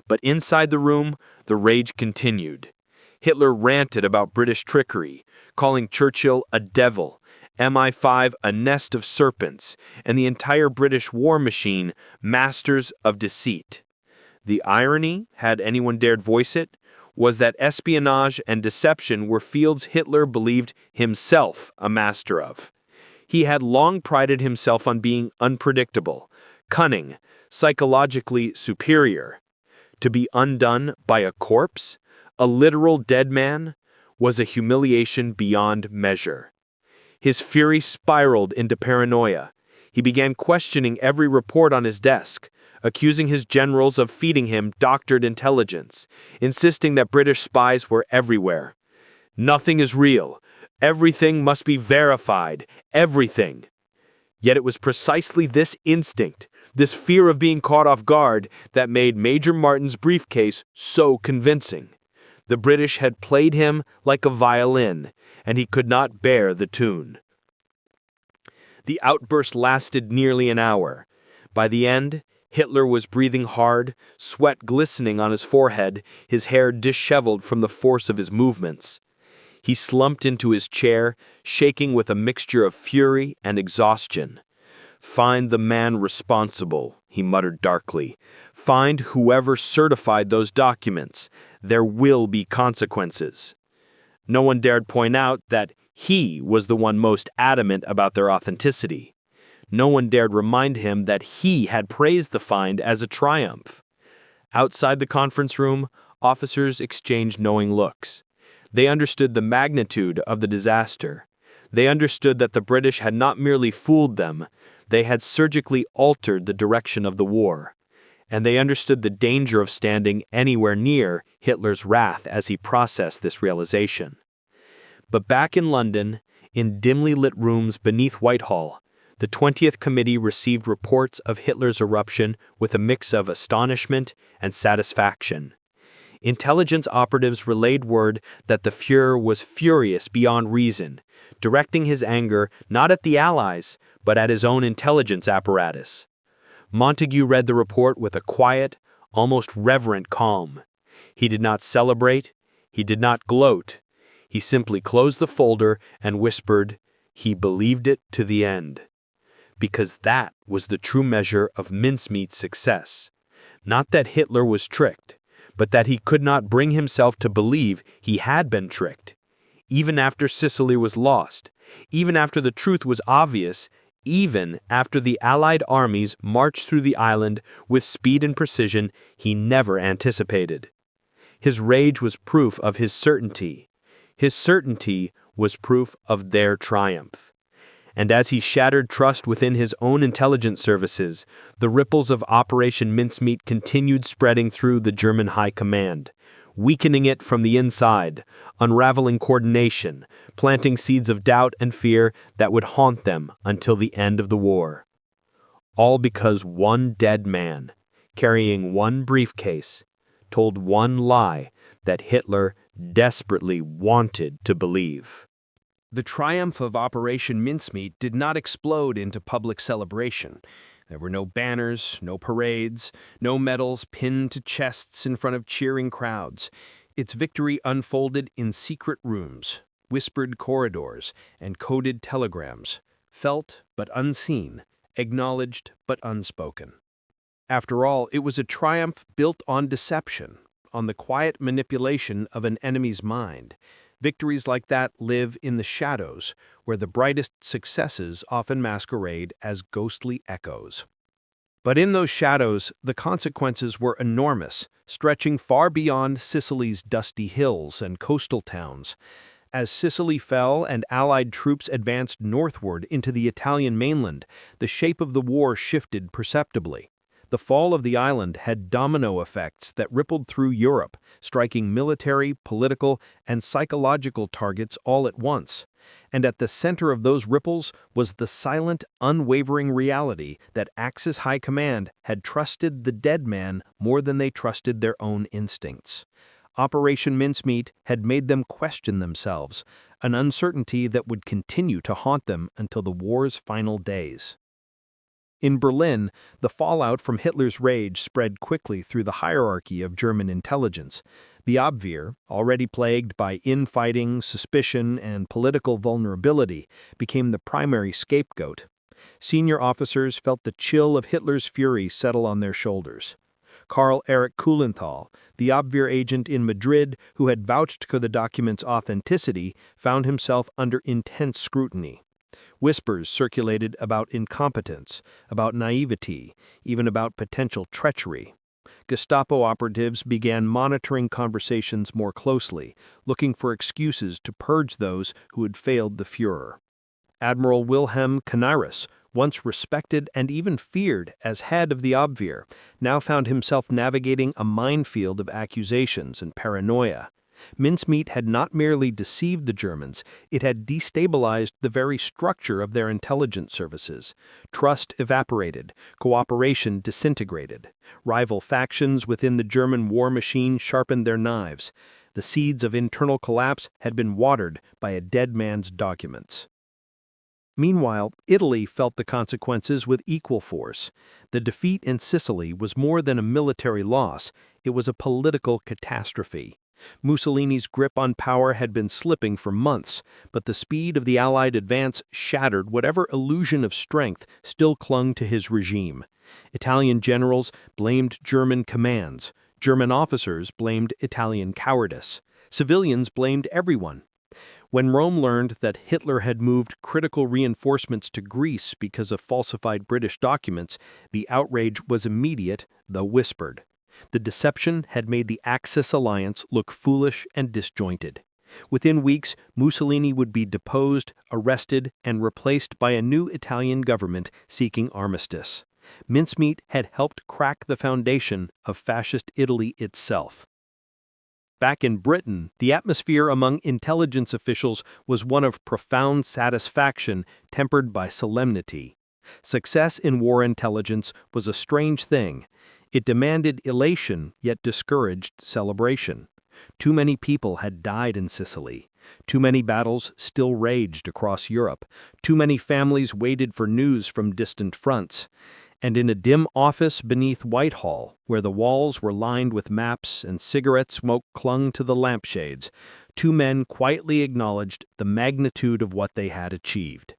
But inside the room, the rage continued. Hitler ranted about British trickery, calling Churchill a devil, MI5 a nest of serpents, and the entire British war machine masters of deceit. The irony, had anyone dared voice it, was that espionage and deception were fields Hitler believed himself a master of. He had long prided himself on being unpredictable, cunning, psychologically superior. To be undone by a corpse, a literal dead man, was a humiliation beyond measure. His fury spiraled into paranoia. He began questioning every report on his desk, accusing his generals of feeding him doctored intelligence, insisting that British spies were everywhere. "Nothing is real. Everything must be verified. Everything." Yet it was precisely this instinct, this fear of being caught off guard, that made Major Martin's briefcase so convincing. The British had played him like a violin, and he could not bear the tune. The outburst lasted nearly an hour. By the end, Hitler was breathing hard, sweat glistening on his forehead, his hair disheveled from the force of his movements. He slumped into his chair, shaking with a mixture of fury and exhaustion. "Find the man responsible," he muttered darkly. "Find whoever certified those documents. There will be consequences." No one dared point out that he was the one most adamant about their authenticity. No one dared remind him that he had praised the find as a triumph. Outside the conference room, officers exchanged knowing looks. They understood the magnitude of the disaster. They understood that the British had not merely fooled them, they had surgically altered the direction of the war. And they understood the danger of standing anywhere near Hitler's wrath as he processed this realization. But back in London, in dimly lit rooms beneath Whitehall, the 20th Committee received reports of Hitler's eruption with a mix of astonishment and satisfaction. Intelligence operatives relayed word that the Führer was furious beyond reason, directing his anger not at the Allies, but at his own intelligence apparatus. Montague read the report with a quiet, almost reverent calm. He did not celebrate, he did not gloat. He simply closed the folder and whispered, he believed it to the end. Because that was the true measure of Mincemeat's success. Not that Hitler was tricked, but that he could not bring himself to believe he had been tricked. Even after Sicily was lost, even after the truth was obvious, even after the Allied armies marched through the island with speed and precision he never anticipated. His rage was proof of his certainty. His certainty was proof of their triumph. And as he shattered trust within his own intelligence services, the ripples of Operation Mincemeat continued spreading through the German High Command, weakening it from the inside, unraveling coordination, planting seeds of doubt and fear that would haunt them until the end of the war. All because one dead man, carrying one briefcase, told one lie that Hitler desperately wanted to believe. The triumph of Operation Mincemeat did not explode into public celebration. There were no banners, no parades, no medals pinned to chests in front of cheering crowds. Its victory unfolded in secret rooms, whispered corridors, and coded telegrams, felt but unseen, acknowledged but unspoken. After all, it was a triumph built on deception, on the quiet manipulation of an enemy's mind. Victories like that live in the shadows, where the brightest successes often masquerade as ghostly echoes. But in those shadows, the consequences were enormous, stretching far beyond Sicily's dusty hills and coastal towns. As Sicily fell and Allied troops advanced northward into the Italian mainland, the shape of the war shifted perceptibly. The fall of the island had domino effects that rippled through Europe, striking military, political, and psychological targets all at once. And at the center of those ripples was the silent, unwavering reality that Axis High Command had trusted the dead man more than they trusted their own instincts. Operation Mincemeat had made them question themselves, an uncertainty that would continue to haunt them until the war's final days. In Berlin, the fallout from Hitler's rage spread quickly through the hierarchy of German intelligence. The Abwehr, already plagued by infighting, suspicion, and political vulnerability, became the primary scapegoat. Senior officers felt the chill of Hitler's fury settle on their shoulders. Karl Erich Kuhlenthal, the Abwehr agent in Madrid who had vouched for the document's authenticity, found himself under intense scrutiny. Whispers circulated about incompetence, about naivety, even about potential treachery. Gestapo operatives began monitoring conversations more closely, looking for excuses to purge those who had failed the Führer. Admiral Wilhelm Canaris, once respected and even feared as head of the Abwehr, now found himself navigating a minefield of accusations and paranoia. Mincemeat had not merely deceived the Germans, it had destabilized the very structure of their intelligence services. Trust evaporated, cooperation disintegrated. Rival factions within the German war machine sharpened their knives. The seeds of internal collapse had been watered by a dead man's documents. Meanwhile, Italy felt the consequences with equal force. The defeat in Sicily was more than a military loss, it was a political catastrophe. Mussolini's grip on power had been slipping for months, but the speed of the Allied advance shattered whatever illusion of strength still clung to his regime. Italian generals blamed German commands. German officers blamed Italian cowardice. Civilians blamed everyone. When Rome learned that Hitler had moved critical reinforcements to Greece because of falsified British documents, the outrage was immediate, though whispered. The deception had made the Axis alliance look foolish and disjointed. Within weeks, Mussolini would be deposed, arrested, and replaced by a new Italian government seeking armistice. Mincemeat had helped crack the foundation of fascist Italy itself. Back in Britain, the atmosphere among intelligence officials was one of profound satisfaction tempered by solemnity. Success in war intelligence was a strange thing. It demanded elation, yet discouraged celebration. Too many people had died in Sicily. Too many battles still raged across Europe. Too many families waited for news from distant fronts. And in a dim office beneath Whitehall, where the walls were lined with maps and cigarette smoke clung to the lampshades, two men quietly acknowledged the magnitude of what they had achieved.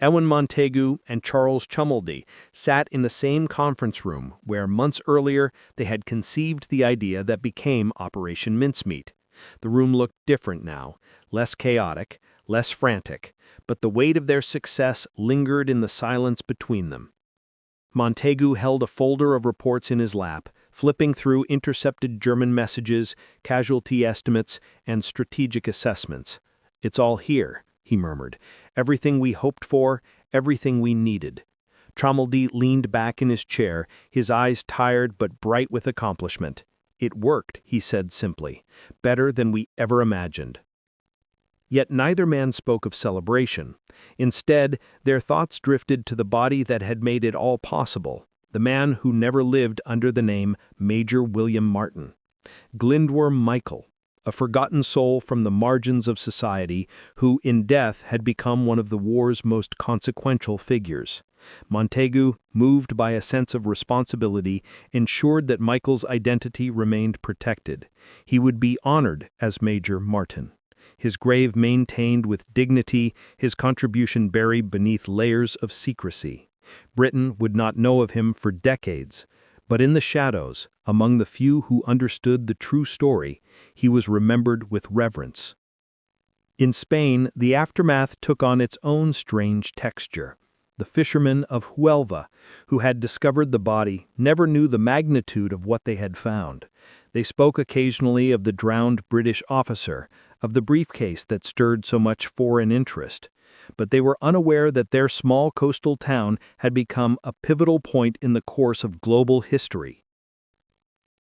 Ewen Montagu and Charles Chumildy sat in the same conference room where months earlier they had conceived the idea that became Operation Mincemeat. The room looked different now, less chaotic, less frantic, but the weight of their success lingered in the silence between them. Montagu held a folder of reports in his lap, flipping through intercepted German messages, casualty estimates, and strategic assessments. "It's all here," he murmured. "Everything we hoped for, everything we needed." Chumildy leaned back in his chair, his eyes tired but bright with accomplishment. "It worked," he said simply. "Better than we ever imagined." Yet neither man spoke of celebration. Instead, their thoughts drifted to the body that had made it all possible, the man who never lived under the name Major William Martin. Glindworm Michael, a forgotten soul from the margins of society, who in death had become one of the war's most consequential figures. Montagu, moved by a sense of responsibility, ensured that Michael's identity remained protected. He would be honored as Major Martin. His grave maintained with dignity, his contribution buried beneath layers of secrecy. Britain would not know of him for decades, but in the shadows, among the few who understood the true story, he was remembered with reverence. In Spain, the aftermath took on its own strange texture. The fishermen of Huelva, who had discovered the body, never knew the magnitude of what they had found. They spoke occasionally of the drowned British officer, of the briefcase that stirred so much foreign interest, but they were unaware that their small coastal town had become a pivotal point in the course of global history.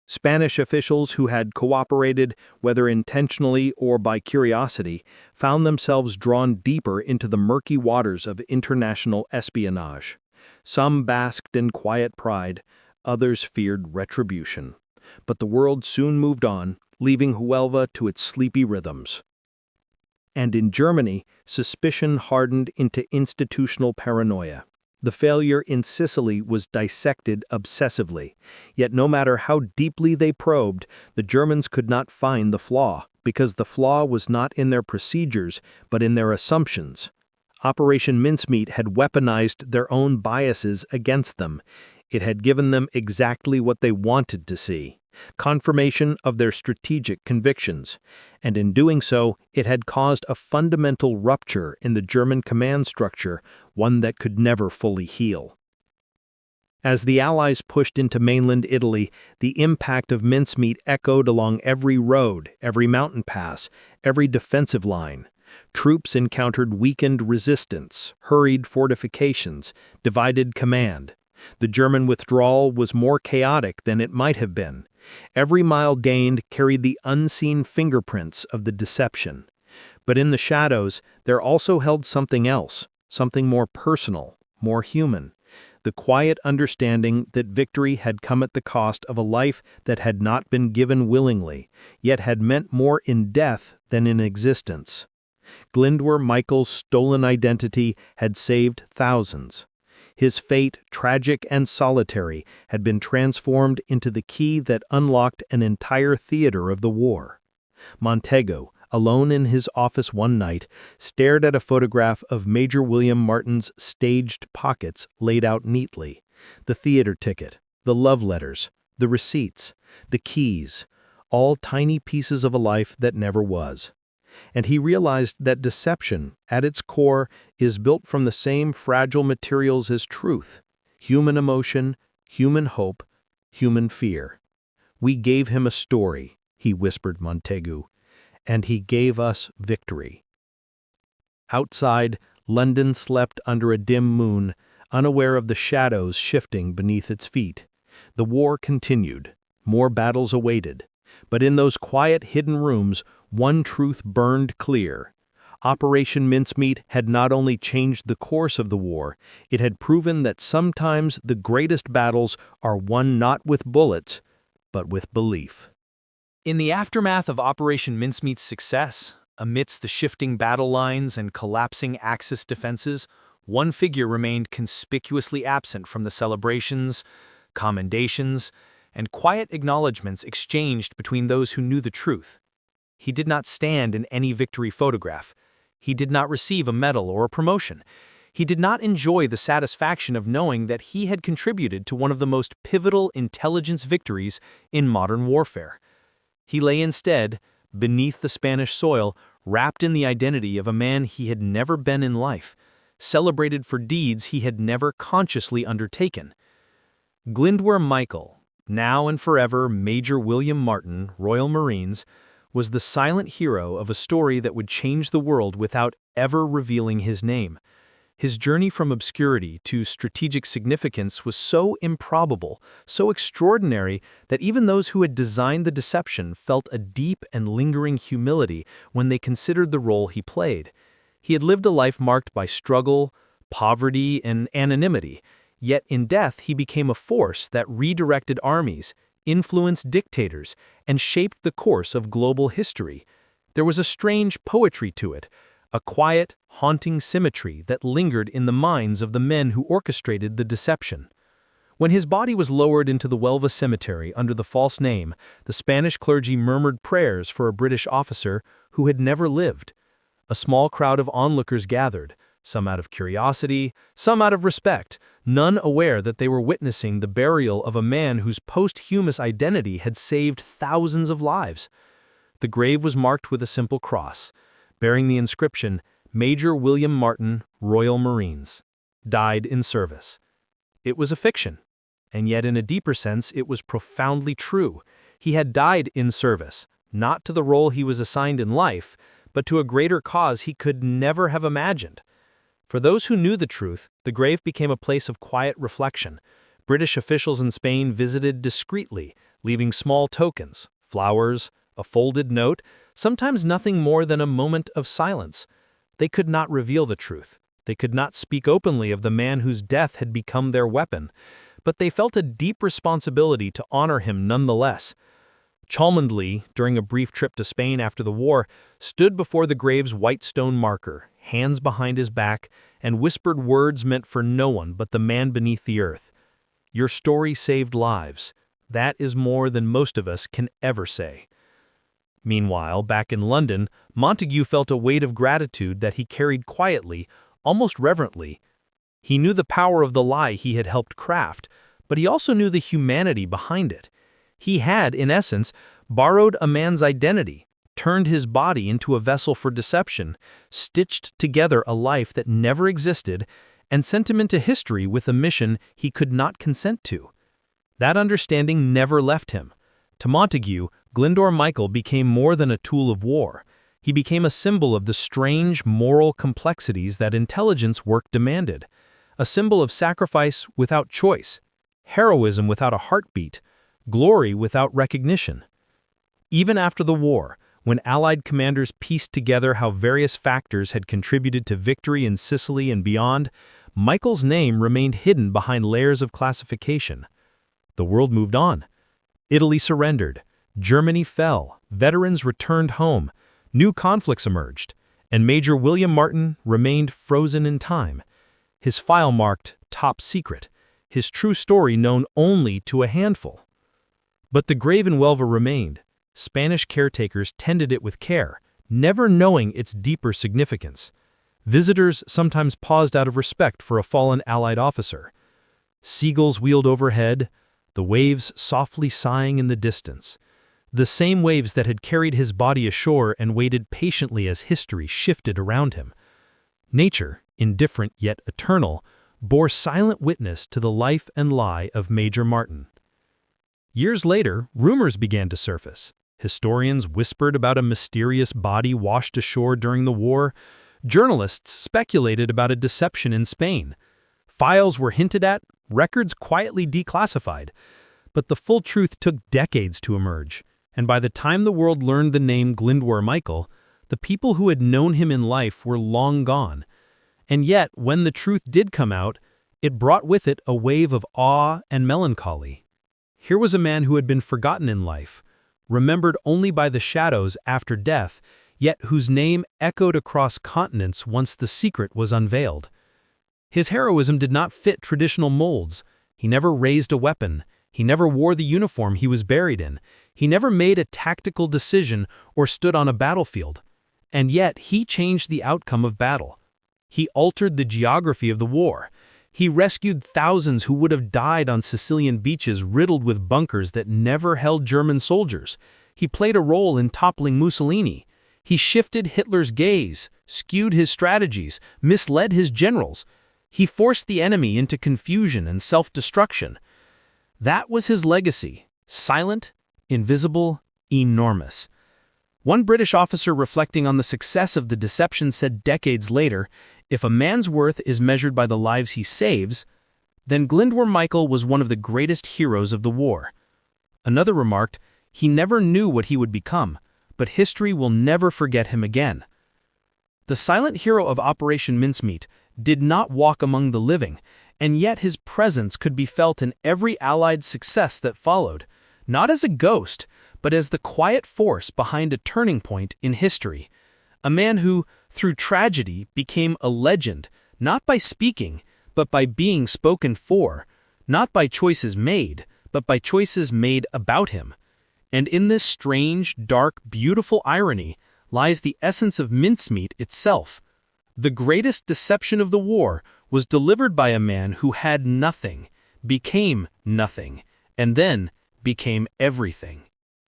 Spanish officials who had cooperated, whether intentionally or by curiosity, found themselves drawn deeper into the murky waters of international espionage. Some basked in quiet pride, others feared retribution. But the world soon moved on, leaving Huelva to its sleepy rhythms. And in Germany, suspicion hardened into institutional paranoia. The failure in Sicily was dissected obsessively, yet no matter how deeply they probed, the Germans could not find the flaw, because the flaw was not in their procedures, but in their assumptions. Operation Mincemeat had weaponized their own biases against them. It had given them exactly what they wanted to see, confirmation of their strategic convictions, and in doing so, it had caused a fundamental rupture in the German command structure, one that could never fully heal. As the Allies pushed into mainland Italy, the impact of Mincemeat echoed along every road, every mountain pass, every defensive line. Troops encountered weakened resistance, hurried fortifications, divided command. The German withdrawal was more chaotic than it might have been. Every mile gained carried the unseen fingerprints of the deception. But in the shadows, there also held something else, something more personal, more human. The quiet understanding that victory had come at the cost of a life that had not been given willingly, yet had meant more in death than in existence. Glyndwr Michael's stolen identity had saved thousands. His fate, tragic and solitary, had been transformed into the key that unlocked an entire theater of the war. Montego, alone in his office one night, stared at a photograph of Major William Martin's staged pockets laid out neatly. The theater ticket, the love letters, the receipts, the keys, all tiny pieces of a life that never was. And he realized that deception, at its core, is built from the same fragile materials as truth: human emotion, human hope, human fear. "We gave him a story," he whispered Montego, "and he gave us victory." Outside, London slept under a dim moon, unaware of the shadows shifting beneath its feet. The war continued. More battles awaited. But in those quiet, hidden rooms, one truth burned clear. Operation Mincemeat had not only changed the course of the war, it had proven that sometimes the greatest battles are won not with bullets, but with belief. In the aftermath of Operation Mincemeat's success, amidst the shifting battle lines and collapsing Axis defenses, one figure remained conspicuously absent from the celebrations, commendations, and quiet acknowledgments exchanged between those who knew the truth. He did not stand in any victory photograph. He did not receive a medal or a promotion. He did not enjoy the satisfaction of knowing that he had contributed to one of the most pivotal intelligence victories in modern warfare. He lay instead, beneath the Spanish soil, wrapped in the identity of a man he had never been in life, celebrated for deeds he had never consciously undertaken. Glyndwr Michael, now and forever Major William Martin, Royal Marines, was the silent hero of a story that would change the world without ever revealing his name. His journey from obscurity to strategic significance was so improbable, so extraordinary, that even those who had designed the deception felt a deep and lingering humility when they considered the role he played. He had lived a life marked by struggle, poverty, and anonymity, yet in death he became a force that redirected armies, influenced dictators, and shaped the course of global history. There was a strange poetry to it, a quiet, haunting symmetry that lingered in the minds of the men who orchestrated the deception. When his body was lowered into the Huelva cemetery under the false name, the Spanish clergy murmured prayers for a British officer who had never lived. A small crowd of onlookers gathered, some out of curiosity, some out of respect, none aware that they were witnessing the burial of a man whose posthumous identity had saved thousands of lives. The grave was marked with a simple cross, bearing the inscription, Major William Martin, Royal Marines, died in service. It was a fiction, and yet in a deeper sense it was profoundly true. He had died in service, not to the role he was assigned in life, but to a greater cause he could never have imagined. For those who knew the truth, the grave became a place of quiet reflection. British officials in Spain visited discreetly, leaving small tokens, flowers, a folded note, sometimes nothing more than a moment of silence. They could not reveal the truth. They could not speak openly of the man whose death had become their weapon, but they felt a deep responsibility to honor him nonetheless. Cholmondeley, during a brief trip to Spain after the war, stood before the grave's white stone marker, hands behind his back, and whispered words meant for no one but the man beneath the earth. "Your story saved lives. That is more than most of us can ever say." Meanwhile, back in London, Montague felt a weight of gratitude that he carried quietly, almost reverently. He knew the power of the lie he had helped craft, but he also knew the humanity behind it. He had, in essence, borrowed a man's identity, turned his body into a vessel for deception, stitched together a life that never existed, and sent him into history with a mission he could not consent to. That understanding never left him. To Montague, Glyndwr Michael became more than a tool of war. He became a symbol of the strange moral complexities that intelligence work demanded, a symbol of sacrifice without choice, heroism without a heartbeat, glory without recognition. Even after the war, when Allied commanders pieced together how various factors had contributed to victory in Sicily and beyond, Michael's name remained hidden behind layers of classification. The world moved on. Italy surrendered, Germany fell, veterans returned home, new conflicts emerged, and Major William Martin remained frozen in time. His file marked top secret, his true story known only to a handful. But the grave in Huelva remained. Spanish caretakers tended it with care, never knowing its deeper significance. Visitors sometimes paused out of respect for a fallen Allied officer. Seagulls wheeled overhead, the waves softly sighing in the distance. The same waves that had carried his body ashore and waited patiently as history shifted around him. Nature, indifferent yet eternal, bore silent witness to the life and lie of Major Martin. Years later, rumors began to surface. Historians whispered about a mysterious body washed ashore during the war. Journalists speculated about a deception in Spain. Files were hinted at, records quietly declassified. But the full truth took decades to emerge, and by the time the world learned the name Glyndwr Michael, the people who had known him in life were long gone. And yet, when the truth did come out, it brought with it a wave of awe and melancholy. Here was a man who had been forgotten in life, remembered only by the shadows after death, yet whose name echoed across continents once the secret was unveiled. His heroism did not fit traditional molds. He never raised a weapon. He never wore the uniform he was buried in. He never made a tactical decision or stood on a battlefield. And yet he changed the outcome of battle. He altered the geography of the war. He rescued thousands who would have died on Sicilian beaches riddled with bunkers that never held German soldiers. He played a role in toppling Mussolini. He shifted Hitler's gaze, skewed his strategies, misled his generals. He forced the enemy into confusion and self-destruction. That was his legacy, silent, invisible, enormous. One British officer reflecting on the success of the deception said decades later, "If a man's worth is measured by the lives he saves, then Glyndwr Michael was one of the greatest heroes of the war." Another remarked, "He never knew what he would become, but history will never forget him again." The silent hero of Operation Mincemeat did not walk among the living, and yet his presence could be felt in every Allied success that followed, not as a ghost, but as the quiet force behind a turning point in history. A man who, through tragedy, became a legend, not by speaking, but by being spoken for, not by choices made, but by choices made about him. And in this strange, dark, beautiful irony lies the essence of mincemeat itself. The greatest deception of the war was delivered by a man who had nothing, became nothing, and then became everything.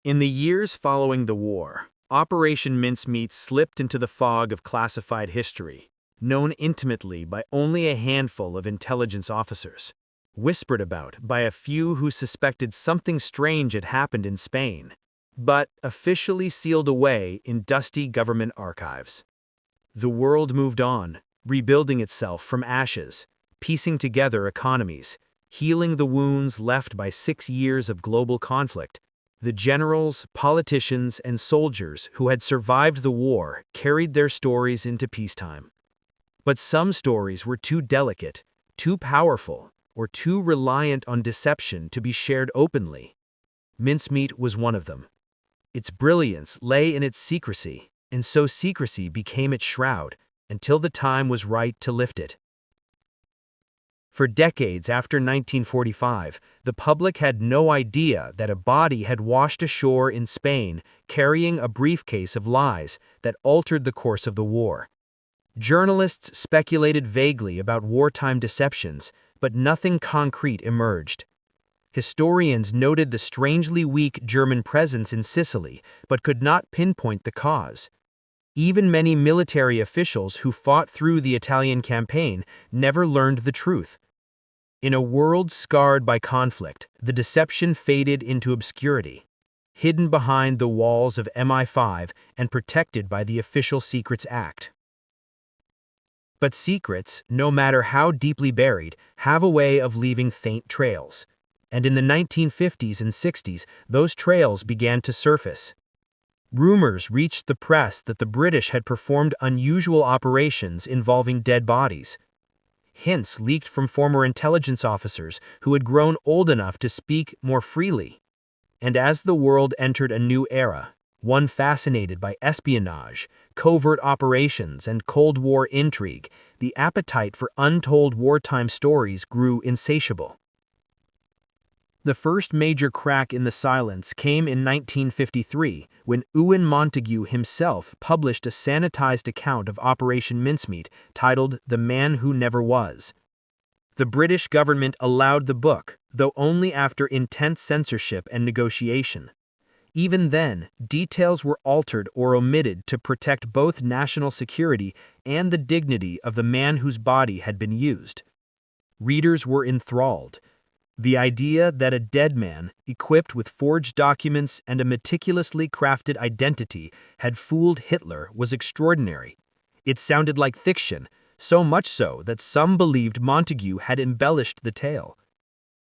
In the years following the war, Operation Mincemeat slipped into the fog of classified history, known intimately by only a handful of intelligence officers, whispered about by a few who suspected something strange had happened in Spain, but officially sealed away in dusty government archives. The world moved on, rebuilding itself from ashes, piecing together economies, healing the wounds left by 6 years of global conflict. The generals, politicians, and soldiers who had survived the war carried their stories into peacetime. But some stories were too delicate, too powerful, or too reliant on deception to be shared openly. Mincemeat was one of them. Its brilliance lay in its secrecy, and so secrecy became its shroud until the time was right to lift it. For decades after 1945, the public had no idea that a body had washed ashore in Spain carrying a briefcase of lies that altered the course of the war. Journalists speculated vaguely about wartime deceptions, but nothing concrete emerged. Historians noted the strangely weak German presence in Sicily, but could not pinpoint the cause. Even many military officials who fought through the Italian campaign never learned the truth. In a world scarred by conflict, the deception faded into obscurity. hidden behind the walls of MI5 and protected by the Official Secrets Act. But secrets, no matter how deeply buried, have a way of leaving faint trails. And in the 1950s and 60s, those trails began to surface. Rumors reached the press that the British had performed unusual operations involving dead bodies. Hints leaked from former intelligence officers who had grown old enough to speak more freely. And as the world entered a new era, one fascinated by espionage, covert operations, and Cold War intrigue, the appetite for untold wartime stories grew insatiable. The first major crack in the silence came in 1953 when Ewan Montague himself published a sanitized account of Operation Mincemeat titled The Man Who Never Was. The British government allowed the book, though only after intense censorship and negotiation. Even then, details were altered or omitted to protect both national security and the dignity of the man whose body had been used. Readers were enthralled. The idea that a dead man, equipped with forged documents and a meticulously crafted identity, had fooled Hitler was extraordinary. It sounded like fiction, so much so that some believed Montague had embellished the tale.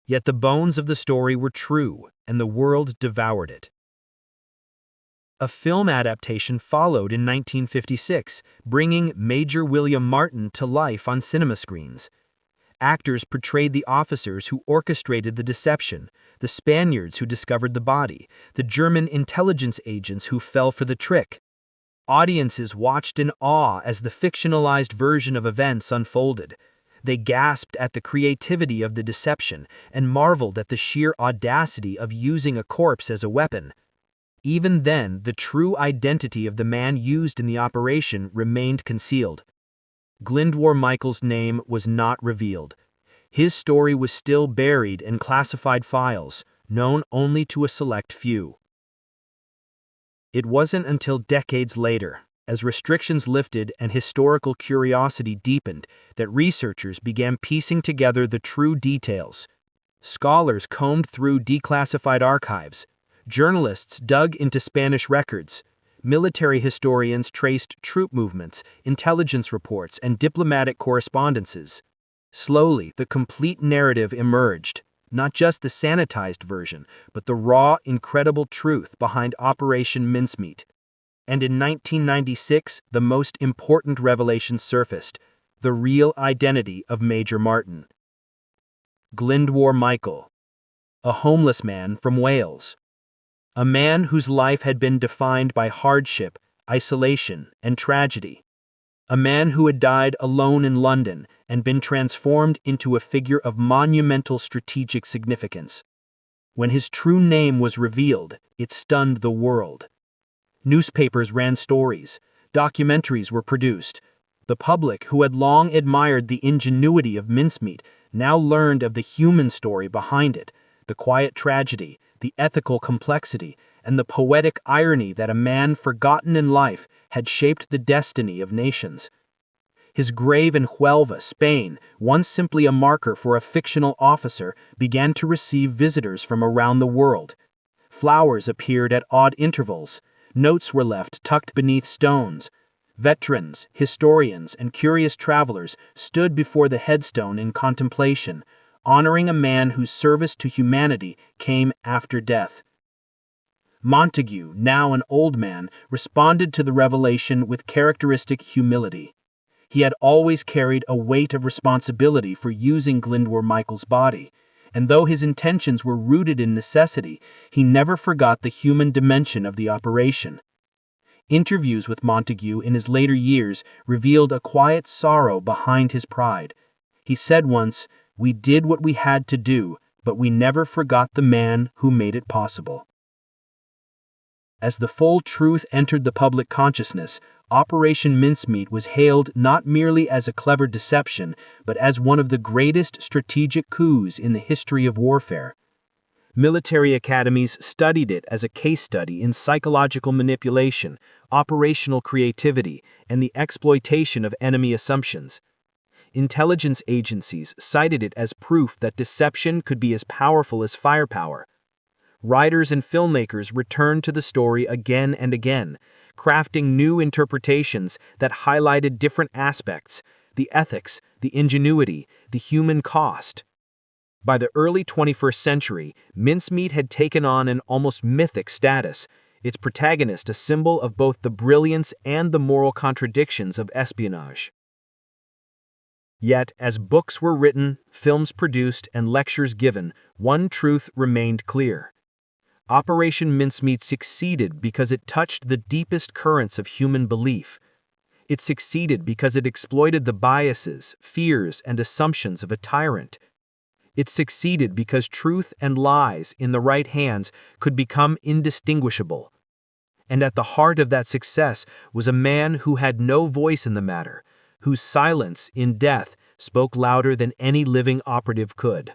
Yet the bones of the story were true, and the world devoured it. A film adaptation followed in 1956, bringing Major William Martin to life on cinema screens. Actors portrayed the officers who orchestrated the deception, the Spaniards who discovered the body, the German intelligence agents who fell for the trick. Audiences watched in awe as the fictionalized version of events unfolded. They gasped at the creativity of the deception and marveled at the sheer audacity of using a corpse as a weapon. Even then, the true identity of the man used in the operation remained concealed. Glyndwr Michael's name was not revealed. His story was still buried in classified files, known only to a select few. It wasn't until decades later, as restrictions lifted and historical curiosity deepened, that researchers began piecing together the true details. Scholars combed through declassified archives. Journalists dug into Spanish records. Military historians traced troop movements, intelligence reports, and diplomatic correspondences. Slowly, the complete narrative emerged, not just the sanitized version, but the raw, incredible truth behind Operation Mincemeat. And in 1996, the most important revelation surfaced: the real identity of Major Martin. Glyndwr Michael, a homeless man from Wales. A man whose life had been defined by hardship, isolation, and tragedy. A man who had died alone in London and been transformed into a figure of monumental strategic significance. When his true name was revealed, it stunned the world. Newspapers ran stories, documentaries were produced. The public, who had long admired the ingenuity of Mincemeat, now learned of the human story behind it, the quiet tragedy, the ethical complexity, and the poetic irony that a man forgotten in life had shaped the destiny of nations. His grave in Huelva, Spain, once simply a marker for a fictional officer, began to receive visitors from around the world. Flowers appeared at odd intervals. Notes were left tucked beneath stones. Veterans, historians, and curious travelers stood before the headstone in contemplation, honoring a man whose service to humanity came after death. Montague, now an old man, responded to the revelation with characteristic humility. He had always carried a weight of responsibility for using Glyndwr Michael's body, and though his intentions were rooted in necessity, he never forgot the human dimension of the operation. Interviews with Montague in his later years revealed a quiet sorrow behind his pride. He said once, "We did what we had to do, but we never forgot the man who made it possible." As the full truth entered the public consciousness, Operation Mincemeat was hailed not merely as a clever deception, but as one of the greatest strategic coups in the history of warfare. Military academies studied it as a case study in psychological manipulation, operational creativity, and the exploitation of enemy assumptions. Intelligence agencies cited it as proof that deception could be as powerful as firepower. Writers and filmmakers returned to the story again and again, crafting new interpretations that highlighted different aspects: the ethics, the ingenuity, the human cost. By the early 21st century, Mincemeat had taken on an almost mythic status, its protagonist a symbol of both the brilliance and the moral contradictions of espionage. Yet, as books were written, films produced, and lectures given, one truth remained clear. Operation Mincemeat succeeded because it touched the deepest currents of human belief. It succeeded because it exploited the biases, fears, and assumptions of a tyrant. It succeeded because truth and lies, in the right hands, could become indistinguishable. And at the heart of that success was a man who had no voice in the matter, whose silence, in death, spoke louder than any living operative could.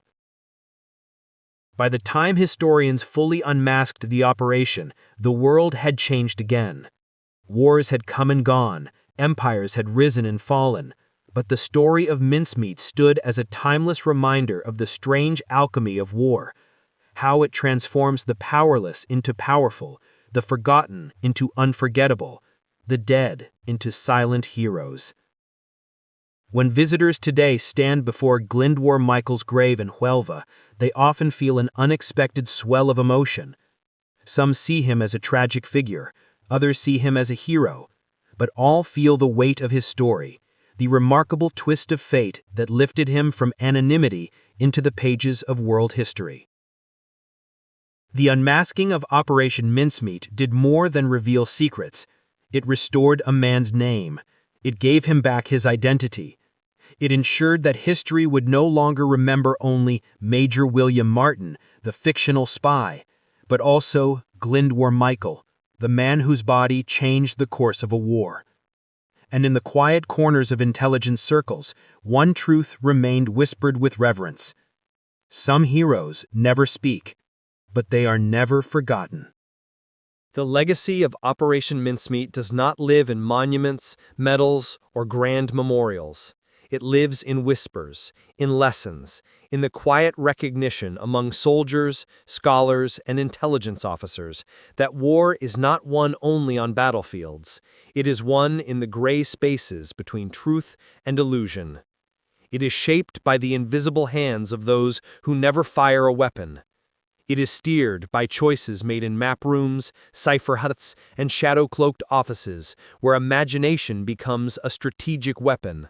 By the time historians fully unmasked the operation, the world had changed again. Wars had come and gone, empires had risen and fallen, but the story of Mincemeat stood as a timeless reminder of the strange alchemy of war, how it transforms the powerless into powerful, the forgotten into unforgettable, the dead into silent heroes. When visitors today stand before Glyndwr Michael's grave in Huelva, they often feel an unexpected swell of emotion. Some see him as a tragic figure, others see him as a hero, but all feel the weight of his story, the remarkable twist of fate that lifted him from anonymity into the pages of world history. The unmasking of Operation Mincemeat did more than reveal secrets. It restored a man's name. It gave him back his identity. It ensured that history would no longer remember only Major William Martin, the fictional spy, but also Glyndwr Michael, the man whose body changed the course of a war. And in the quiet corners of intelligence circles, one truth remained whispered with reverence. Some heroes never speak, but they are never forgotten. The legacy of Operation Mincemeat does not live in monuments, medals, or grand memorials. It lives in whispers, in lessons, in the quiet recognition among soldiers, scholars, and intelligence officers that war is not won only on battlefields. It is won in the gray spaces between truth and illusion. It is shaped by the invisible hands of those who never fire a weapon. It is steered by choices made in map rooms, cipher huts, and shadow-cloaked offices where imagination becomes a strategic weapon.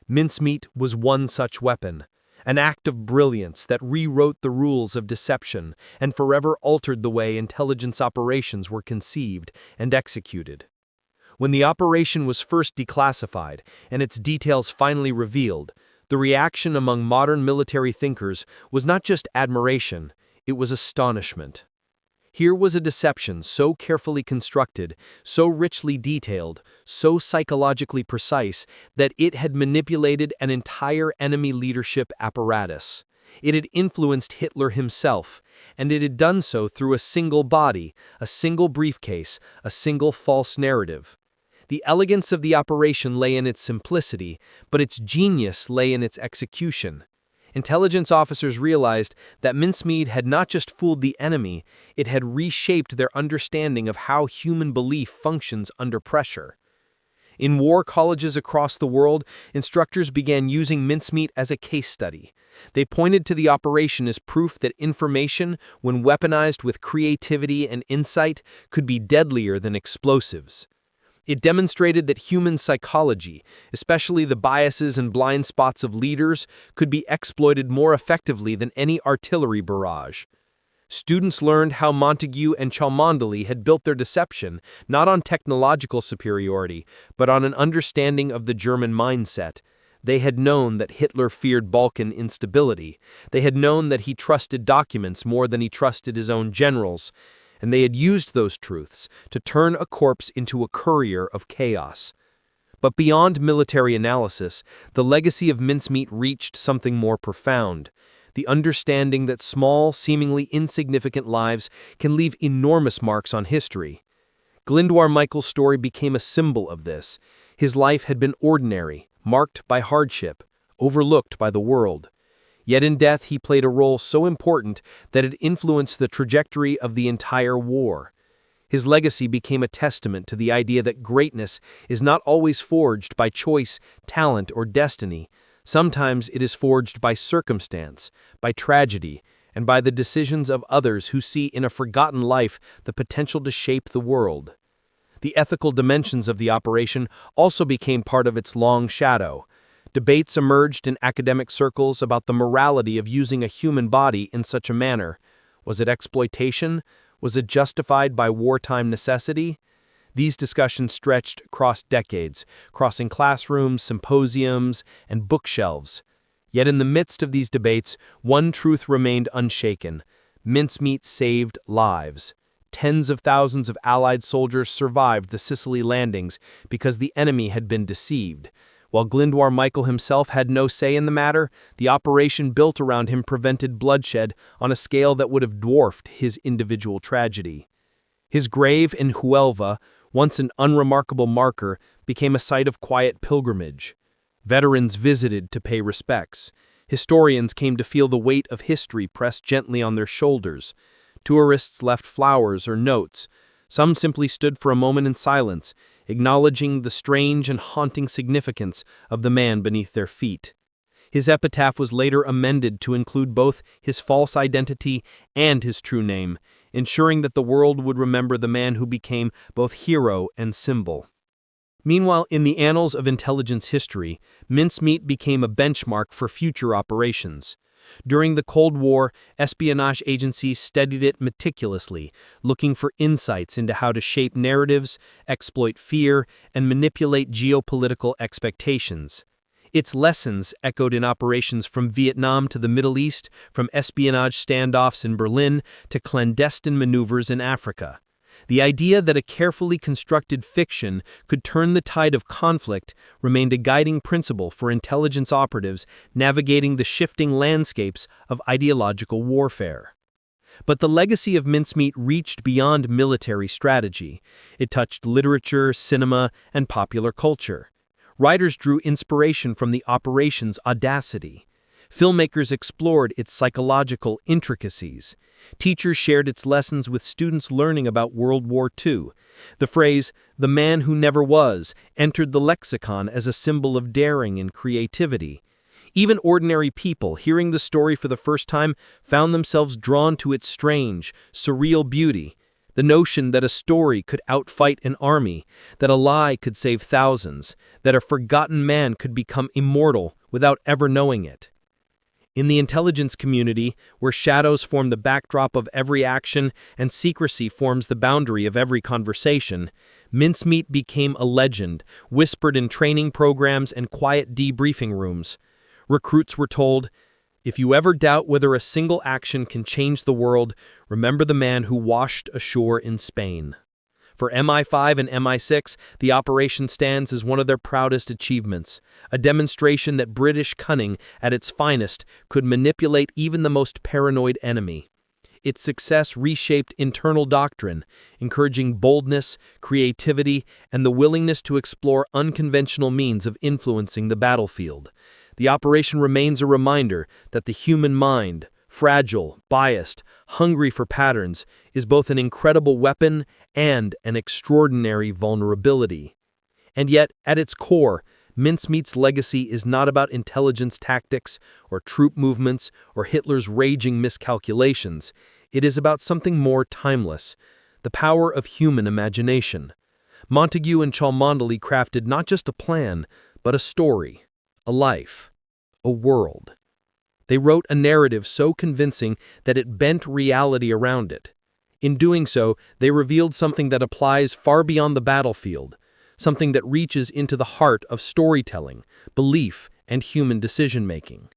Mincemeat was one such weapon, an act of brilliance that rewrote the rules of deception and forever altered the way intelligence operations were conceived and executed. When the operation was first declassified and its details finally revealed, the reaction among modern military thinkers was not just admiration, it was astonishment. Here was a deception so carefully constructed, so richly detailed, so psychologically precise that it had manipulated an entire enemy leadership apparatus. It had influenced Hitler himself, and it had done so through a single body, a single briefcase, a single false narrative. The elegance of the operation lay in its simplicity, but its genius lay in its execution. Intelligence officers realized that Mincemeat had not just fooled the enemy, it had reshaped their understanding of how human belief functions under pressure. In war colleges across the world, instructors began using Mincemeat as a case study. They pointed to the operation as proof that information, when weaponized with creativity and insight, could be deadlier than explosives. It demonstrated that human psychology, especially the biases and blind spots of leaders, could be exploited more effectively than any artillery barrage. Students learned how Montague and Cholmondeley had built their deception not on technological superiority, but on an understanding of the German mindset. They had known that Hitler feared Balkan instability. They had known that he trusted documents more than he trusted his own generals. And they had used those truths to turn a corpse into a courier of chaos. But beyond military analysis, the legacy of Mincemeat reached something more profound, the understanding that small, seemingly insignificant lives can leave enormous marks on history. Glyndwr Michael's story became a symbol of this. His life had been ordinary, marked by hardship, overlooked by the world. Yet in death he played a role so important that it influenced the trajectory of the entire war. His legacy became a testament to the idea that greatness is not always forged by choice, talent, or destiny. Sometimes it is forged by circumstance, by tragedy, and by the decisions of others who see in a forgotten life the potential to shape the world. The ethical dimensions of the operation also became part of its long shadow. Debates emerged in academic circles about the morality of using a human body in such a manner. Was it exploitation? Was it justified by wartime necessity? These discussions stretched across decades, crossing classrooms, symposiums, and bookshelves. Yet in the midst of these debates, one truth remained unshaken. Mincemeat saved lives. Tens of thousands of Allied soldiers survived the Sicily landings because the enemy had been deceived. While Glyndwr Michael himself had no say in the matter, the operation built around him prevented bloodshed on a scale that would have dwarfed his individual tragedy. His grave in Huelva, once an unremarkable marker, became a site of quiet pilgrimage. Veterans visited to pay respects. Historians came to feel the weight of history pressed gently on their shoulders. Tourists left flowers or notes. Some simply stood for a moment in silence, acknowledging the strange and haunting significance of the man beneath their feet. His epitaph was later amended to include both his false identity and his true name, ensuring that the world would remember the man who became both hero and symbol. Meanwhile, in the annals of intelligence history, mincemeat became a benchmark for future operations. During the Cold War, espionage agencies studied it meticulously, looking for insights into how to shape narratives, exploit fear, and manipulate geopolitical expectations. Its lessons echoed in operations from Vietnam to the Middle East, from espionage standoffs in Berlin to clandestine maneuvers in Africa. The idea that a carefully constructed fiction could turn the tide of conflict remained a guiding principle for intelligence operatives navigating the shifting landscapes of ideological warfare. But the legacy of mincemeat reached beyond military strategy. It touched literature, cinema, and popular culture. Writers drew inspiration from the operation's audacity. Filmmakers explored its psychological intricacies. Teachers shared its lessons with students learning about World War II. The phrase, "the man who never was," entered the lexicon as a symbol of daring and creativity. Even ordinary people, hearing the story for the first time, found themselves drawn to its strange, surreal beauty. The notion that a story could outfight an army, that a lie could save thousands, that a forgotten man could become immortal without ever knowing it. In the intelligence community, where shadows form the backdrop of every action and secrecy forms the boundary of every conversation, mincemeat became a legend, whispered in training programs and quiet debriefing rooms. Recruits were told, "If you ever doubt whether a single action can change the world, remember the man who washed ashore in Spain." For MI5 and MI6, the operation stands as one of their proudest achievements, a demonstration that British cunning at its finest could manipulate even the most paranoid enemy. Its success reshaped internal doctrine, encouraging boldness, creativity, and the willingness to explore unconventional means of influencing the battlefield. The operation remains a reminder that the human mind, fragile, biased, hungry for patterns, is both an incredible weapon and an extraordinary vulnerability. And yet, at its core, mincemeat's legacy is not about intelligence tactics or troop movements or Hitler's raging miscalculations. It is about something more timeless, the power of human imagination. Montague and Cholmondeley crafted not just a plan, but a story, a life, a world. They wrote a narrative so convincing that it bent reality around it. In doing so, they revealed something that applies far beyond the battlefield, something that reaches into the heart of storytelling, belief, and human decision-making.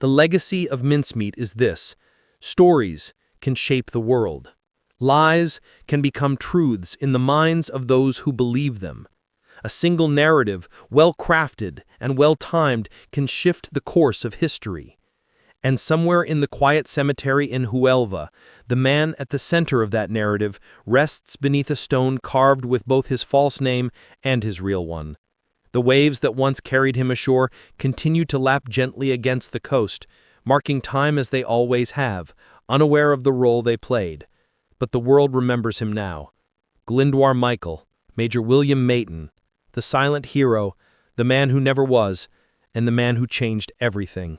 The legacy of mincemeat is this: stories can shape the world. Lies can become truths in the minds of those who believe them. A single narrative, well-crafted and well-timed, can shift the course of history. And somewhere in the quiet cemetery in Huelva, the man at the center of that narrative rests beneath a stone carved with both his false name and his real one. The waves that once carried him ashore continue to lap gently against the coast, marking time as they always have, unaware of the role they played. But the world remembers him now. Glyndwr Michael, Major William Mayton, the silent hero, the man who never was, and the man who changed everything.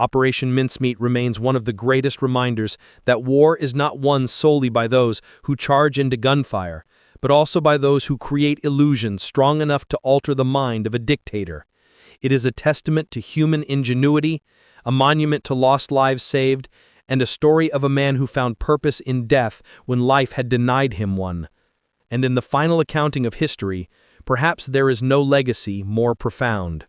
Operation Mincemeat remains one of the greatest reminders that war is not won solely by those who charge into gunfire, but also by those who create illusions strong enough to alter the mind of a dictator. It is a testament to human ingenuity, a monument to lost lives saved, and a story of a man who found purpose in death when life had denied him one. And in the final accounting of history, perhaps there is no legacy more profound.